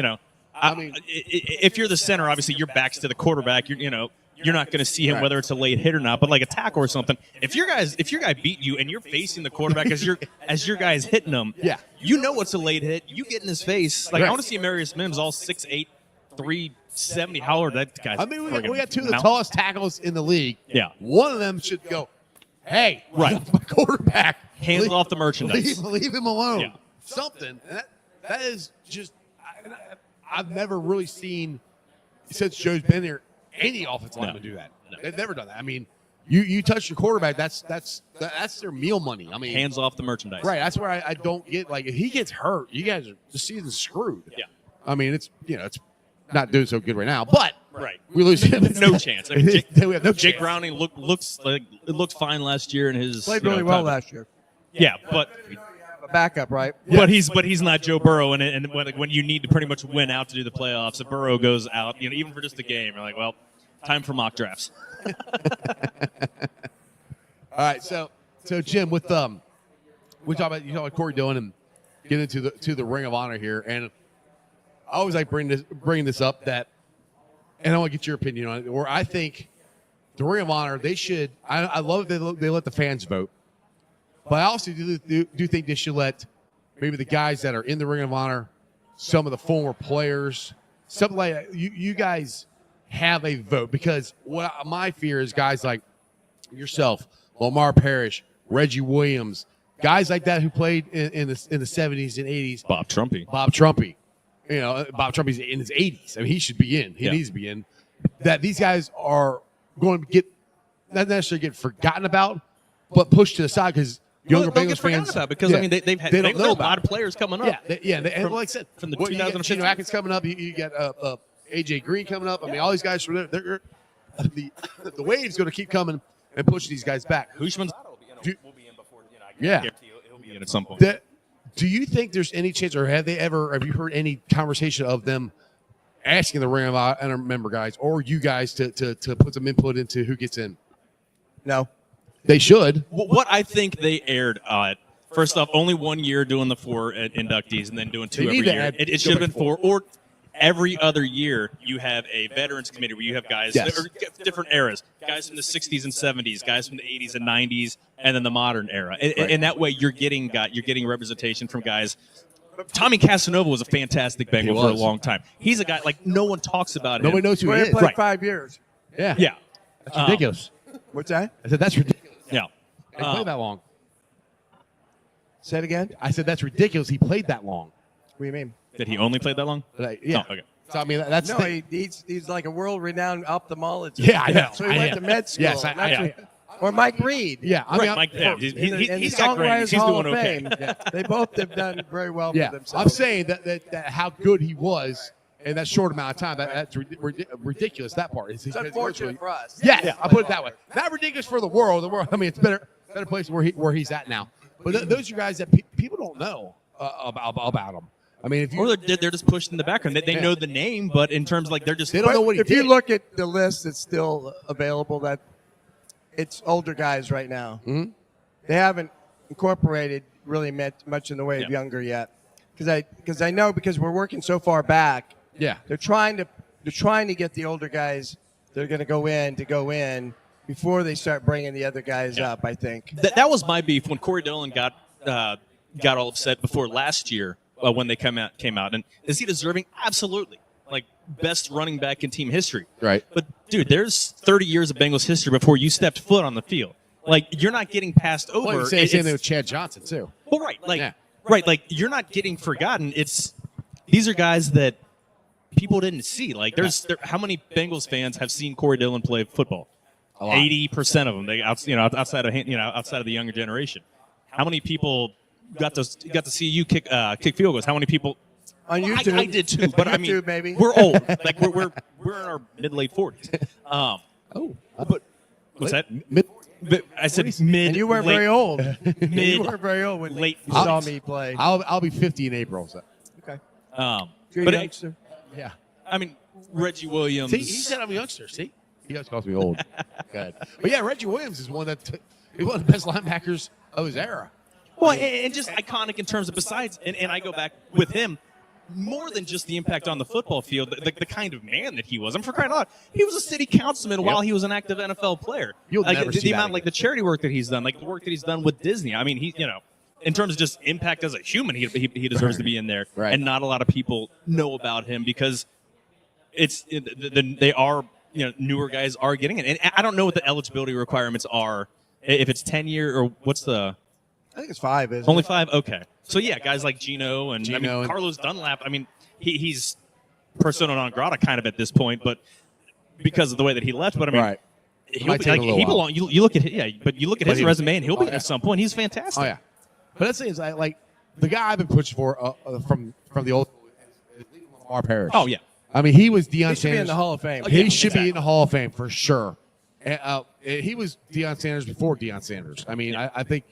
Speaker 7: I mean, if you're the center, obviously your back's to the quarterback. You're not going to see him
Speaker 9: Right.
Speaker 7: whether it's a late hit or not. But like a tackle or something, if your guy beat you and you're facing the quarterback as your guy's hitting him,
Speaker 6: Yeah.
Speaker 7: you know it's a late hit. You get in his face. Like
Speaker 6: Right.
Speaker 7: I want to see Marius Mims all 6'8", 370. How old that guy's?
Speaker 6: I mean, we
Speaker 7: friggin'
Speaker 6: got 2 of the
Speaker 7: mount.
Speaker 6: tallest tackles in the league.
Speaker 7: Yeah.
Speaker 6: One of them should go, hey,
Speaker 7: Right.
Speaker 6: my quarterback.
Speaker 7: Hands off the merchandise.
Speaker 6: Leave him alone.
Speaker 7: Yeah.
Speaker 6: Something. And that is just, I've never really seen, since Joe's been here, any offensive lineman do that.
Speaker 7: No.
Speaker 6: They've never done that. I mean, you touch your quarterback, that's their meal money. I mean,
Speaker 7: Hands off the merchandise.
Speaker 6: right. That's where I don't get, like, if he gets hurt, you guys are, the season's screwed.
Speaker 7: Yeah.
Speaker 6: I mean, it's not doing so good right now, but
Speaker 7: Right.
Speaker 6: we lose him.
Speaker 7: No chance. I mean, Jake,
Speaker 6: we have no
Speaker 7: Jake
Speaker 6: chance.
Speaker 7: Browning looked fine last year in his
Speaker 9: Played really well last year.
Speaker 7: Yeah, but
Speaker 9: A backup, right?
Speaker 7: he's not Joe Burrow, and when you need to pretty much win out to do the playoffs, if Burrow goes out, even for just a game, you're like, well, time for mock drafts.
Speaker 6: All right, so Jim, with you talk about Corey Dillon and get into the Ring of Honor here, and I always like bringing this up that, and I want to get your opinion on it. Where I think the Ring of Honor, they should. I love it they let the fans vote, but I also do think they should let maybe the guys that are in the Ring of Honor, some of the former players, something like that. You guys have a vote, because what my fear is guys like yourself, Lamar Parrish, Reggie Williams, guys like that who played in the 70s and 80s.
Speaker 7: Bob Trumpy.
Speaker 6: Bob Trumpy's in his 80s. I mean, he should be in. He needs to be in. That these guys are going to get not necessarily get forgotten about, but pushed to the side because younger
Speaker 7: They'll
Speaker 6: Bengals
Speaker 7: get forgotten
Speaker 6: fans.
Speaker 7: about because I mean they've
Speaker 6: don't know
Speaker 7: got a
Speaker 6: about
Speaker 7: lot of
Speaker 6: it.
Speaker 7: players coming up.
Speaker 6: And like I said,
Speaker 7: from the
Speaker 6: you got
Speaker 7: 2015
Speaker 6: Geno Atkins coming up. You got AJ Green coming up. I mean, all these guys from there. The wave's going to keep coming and pushing these guys back.
Speaker 7: Hushman's
Speaker 3: will be in before. I
Speaker 6: Yeah.
Speaker 3: guarantee he'll be in.
Speaker 7: in at some point.
Speaker 6: Do you think there's any chance, or have you heard any conversation of them asking the Ring of Honor member guys or you guys to put some input into who gets in?
Speaker 9: No.
Speaker 6: They should.
Speaker 7: What I think they aired first off, only 1 year doing the 4 inductees and then doing 2
Speaker 6: They
Speaker 7: every
Speaker 6: need to
Speaker 7: year.
Speaker 6: add-
Speaker 7: It should have been 4, or every other year you have a veterans committee where you have guys
Speaker 6: Yes.
Speaker 7: or different eras, guys from the 60s and 70s, guys from the 80s and 90s, and then the modern era. And that way you're getting representation from guys. Tommy Casanova was a fantastic Bengal for a long time. He's a guy like no one talks about him.
Speaker 6: Nobody knows who
Speaker 9: We
Speaker 6: he
Speaker 9: only
Speaker 6: is.
Speaker 9: played
Speaker 7: Right.
Speaker 9: 5 years.
Speaker 6: Yeah.
Speaker 7: Yeah.
Speaker 6: That's ridiculous.
Speaker 9: What's that?
Speaker 6: I said, that's ridiculous.
Speaker 7: Yeah.
Speaker 6: He played that long.
Speaker 9: Say it again.
Speaker 6: I said, that's ridiculous. He played that long.
Speaker 9: What do you mean?
Speaker 7: Did he only play that long?
Speaker 6: Yeah.
Speaker 7: Oh, okay.
Speaker 6: So, I mean, that's
Speaker 9: No,
Speaker 6: the thing.
Speaker 9: he's like a world-renowned ophthalmologist.
Speaker 6: Yeah, I know.
Speaker 9: So he
Speaker 6: I
Speaker 9: went
Speaker 6: know.
Speaker 9: to med school.
Speaker 6: Yes, I
Speaker 9: That's
Speaker 6: know.
Speaker 9: what- Or Mike Reed.
Speaker 6: Yeah. I mean,
Speaker 7: Mike, yeah, he's
Speaker 9: In the
Speaker 7: got great.
Speaker 9: Songwriters
Speaker 7: He's
Speaker 9: Hall
Speaker 7: doing
Speaker 9: of
Speaker 7: okay.
Speaker 9: Fame. They both have done very well
Speaker 6: yeah.
Speaker 9: for
Speaker 6: I'm
Speaker 9: themselves.
Speaker 6: saying that how good he was in that short amount of time. That's ridiculous. That part is
Speaker 9: It's unfortunate for us.
Speaker 6: Yeah, I put it that way. Not ridiculous for the world. The world. I mean, it's better place where he's at now. But those are guys that people don't know about him. I mean, if you
Speaker 7: Or they're just pushed in the background. They know the name, but in terms of like they're just
Speaker 6: They don't know what he
Speaker 9: if you
Speaker 6: did.
Speaker 9: look at the list that's still available, that it's older guys right now.
Speaker 6: Mhm.
Speaker 9: They haven't incorporated really much in the way of
Speaker 7: Yeah.
Speaker 9: younger yet, because I know because we're working so far back.
Speaker 6: yeah.
Speaker 9: They're trying to get the older guys that are going to go in before they start bringing the other guys
Speaker 7: Yeah.
Speaker 9: up. I think.
Speaker 7: That was my beef when Corey Dillon got all upset before last year when they came out. And is he deserving? Absolutely. Like best running back in team history.
Speaker 6: Right.
Speaker 7: But dude, there's 30 years of Bengals history before you stepped foot on the field. Like you're not getting passed over.
Speaker 6: Well, same thing with Chad Johnson too.
Speaker 7: Well, right. Like
Speaker 6: Yeah.
Speaker 7: right. Like you're not getting forgotten. These are guys that people didn't see. Like how many Bengals fans have seen Corey Dillon play football?
Speaker 6: A lot.
Speaker 7: 80% of them. Outside of the younger generation. How many people got to see you kick field goals? How many people?
Speaker 9: On YouTube,
Speaker 7: I did too, but I mean,
Speaker 9: YouTube, maybe.
Speaker 7: we're old. Like we're in our mid late 40s.
Speaker 6: Oh.
Speaker 7: But What's that?
Speaker 6: Mid,
Speaker 7: I said mid.
Speaker 9: And you weren't
Speaker 7: late,
Speaker 9: very old.
Speaker 7: Mid,
Speaker 9: you weren't very old when
Speaker 7: late
Speaker 9: you saw me play.
Speaker 6: I'll be 50 in April. So.
Speaker 9: Okay.
Speaker 7: But
Speaker 9: You're a youngster.
Speaker 6: Yeah.
Speaker 7: I mean, Reggie Williams.
Speaker 6: See, he said I'm a youngster. See, he always calls me old. Good. But yeah, Reggie Williams is one he's one of the best linebackers of his era.
Speaker 7: Well, and just iconic in terms of besides, and I go back with him, more than just the impact on the football field, the kind of man that he was. I'm for crying out loud. He was a city councilman while he was an active NFL player.
Speaker 6: You'll
Speaker 7: like
Speaker 6: never see
Speaker 7: the
Speaker 6: that
Speaker 7: amount,
Speaker 6: again.
Speaker 7: like the charity work that he's done, like the work that he's done with Disney. I mean, in terms of just impact as a human, he deserves to be in there.
Speaker 6: Right.
Speaker 7: And not a lot of people know about him because they are, newer guys are getting it. And I don't know what the eligibility requirements are. If it's 10-year or what's the.
Speaker 9: I think it's 5. Isn't
Speaker 7: Only
Speaker 9: it?
Speaker 7: 5? Okay. So, yeah, guys like Gino and Carlos Dunlap, I mean, he's persona non grata kind of at this point, but because of the way that he left. But, I mean,
Speaker 6: Right.
Speaker 7: he'll be, he belong. You look at his resume, and he'll be
Speaker 6: yeah.
Speaker 7: at some point. He's fantastic.
Speaker 6: Oh, yeah. But that's the thing is, like the guy I've been pushing for from the old our parish.
Speaker 7: Oh, yeah.
Speaker 6: I mean, he was Deion
Speaker 9: He should
Speaker 6: Sanders.
Speaker 9: be in the Hall of Fame.
Speaker 6: He should be in the Hall of Fame for sure. And, he was Deion Sanders before Deion Sanders. I mean, I think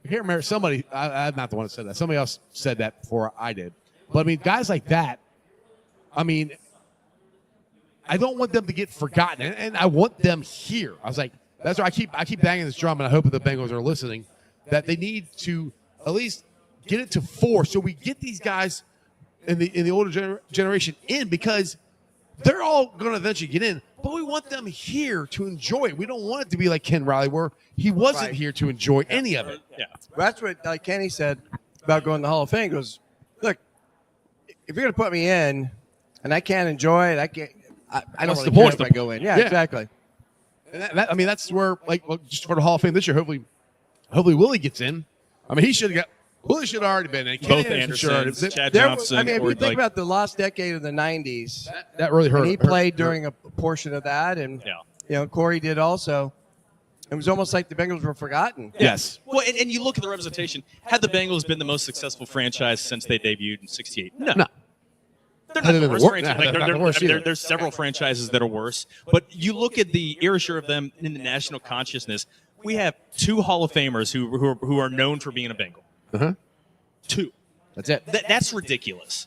Speaker 6: I can't remember somebody. I'm not the one that said that. Somebody else said that before I did. But I mean, guys like that. I mean, I don't want them to get forgotten, and I want them here. I was like, that's why I keep banging this drum, and I hope that the Bengals are listening. That they need to at least get it to 4, so we get these guys in the older generation in, because they're all going to eventually get in. But we want them here to enjoy it. We don't want it to be like Ken Riley, where he wasn't
Speaker 9: Right.
Speaker 6: here to enjoy any of it.
Speaker 7: Yeah.
Speaker 9: That's what like Kenny said about going to the Hall of Fame. He goes, look, if you're going to put me in and I can't enjoy it, I don't
Speaker 6: What's
Speaker 9: really
Speaker 6: the
Speaker 9: care
Speaker 6: point?
Speaker 9: if I go in. Yeah,
Speaker 6: Yeah.
Speaker 9: exactly.
Speaker 6: And I mean, that's where, like, well, just for the Hall of Fame this year, hopefully Willie gets in. I mean, Willie should have already been in.
Speaker 7: Both
Speaker 6: Kenny should have
Speaker 7: Andersons,
Speaker 6: already-
Speaker 7: Chad
Speaker 9: There,
Speaker 7: Johnson.
Speaker 9: I mean, if
Speaker 7: or
Speaker 9: you think about the lost decade of the 90s,
Speaker 6: that really hurt.
Speaker 9: and he
Speaker 6: hurt-
Speaker 9: played
Speaker 6: hurt.
Speaker 9: during a portion of that, and
Speaker 7: Yeah.
Speaker 9: Corey did also. It was almost like the Bengals were forgotten.
Speaker 6: Yes.
Speaker 7: Well, and you look at the representation. Had the Bengals been the most successful franchise since they debuted in '68? No.
Speaker 6: No.
Speaker 7: They're
Speaker 6: They're
Speaker 7: not the
Speaker 6: the
Speaker 7: worst
Speaker 6: wor-
Speaker 7: franchise.
Speaker 6: no,
Speaker 7: Like,
Speaker 6: they're not the worst either.
Speaker 7: there's several franchises that are worse. But you look at the erasure of them in the national consciousness. We have 2 Hall of Famers who are known for being a Bengal.
Speaker 6: Uh-huh.
Speaker 7: 2.
Speaker 6: That's it.
Speaker 7: That's ridiculous.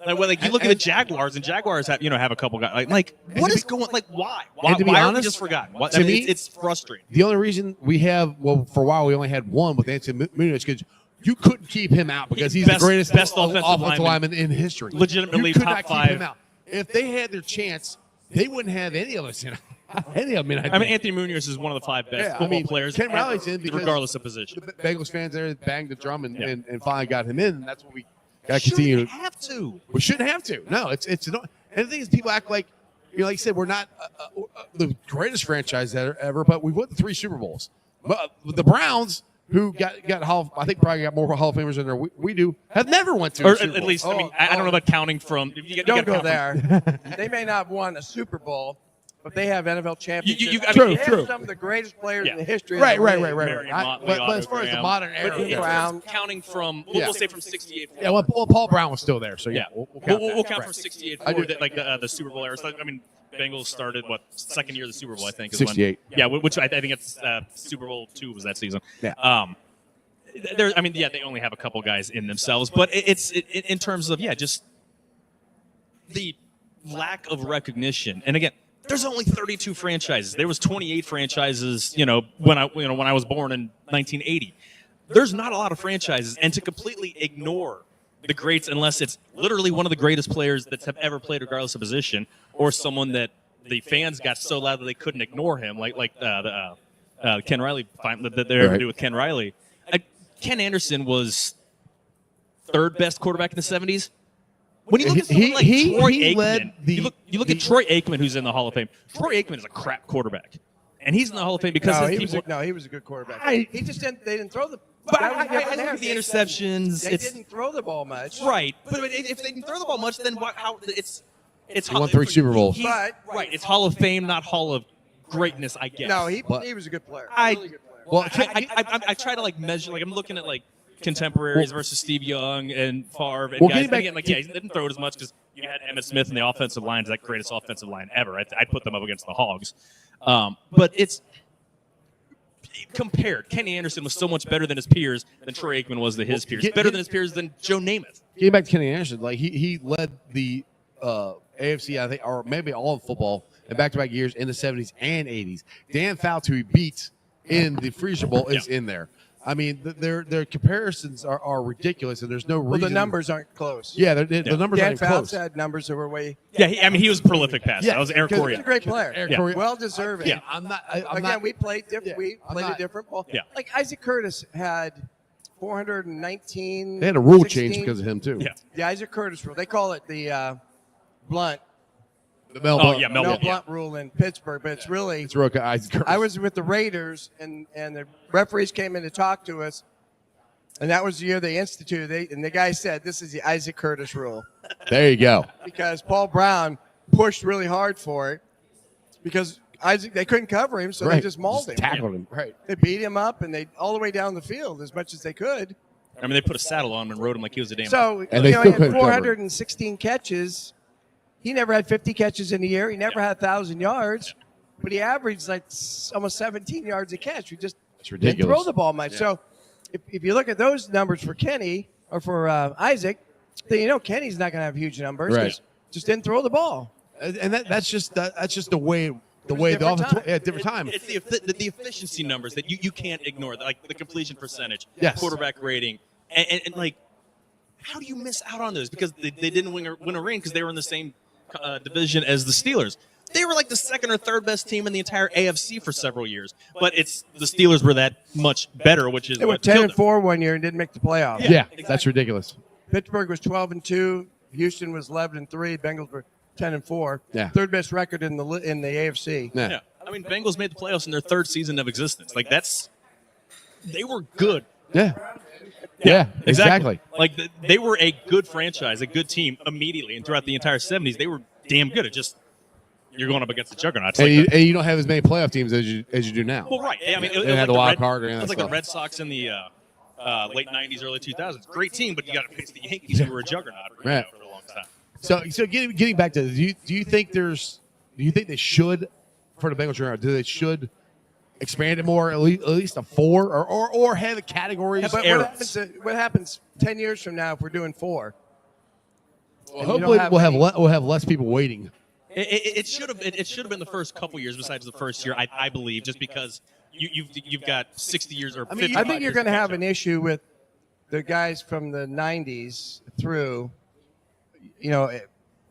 Speaker 7: Like you look at the Jaguars, and Jaguars have a couple guys. Like what is going? Like why? Why,
Speaker 6: to be
Speaker 7: why are we
Speaker 6: honest,
Speaker 7: just forgotten? What,
Speaker 6: to
Speaker 7: I mean,
Speaker 6: me-
Speaker 7: it's frustrating.
Speaker 6: The only reason we have, for a while, we only had one with Anthony Munoz, because you couldn't keep him out because he's
Speaker 7: Best-
Speaker 6: the greatest
Speaker 7: best offensive
Speaker 6: lineman in history.
Speaker 7: Legitimately
Speaker 6: you could
Speaker 7: top
Speaker 6: not
Speaker 7: 5.
Speaker 6: keep him out. If they had their chance, they wouldn't have any of us in. Any of them.
Speaker 7: I mean, Anthony Munoz is one of the 5 best football players,
Speaker 6: Ken
Speaker 7: ever,
Speaker 6: Riley's in because
Speaker 7: regardless of position.
Speaker 6: the Bengals fans there banged the drum and finally got him in. And that's what we got to
Speaker 7: Shouldn't
Speaker 6: continue.
Speaker 7: have to.
Speaker 6: We shouldn't have to. No, it's and the thing is, people act like, like you said, we're not the greatest franchise ever, but we've won 3 Super Bowls. But the Browns, who got I think probably got more Hall of Famers than we do, have never went to
Speaker 7: Or
Speaker 6: a Super
Speaker 7: at
Speaker 6: Bowl.
Speaker 7: least, I mean, I don't know about counting from. You
Speaker 9: Don't
Speaker 7: gotta
Speaker 9: go
Speaker 7: count
Speaker 9: there. They may not have won a Super Bowl, but they have NFL championships.
Speaker 7: I mean,
Speaker 9: They have some of the greatest players in the history of
Speaker 6: Right.
Speaker 9: the league.
Speaker 7: Marion Motley,
Speaker 6: But as
Speaker 7: Otto
Speaker 6: far as the
Speaker 7: Graham.
Speaker 6: modern era,
Speaker 7: But
Speaker 9: Brown.
Speaker 7: counting from,
Speaker 6: Yeah.
Speaker 7: we'll say from '68.
Speaker 6: yeah, well, Paul Brown was still there, so
Speaker 7: Yeah,
Speaker 6: we'll
Speaker 7: we'll
Speaker 6: count, that.
Speaker 7: count
Speaker 6: Right.
Speaker 7: from '68
Speaker 6: I do-
Speaker 7: forward, like the Super Bowl era. So, I mean, Bengals started second year of the Super Bowl, I think. Is
Speaker 6: 68.
Speaker 7: When, yeah, which I think it's Super Bowl II was that season.
Speaker 6: Yeah.
Speaker 7: They only have a couple guys in themselves, but it's in terms of just the lack of recognition. And again, there's only 32 franchises. There was 28 franchises, when I was born in 1980. There's not a lot of franchises, and to completely ignore the greats unless it's literally one of the greatest players that have ever played, regardless of position, or someone that the fans got so loud that they couldn't ignore him, like Ken Riley. That they're able to do with Ken Riley. Ken Anderson was 3rd best quarterback in the 70s. When you look at someone like Troy Aikman,
Speaker 6: led
Speaker 7: you look at Troy Aikman, who's in the Hall of Fame. Troy Aikman is a crap quarterback, and he's in the Hall of Fame because
Speaker 9: No,
Speaker 7: his
Speaker 9: he was
Speaker 7: people.
Speaker 9: he was a good quarterback.
Speaker 6: I-
Speaker 9: He just didn't. They didn't throw the.
Speaker 7: But
Speaker 9: that was
Speaker 7: I
Speaker 9: different
Speaker 7: look
Speaker 9: there.
Speaker 7: at the interceptions.
Speaker 9: They
Speaker 7: It's
Speaker 9: didn't throw the ball much.
Speaker 7: right, but if they didn't throw the ball much, then how it's
Speaker 6: He won 3 Super Bowls.
Speaker 7: Right, it's Hall of Fame, not Hall of Greatness, I guess.
Speaker 9: No, he
Speaker 6: But-
Speaker 9: was a good player.
Speaker 7: I-
Speaker 9: Really good player.
Speaker 6: Well,
Speaker 7: I try to measure. I'm looking at contemporaries versus Steve Young and Favre and
Speaker 6: Well,
Speaker 7: guys.
Speaker 6: getting
Speaker 7: And
Speaker 6: back-
Speaker 7: again, he didn't throw it as much because you had Emmitt Smith in the offensive line, that greatest offensive line ever. I'd put them up against the Hogs. But it's compared. Kenny Anderson was so much better than his peers than Troy Aikman was to his peers. Better than his peers than Joe Namath.
Speaker 6: Getting back to Kenny Anderson, like he led the AFC, I think, or maybe all of football in back-to-back years in the 70s and 80s. Dan Fouts, who he beat in the Freezer Bowl, is in there. I mean, their comparisons are ridiculous, and there's no reason.
Speaker 9: Well, the numbers aren't close.
Speaker 6: Yeah, the numbers
Speaker 9: Dan
Speaker 6: aren't
Speaker 9: Fouts
Speaker 6: close.
Speaker 9: had numbers that were way.
Speaker 7: Yeah, he was a prolific passer.
Speaker 6: Yeah,
Speaker 7: That was Eric
Speaker 9: He's a
Speaker 7: Coria.
Speaker 9: great player.
Speaker 6: Eric Coria.
Speaker 9: Well deserving.
Speaker 7: Yeah.
Speaker 6: I'm
Speaker 9: Again,
Speaker 6: not.
Speaker 9: we played different.
Speaker 6: Yeah,
Speaker 9: We
Speaker 6: I'm
Speaker 9: played
Speaker 6: not-
Speaker 9: a different ball.
Speaker 7: Yeah.
Speaker 9: Like Isaac Curtis had 419.
Speaker 6: They had a rule
Speaker 9: 16.
Speaker 6: change because of him too.
Speaker 7: Yeah.
Speaker 9: The Isaac Curtis rule. They call it the Blunt.
Speaker 6: The Mel
Speaker 7: Oh,
Speaker 6: Blount.
Speaker 7: yeah, Mel
Speaker 9: Mel
Speaker 7: Blount, yeah.
Speaker 9: Blunt rule in Pittsburgh, but it's really.
Speaker 6: It's Roca Isaac Curtis.
Speaker 9: I was with the Raiders, and the referees came in to talk to us, and that was the year they instituted it. And the guy said, "This is the Isaac Curtis rule,"
Speaker 6: There you go.
Speaker 9: because Paul Brown pushed really hard for it because Isaac they couldn't cover him, so they just mauled him.
Speaker 6: Tackled him. Right.
Speaker 9: They beat him up, and they all the way down the field as much as they could.
Speaker 7: I mean, they put a saddle on him and rode him like he was a damn.
Speaker 9: So
Speaker 6: And they
Speaker 9: he
Speaker 6: still
Speaker 9: had
Speaker 6: couldn't cover him.
Speaker 9: 416 catches. He never had 50 catches in a year. He never had 1,000 yards, but he averaged like almost 17 yards a catch. He just
Speaker 6: It's
Speaker 9: didn't
Speaker 6: ridiculous.
Speaker 9: throw the ball much. So if you look at those numbers for Kenny or for Isaac, then you know Kenny's not going to have huge numbers. 'cause
Speaker 6: Right.
Speaker 9: Just didn't throw the ball.
Speaker 6: And that's just the way the
Speaker 9: different
Speaker 6: offense.
Speaker 9: time.
Speaker 6: Yeah, different time.
Speaker 7: It's the efficiency numbers that you can't ignore, like the completion percentage,
Speaker 6: Yes.
Speaker 7: quarterback rating, and like, how do you miss out on those? Because they didn't win a ring because they were in the same division as the Steelers. They were like the second or third best team in the entire AFC for several years, but it's the Steelers were that much better, which is
Speaker 9: They were
Speaker 7: what killed them.
Speaker 9: 10-4 one year and didn't make the playoffs.
Speaker 6: Yeah, that's ridiculous.
Speaker 9: Pittsburgh was 12-2. Houston was 11-3. Bengals were 10-4.
Speaker 6: Yeah.
Speaker 9: Third best record in the AFC.
Speaker 6: Yeah.
Speaker 7: Yeah, I mean, Bengals made the playoffs in their third season of existence. Like they were good.
Speaker 6: Yeah. Yeah, exactly.
Speaker 7: Like they were a good franchise, a good team immediately, and throughout the entire 70s, they were damn good. It just you're going up against the juggernauts.
Speaker 6: And,
Speaker 7: Like
Speaker 6: you don't have as many playoff teams as you do now.
Speaker 7: well, right? I mean, it was
Speaker 6: They had
Speaker 7: like
Speaker 6: the wild
Speaker 7: Red-
Speaker 6: card and
Speaker 7: It
Speaker 6: that
Speaker 7: was like the
Speaker 6: stuff.
Speaker 7: Red Sox in the late 90s, early 2000s. Great team, but you got to face the Yankees, who were a juggernaut for,
Speaker 6: Right.
Speaker 7: for a long time.
Speaker 6: So getting back to this, do you think they should for the Bengals right now? Do they should expand it more, at least a 4 or have the categories?
Speaker 9: But what happens 10 years from now if we're doing 4?
Speaker 6: Well, hopefully we'll have less people waiting.
Speaker 7: It should have been the first couple years, besides the first year, I believe, just because you've got 60 years or 50.
Speaker 9: I think you're going to have an issue with the guys from the 90s through, well,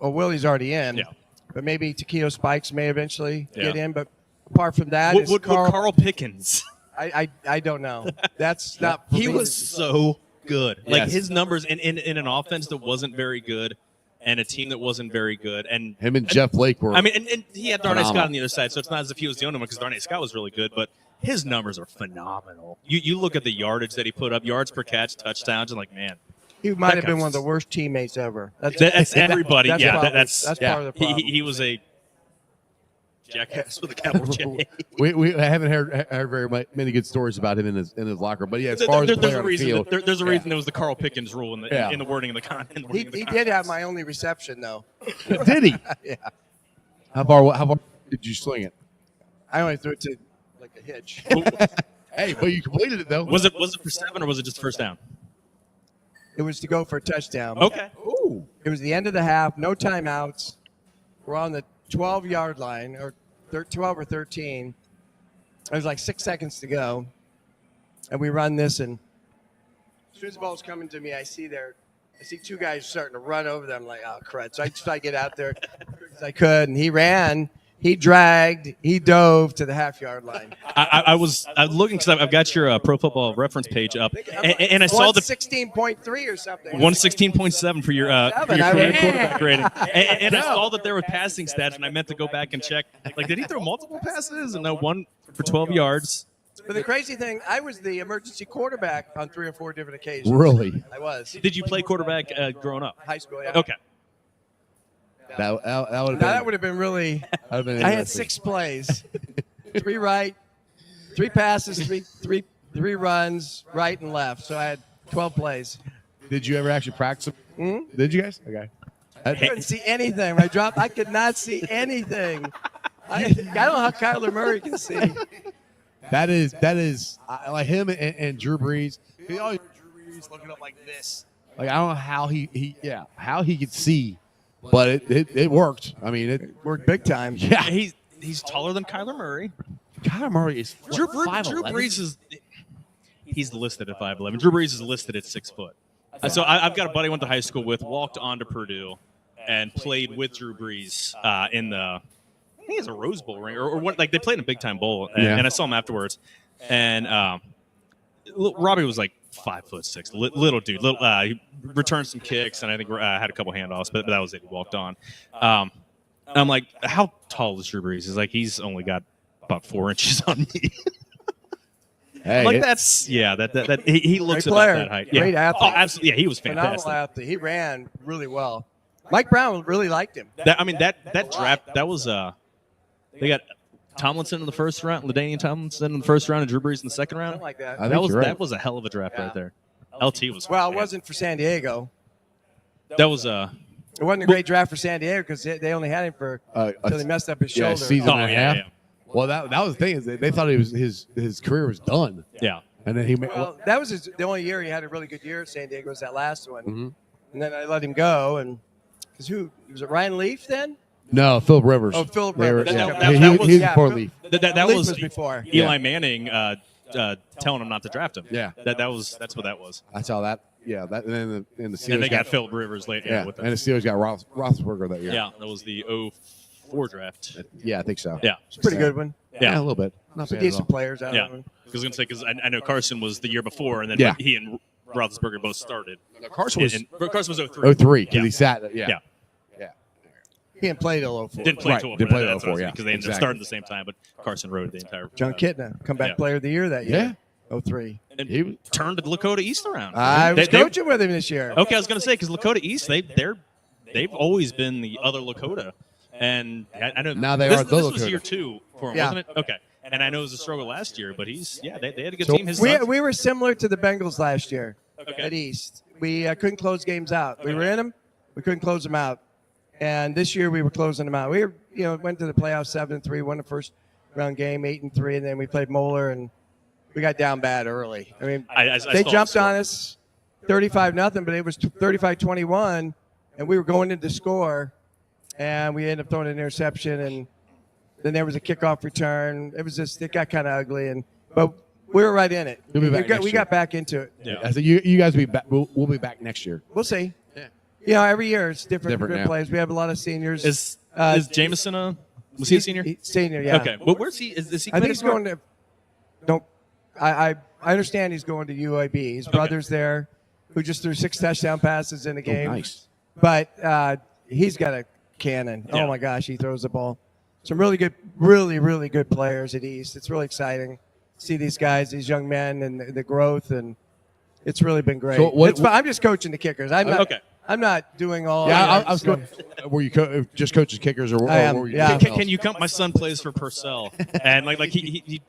Speaker 9: Willie's already in,
Speaker 7: Yeah.
Speaker 9: but maybe Taquito Spikes may eventually
Speaker 7: Yeah.
Speaker 9: get in. But apart from that,
Speaker 7: Would
Speaker 9: it's
Speaker 7: Carl Pickens?
Speaker 9: I don't know. That's not. for
Speaker 7: He
Speaker 9: me
Speaker 7: was
Speaker 9: to-
Speaker 7: so good. Like
Speaker 6: Yes.
Speaker 7: his numbers in an offense that wasn't very good and a team that wasn't very good. And
Speaker 6: Him and Jeff Blake were.
Speaker 7: I mean, and he had Darnay
Speaker 6: Phenomenal.
Speaker 7: Scott on the other side, so it's not as if he was the only one because Darnay Scott was really good, but his numbers are phenomenal. You look at the yardage that he put up, yards per catch, touchdowns, and like, man,
Speaker 9: He might have been
Speaker 7: counts.
Speaker 9: one of the worst teammates ever.
Speaker 7: that's everybody.
Speaker 9: That's
Speaker 7: Yeah,
Speaker 9: probably-
Speaker 7: that's
Speaker 9: part of the problem.
Speaker 7: he was a jackass with a capital J.
Speaker 6: we haven't heard very many good stories about him in his locker room. But yeah, as far as the
Speaker 7: There's
Speaker 6: player
Speaker 7: a
Speaker 6: on the
Speaker 7: reason.
Speaker 6: field,
Speaker 7: There's a reason there was the Carl Pickens rule in the
Speaker 6: Yeah.
Speaker 7: in the wording of the con. in the wording of the
Speaker 9: He
Speaker 7: contract.
Speaker 9: did have my only reception though.
Speaker 6: did he?
Speaker 9: Yeah,
Speaker 6: How far did you swing it?
Speaker 9: I only threw it to like a hitch.
Speaker 6: Hey, but you completed it though.
Speaker 7: Was it for 7 or was it just first down?
Speaker 9: It was to go for a touchdown.
Speaker 7: Okay.
Speaker 6: Ooh.
Speaker 9: It was the end of the half, no timeouts. We're on the 12-yard line, or 12 or 13. There's like 6 seconds to go, and we run this. And as soon as the ball's coming to me, I see 2 guys starting to run over them. I'm like, oh crud! So I try to get out there as I could, and he ran. He dragged. He dove to the half-yard line.
Speaker 7: I was looking because I've got your Pro Football Reference page up, and I saw the
Speaker 9: 16.3 or something.
Speaker 7: 116.7 for your
Speaker 9: Seven, I read.
Speaker 7: quarterback rating, and I saw that there were passing stats, and I meant to go back and check. Like, did he throw multiple passes? And no, one for 12 yards.
Speaker 9: But the crazy thing, I was the emergency quarterback on 3 or 4 different occasions.
Speaker 6: Really?
Speaker 9: I was.
Speaker 7: Did you play quarterback growing up?
Speaker 9: High school, yeah.
Speaker 7: Okay.
Speaker 6: That would have
Speaker 9: Now,
Speaker 6: been.
Speaker 9: that would have been really.
Speaker 6: That'd have been
Speaker 9: I had
Speaker 6: interesting.
Speaker 9: 6 plays, 3 right, 3 passes, three runs, right and left. So I had 12 plays.
Speaker 6: Did you ever actually practice?
Speaker 9: Hmm?
Speaker 6: Did you guys? Okay.
Speaker 9: I couldn't see anything. When I dropped, I could not see anything. I don't know how Kyler Murray can see.
Speaker 6: That is like him and Drew Brees. He always Drew Brees looking up like this. Like I don't know how he could see, but it worked. I mean, it
Speaker 9: Worked big time.
Speaker 6: Yeah,
Speaker 7: He's taller than Kyler Murray.
Speaker 6: Kyler Murray is
Speaker 7: Drew
Speaker 6: 5'11".
Speaker 7: Brees is he's listed at 5'11". Drew Brees is listed at 6 foot. So I've got a buddy I went to high school with, walked on to Purdue, and played with Drew Brees in the I think it's a Rose Bowl ring or what? Like they played in a big time bowl, and I saw him afterwards. And Robbie was like 5'6", little dude. He returned some kicks, and I think had a couple handoffs, but that was it. He walked on. I'm like, how tall is Drew Brees? He's like, he's only got about 4 inches on me.
Speaker 6: Hey,
Speaker 7: Like that's that he looks
Speaker 9: Great
Speaker 7: about
Speaker 9: player.
Speaker 7: that height. Yeah.
Speaker 9: Great athlete.
Speaker 7: Oh, absolutely. Yeah, he was fantastic.
Speaker 9: Phenomenal athlete. He ran really well. Mike Brown really liked him.
Speaker 7: That draft that was they got Tomlinson in the first round, LaDainian Tomlinson in the first round, and Drew Brees in the second round.
Speaker 9: Something like that.
Speaker 6: I think you're right.
Speaker 7: That was a hell of a draft right there. LT was
Speaker 9: Well, it wasn't for San Diego.
Speaker 7: That was
Speaker 9: It wasn't a great draft for San Diego because they only had him for until they messed up his shoulder.
Speaker 6: season and a half.
Speaker 7: yeah.
Speaker 6: Well, that was the thing is they thought his career was done,
Speaker 7: Yeah.
Speaker 6: and then he
Speaker 9: Well, that was the only year he had a really good year at San Diego was that last one.
Speaker 6: Mhm.
Speaker 9: And then I let him go. And because who was it? Ryan Leaf then?
Speaker 6: no Philip Rivers.
Speaker 9: Oh, Philip
Speaker 6: They were-
Speaker 9: Rivers.
Speaker 6: yeah.
Speaker 7: That
Speaker 6: he
Speaker 7: was-
Speaker 6: was
Speaker 9: yeah,
Speaker 6: before
Speaker 9: Phil-
Speaker 6: Leaf.
Speaker 7: That
Speaker 9: Leaf
Speaker 7: was
Speaker 9: before.
Speaker 7: Eli Manning telling him not to draft him.
Speaker 6: Yeah.
Speaker 7: That's what that was.
Speaker 6: I saw that. Yeah, that and then the Steelers
Speaker 7: And they got Philip Rivers late.
Speaker 6: yeah,
Speaker 7: with
Speaker 6: and
Speaker 7: them.
Speaker 6: the Steelers got Roethlisberger that year.
Speaker 7: Yeah, that was the 04 draft.
Speaker 6: Yeah, I think so.
Speaker 7: Yeah.
Speaker 9: It's a pretty good one.
Speaker 6: Yeah, a little bit. Not
Speaker 9: Some
Speaker 6: bad at
Speaker 9: decent
Speaker 6: all.
Speaker 9: players out
Speaker 7: Yeah.
Speaker 9: of him.
Speaker 7: I was going to say because I know Carson was the year before, and then
Speaker 6: Yeah.
Speaker 7: he and Roethlisberger both started.
Speaker 6: Carson was
Speaker 7: Carson was 03.
Speaker 6: 03 because
Speaker 7: Yeah.
Speaker 6: he sat. Yeah.
Speaker 7: Yeah.
Speaker 9: He didn't play till 04.
Speaker 7: Didn't play
Speaker 6: Right,
Speaker 7: till
Speaker 6: didn't play
Speaker 7: that's
Speaker 6: till
Speaker 7: what I was
Speaker 6: 04,
Speaker 7: because they ended up
Speaker 6: exactly.
Speaker 7: starting at the same time, but Carson rode the entire.
Speaker 9: John Kitna, comeback
Speaker 7: Yeah.
Speaker 9: player of the year that year. 03.
Speaker 7: And
Speaker 6: He-
Speaker 7: turned the Lakota East around.
Speaker 9: I was
Speaker 7: They-
Speaker 9: coaching with him this year.
Speaker 7: Okay, I was going to say because Lakota East, they've always been the other Lakota, and I know
Speaker 6: Now they
Speaker 7: this,
Speaker 6: are the
Speaker 7: this was
Speaker 6: Lakota.
Speaker 7: year 2 for him,
Speaker 9: Yeah.
Speaker 7: wasn't it? Okay, and I know it was a struggle last year, but they had a good
Speaker 6: So
Speaker 7: team. His
Speaker 9: We,
Speaker 7: sons-
Speaker 9: we were similar to the Bengals last year
Speaker 7: Okay.
Speaker 9: at East. We couldn't close games out. We
Speaker 7: Okay.
Speaker 9: were in them. We couldn't close them out. And this year we were closing them out. We were, went to the playoffs 7-3, won the first round game 8-3, and then we played Moeller and we got down bad early. I mean,
Speaker 7: I
Speaker 9: they
Speaker 7: saw the
Speaker 9: jumped
Speaker 7: score.
Speaker 9: on us 35-0, but it was 35-21, and we were going into score, and we ended up throwing an interception, and then there was a kickoff return. It got kind of ugly, but we were right in it.
Speaker 6: You'll be back next
Speaker 9: We
Speaker 6: year.
Speaker 9: got back into it.
Speaker 7: Yeah.
Speaker 6: I said you guys will be back. We'll be back next year.
Speaker 9: We'll see.
Speaker 6: Yeah.
Speaker 9: Every year it's different
Speaker 6: Different, yeah.
Speaker 9: players. We have a lot of seniors.
Speaker 7: Is Jameson was he a senior?
Speaker 9: Senior, yeah.
Speaker 7: Okay, well, where's he? Is he?
Speaker 9: I think he's going to. Don't. I understand he's going to UAB. His brother's there, who just threw 6 touchdown passes in a game.
Speaker 6: Oh, nice.
Speaker 9: But he's got a cannon.
Speaker 7: Yeah.
Speaker 9: Oh my gosh, he throws the ball. Some really good players at East. It's really exciting to see these guys, these young men, and the growth, and it's really been great.
Speaker 6: So what-
Speaker 9: It's fun. I'm just coaching the kickers. I'm not.
Speaker 7: Okay.
Speaker 9: I'm not doing all.
Speaker 6: Yeah,
Speaker 9: that
Speaker 6: I was going. Were you just coaches kickers or
Speaker 9: I am,
Speaker 6: were you
Speaker 9: yeah.
Speaker 6: something
Speaker 7: Can
Speaker 6: else?
Speaker 7: you come? My son plays for Purcell, and like he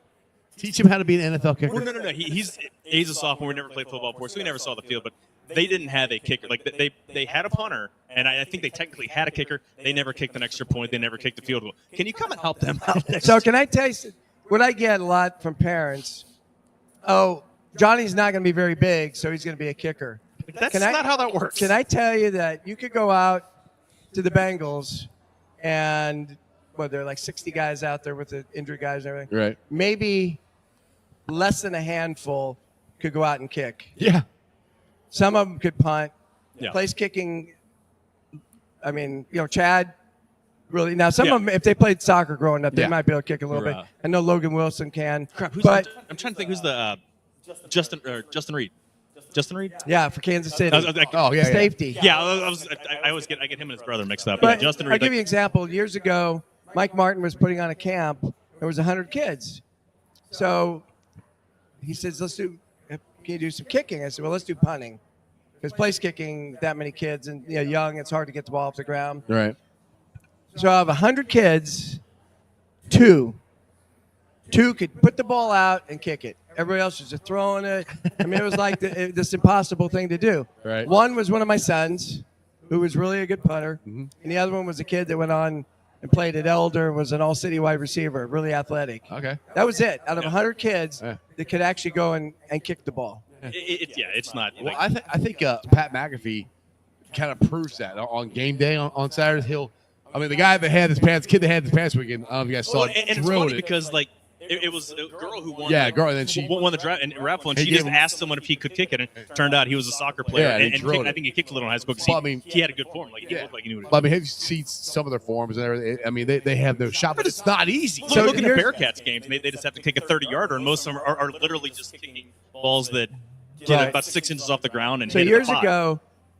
Speaker 6: teach him how to be an NFL kicker?
Speaker 7: well, no. He's a sophomore. We never played football before, so we never saw the field. But they didn't have a kicker. Like they had a punter, and I think they technically had a kicker. They never kicked an extra point. They never kicked the field goal. Can you come and help them out?
Speaker 9: So can I tell you what I get a lot from parents? Oh, Johnny's not going to be very big, so he's going to be a kicker.
Speaker 7: That's
Speaker 9: Can I-
Speaker 7: not how that works.
Speaker 9: Can I tell you that you could go out to the Bengals and there are like 60 guys out there with the injured guys and everything.
Speaker 6: Right.
Speaker 9: Maybe less than a handful could go out and kick.
Speaker 6: Yeah.
Speaker 9: Some of them could punt.
Speaker 7: Yeah.
Speaker 9: Place kicking. I mean, Chad. Really, now some
Speaker 7: Yeah.
Speaker 9: of them, if they played soccer growing up, they
Speaker 6: Yeah.
Speaker 9: might be able to kick a little
Speaker 7: Or,
Speaker 9: bit. I know Logan Wilson can.
Speaker 7: Crap,
Speaker 9: but
Speaker 7: I'm trying to think who's the Justin Reed. Justin Reed.
Speaker 9: yeah, for Kansas City,
Speaker 6: Oh yeah.
Speaker 9: safety.
Speaker 7: Yeah, I always get him and his brother mixed up.
Speaker 9: But
Speaker 7: Yeah, Justin
Speaker 9: I'll
Speaker 7: Reed.
Speaker 9: give you an example. Years ago, Mike Martin was putting on a camp. There was 100 kids. So he says, can you do some kicking? I said, well, let's do punting. Because place kicking, that many kids and young, it's hard to get the ball off the ground.
Speaker 6: Right.
Speaker 9: So I have 100 kids, two could put the ball out and kick it. Everybody else was just throwing it. I mean, it was like this impossible thing to do.
Speaker 6: Right.
Speaker 9: One was one of my sons, who was really a good punter,
Speaker 6: Mhm.
Speaker 9: and the other one was a kid that went on and played at Elder, was an all-city wide receiver, really athletic.
Speaker 6: Okay.
Speaker 9: That was it. Out of 100 kids
Speaker 6: Yeah.
Speaker 9: that could actually go and kick the ball.
Speaker 7: It's not.
Speaker 6: Well, I think Pat McAfee kind of proves that on game day on Saturdays. The guy that had his pants, kid that had his pants weekend. I don't know if you guys saw it.
Speaker 7: And it's
Speaker 6: drilled
Speaker 7: funny
Speaker 6: it.
Speaker 7: because like it was a girl who won.
Speaker 6: Yeah, a girl, and then she
Speaker 7: won the draft and raffle, and
Speaker 6: He
Speaker 7: she just
Speaker 6: gave him-
Speaker 7: asked someone if he could kick it, and it turned out he was a soccer player.
Speaker 6: Yeah, and he
Speaker 7: and
Speaker 6: drilled
Speaker 7: I
Speaker 6: it.
Speaker 7: think he kicked a little in high school because
Speaker 6: Well, I mean-
Speaker 7: he had a good form. Like he
Speaker 6: Yeah.
Speaker 7: looked like he knew.
Speaker 6: But, I mean, have you seen some of their forms and everything? I mean, they have no shot, but it's not easy.
Speaker 7: So look at the Bearcats games. They just have to kick a 30-yarder, and most of them are literally just kicking balls that get
Speaker 9: Right.
Speaker 7: about 6 inches off the ground. And
Speaker 9: So
Speaker 7: hit it
Speaker 9: years
Speaker 7: at 5.
Speaker 9: ago,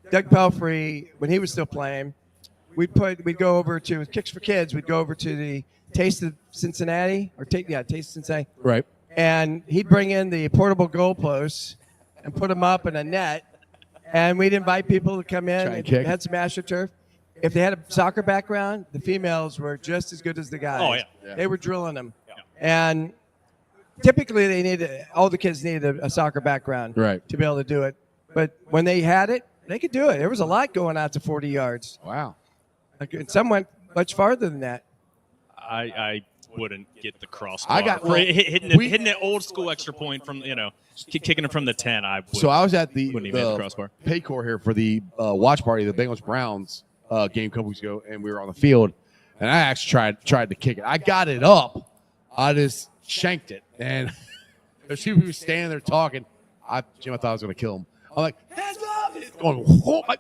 Speaker 9: Doug Pelfrey, when he was still playing, we'd go over to Kicks for Kids. We'd go over to the Taste of Cincinnati Taste of Cincinnati,
Speaker 6: Right.
Speaker 9: and he'd bring in the portable goalposts and put them up in a net, and we'd invite people to come in
Speaker 6: Try and
Speaker 9: and
Speaker 6: kick.
Speaker 9: had some AstroTurf. If they had a soccer background, the females were just as good as the guys.
Speaker 7: Oh, yeah.
Speaker 9: They were drilling them, and typically all the kids needed a soccer background
Speaker 6: Right.
Speaker 9: to be able to do it. But when they had it, they could do it. There was a lot going out to 40 yards.
Speaker 6: Wow.
Speaker 9: And some went much farther than that.
Speaker 7: I wouldn't get the crossbar.
Speaker 6: I got-
Speaker 7: For
Speaker 6: well,
Speaker 7: hitting an old school extra point from kicking it from the 10.
Speaker 6: So I was at the
Speaker 7: wouldn't even hit the crossbar.
Speaker 6: Paycor here for the watch party, the Bengals Browns game a couple weeks ago, and we were on the field, and I actually tried to kick it. I got it up, I just shanked it, and there's two people standing there talking. Jim, I thought I was going to kill him. I'm like, hands up! It's going, oh my,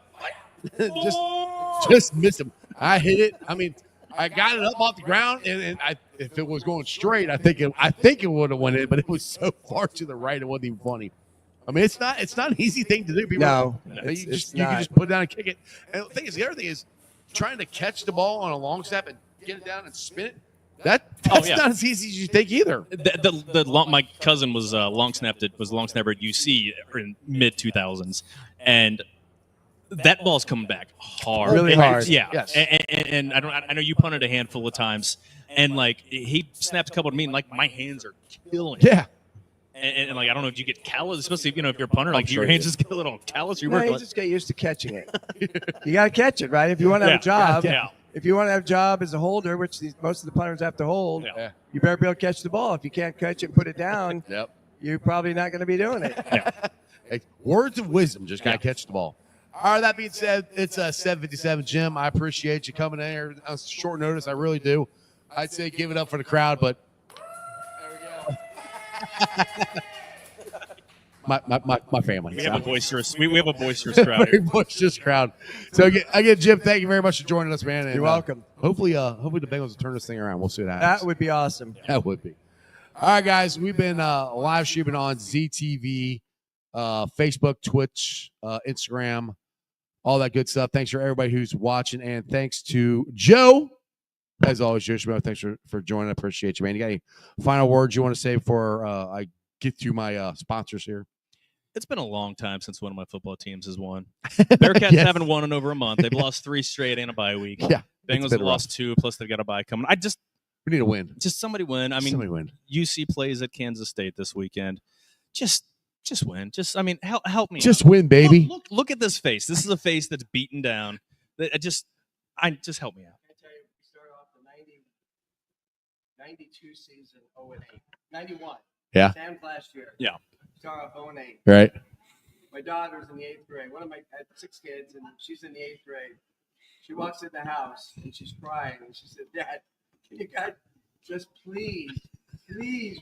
Speaker 6: just missed him. I hit it. I mean, I got it up off the ground, and if it was going straight, I think it would have went in, but it was so far to the right, it wasn't even funny. I mean, it's not an easy thing to do. People you can just put it down and kick it. And the other thing is trying to catch the ball on a long snap and get it down and spin it. That's not as easy as you think either.
Speaker 7: My cousin was long snapper at UC in mid 2000s, and that ball's coming back hard,
Speaker 9: Really hard.
Speaker 7: Yeah,
Speaker 6: Yes.
Speaker 7: And I know you punted a handful of times, and like he snapped a couple to me, and like my hands are killing.
Speaker 6: Yeah.
Speaker 7: And like I don't know if you get callous, especially if you're a punter, like
Speaker 6: sure
Speaker 7: your
Speaker 6: you
Speaker 7: hands
Speaker 6: do.
Speaker 7: just get a little callous.
Speaker 9: You just get used to catching it. You got to catch it, right? If you want to have a job,
Speaker 7: yeah.
Speaker 9: if you want to have a job as a holder, which most of the punters have to hold,
Speaker 7: Yeah.
Speaker 9: you better be able to catch the ball. If you can't catch it and put it down,
Speaker 6: Yep.
Speaker 9: you're probably not going to be doing it.
Speaker 6: Like, words of wisdom, just gotta catch the ball. All right, that being said, it's 7:57. Jim, I appreciate you coming in here on short notice. I really do. I'd say give it up for the crowd, but my family.
Speaker 7: We have a boisterous crowd
Speaker 6: Very
Speaker 7: here.
Speaker 6: boisterous crowd. So again, Jim, thank you very much for joining us, man. And,
Speaker 9: You're welcome.
Speaker 6: Hopefully the Bengals will turn this thing around. We'll see what
Speaker 9: That
Speaker 6: happens.
Speaker 9: would be awesome.
Speaker 6: That would be. All right, guys, we've been live streaming on ZTV, Facebook, Twitch, Instagram, all that good stuff. Thanks for everybody who's watching, and thanks to Joe. As always, Joe Schmo, thanks for joining. I appreciate you, man. You got any final words you want to say before I get through my sponsors here?
Speaker 7: It's been a long time since one of my football teams has won. Bearcats
Speaker 6: Yes.
Speaker 7: haven't won in over a month. They've lost 3 straight and a bye week.
Speaker 6: Yeah,
Speaker 7: Bengals
Speaker 6: been
Speaker 7: have lost 2, plus they've got a bye coming.
Speaker 6: We need a win.
Speaker 7: Just somebody win. I mean,
Speaker 6: Somebody win.
Speaker 7: UC plays at Kansas State this weekend. Just win. Help me.
Speaker 6: Just
Speaker 7: out.
Speaker 6: win, baby.
Speaker 7: Look at this face. This is a face that's beaten down. Just help me out.
Speaker 9: I tell you, we started off the 92 season 0-8. 91.
Speaker 6: Yeah.
Speaker 9: Sam's last year.
Speaker 7: Yeah.
Speaker 9: Started off 0-8.
Speaker 6: Right.
Speaker 9: My daughter's in the 8th grade. I had 6 kids, and she's in the 8th grade. She walks in the house, and she's crying, and she said, Dad, can you guys just please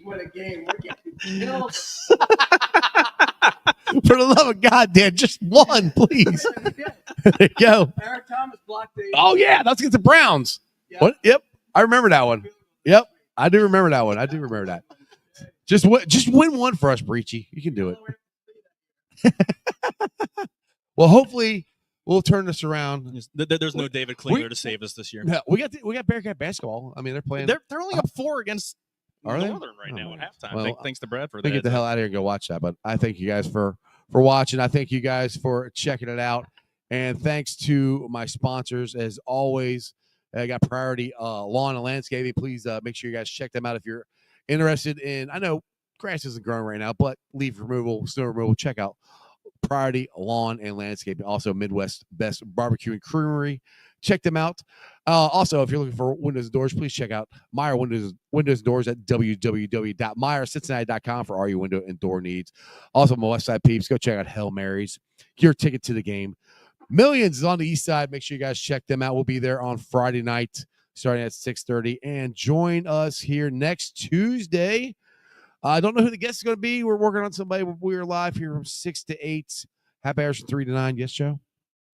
Speaker 9: win a game? We're getting killed.
Speaker 6: For the love of God, Dad, just one, please. There you go.
Speaker 9: Eric Thomas blocked the.
Speaker 6: Oh, yeah, that's against the Browns.
Speaker 9: Yep.
Speaker 6: What? Yep, I remember that one. Yep, I do remember that one. I do remember that. Just win one for us, Breechy. You can do it. Well, hopefully we'll turn this around.
Speaker 7: There's no David Klingler to save us this year.
Speaker 6: No, we got Bearcat basketball. I mean, they're playing.
Speaker 7: They're only up 4 against
Speaker 6: Are they?
Speaker 7: Northern right now at halftime.
Speaker 6: Well,
Speaker 7: Thanks to Bradford.
Speaker 6: They get the hell out of here and go watch that. But I thank you guys for watching. I thank you guys for checking it out. And thanks to my sponsors, as always. I got Priority Lawn and Landscaping. Please make sure you guys check them out if you're interested in. I know grass isn't growing right now, but leaf removal, snow removal. Check out Priority Lawn and Landscaping, also Midwest Best Barbecue and Creamery. Check them out. Also, if you're looking for windows and doors, please check out Meyer Windows and Doors at www.meyercincinnati.com for all your window and door needs. Also, my West Side peeps, go check out Hail Marys, your ticket to the game. Millions is on the East Side. Make sure you guys check them out. We'll be there on Friday night, starting at 6:30, and join us here next Tuesday. I don't know who the guest is going to be. We're working on somebody. We're live here from 6 to 8. Happy hours from 3 to 9. Yes, Joe?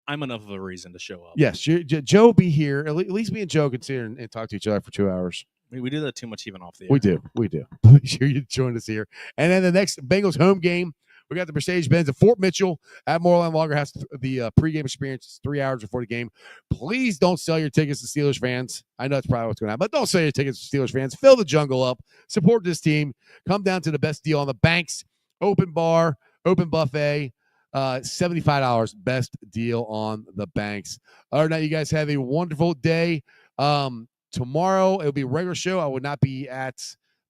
Speaker 7: I'm enough of a reason to show up.
Speaker 6: Yes, Joe be here. At least me and Joe can sit here and talk to each other for 2 hours.
Speaker 7: We do that too much even off the air.
Speaker 6: We do. Make sure you join us here. And then the next Bengals home game, we got the Mercedes-Benz at Fort Mitchell at Moerlein Lager House. The pregame experience is 3 hours before the game. Please don't sell your tickets to Steelers fans. I know that's probably what's going to happen, but don't sell your tickets to Steelers fans. Fill the jungle up. Support this team. Come down to the best deal on the banks. Open bar, open buffet. $75. Best deal on the banks. All right, now you guys have a wonderful day. Tomorrow, it'll be a regular show. I would not be at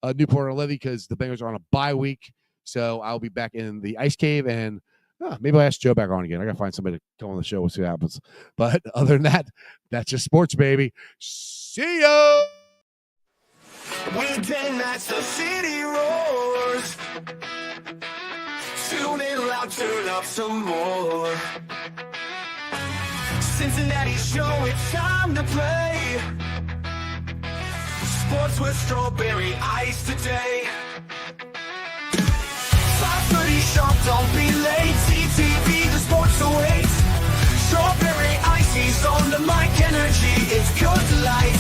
Speaker 6: Newport on Levee because the Bengals are on a bye week. So I'll be back in the Ice Cave, and maybe I'll ask Joe back on again. I got to find somebody to come on the show. We'll see what happens. But other than that, that's just sports, baby. See ya!
Speaker 1: Weekday nights, the city roars. Tune in loud, turn up some more. Cincinnati show, it's time to play. Sports with strawberry ice today. 5:30 sharp, don't be late. CTV, the sports awaits. Strawberry icy's on the mic, energy, it's good light.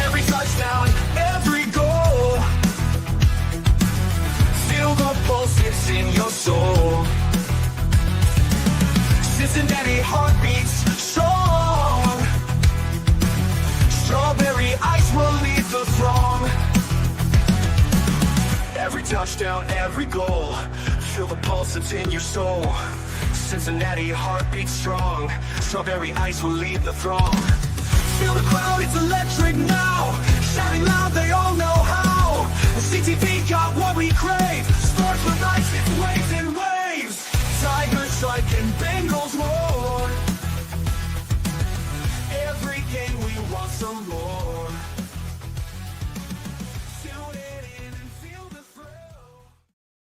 Speaker 1: Every touchdown, every goal. Feel the pulse, it's in your soul. Cincinnati heartbeats strong. Strawberry ice will lead the throng. Every touchdown, every goal. Feel the pulse that's in your soul. Cincinnati heartbeats strong. Strawberry ice will lead the throng. Feel the crowd, it's electric now. Shouting loud, they all know how. The CTV got what we crave. Sports with ice, it's waves and waves. Tigers strike and Bengals roar. Every game we want some more.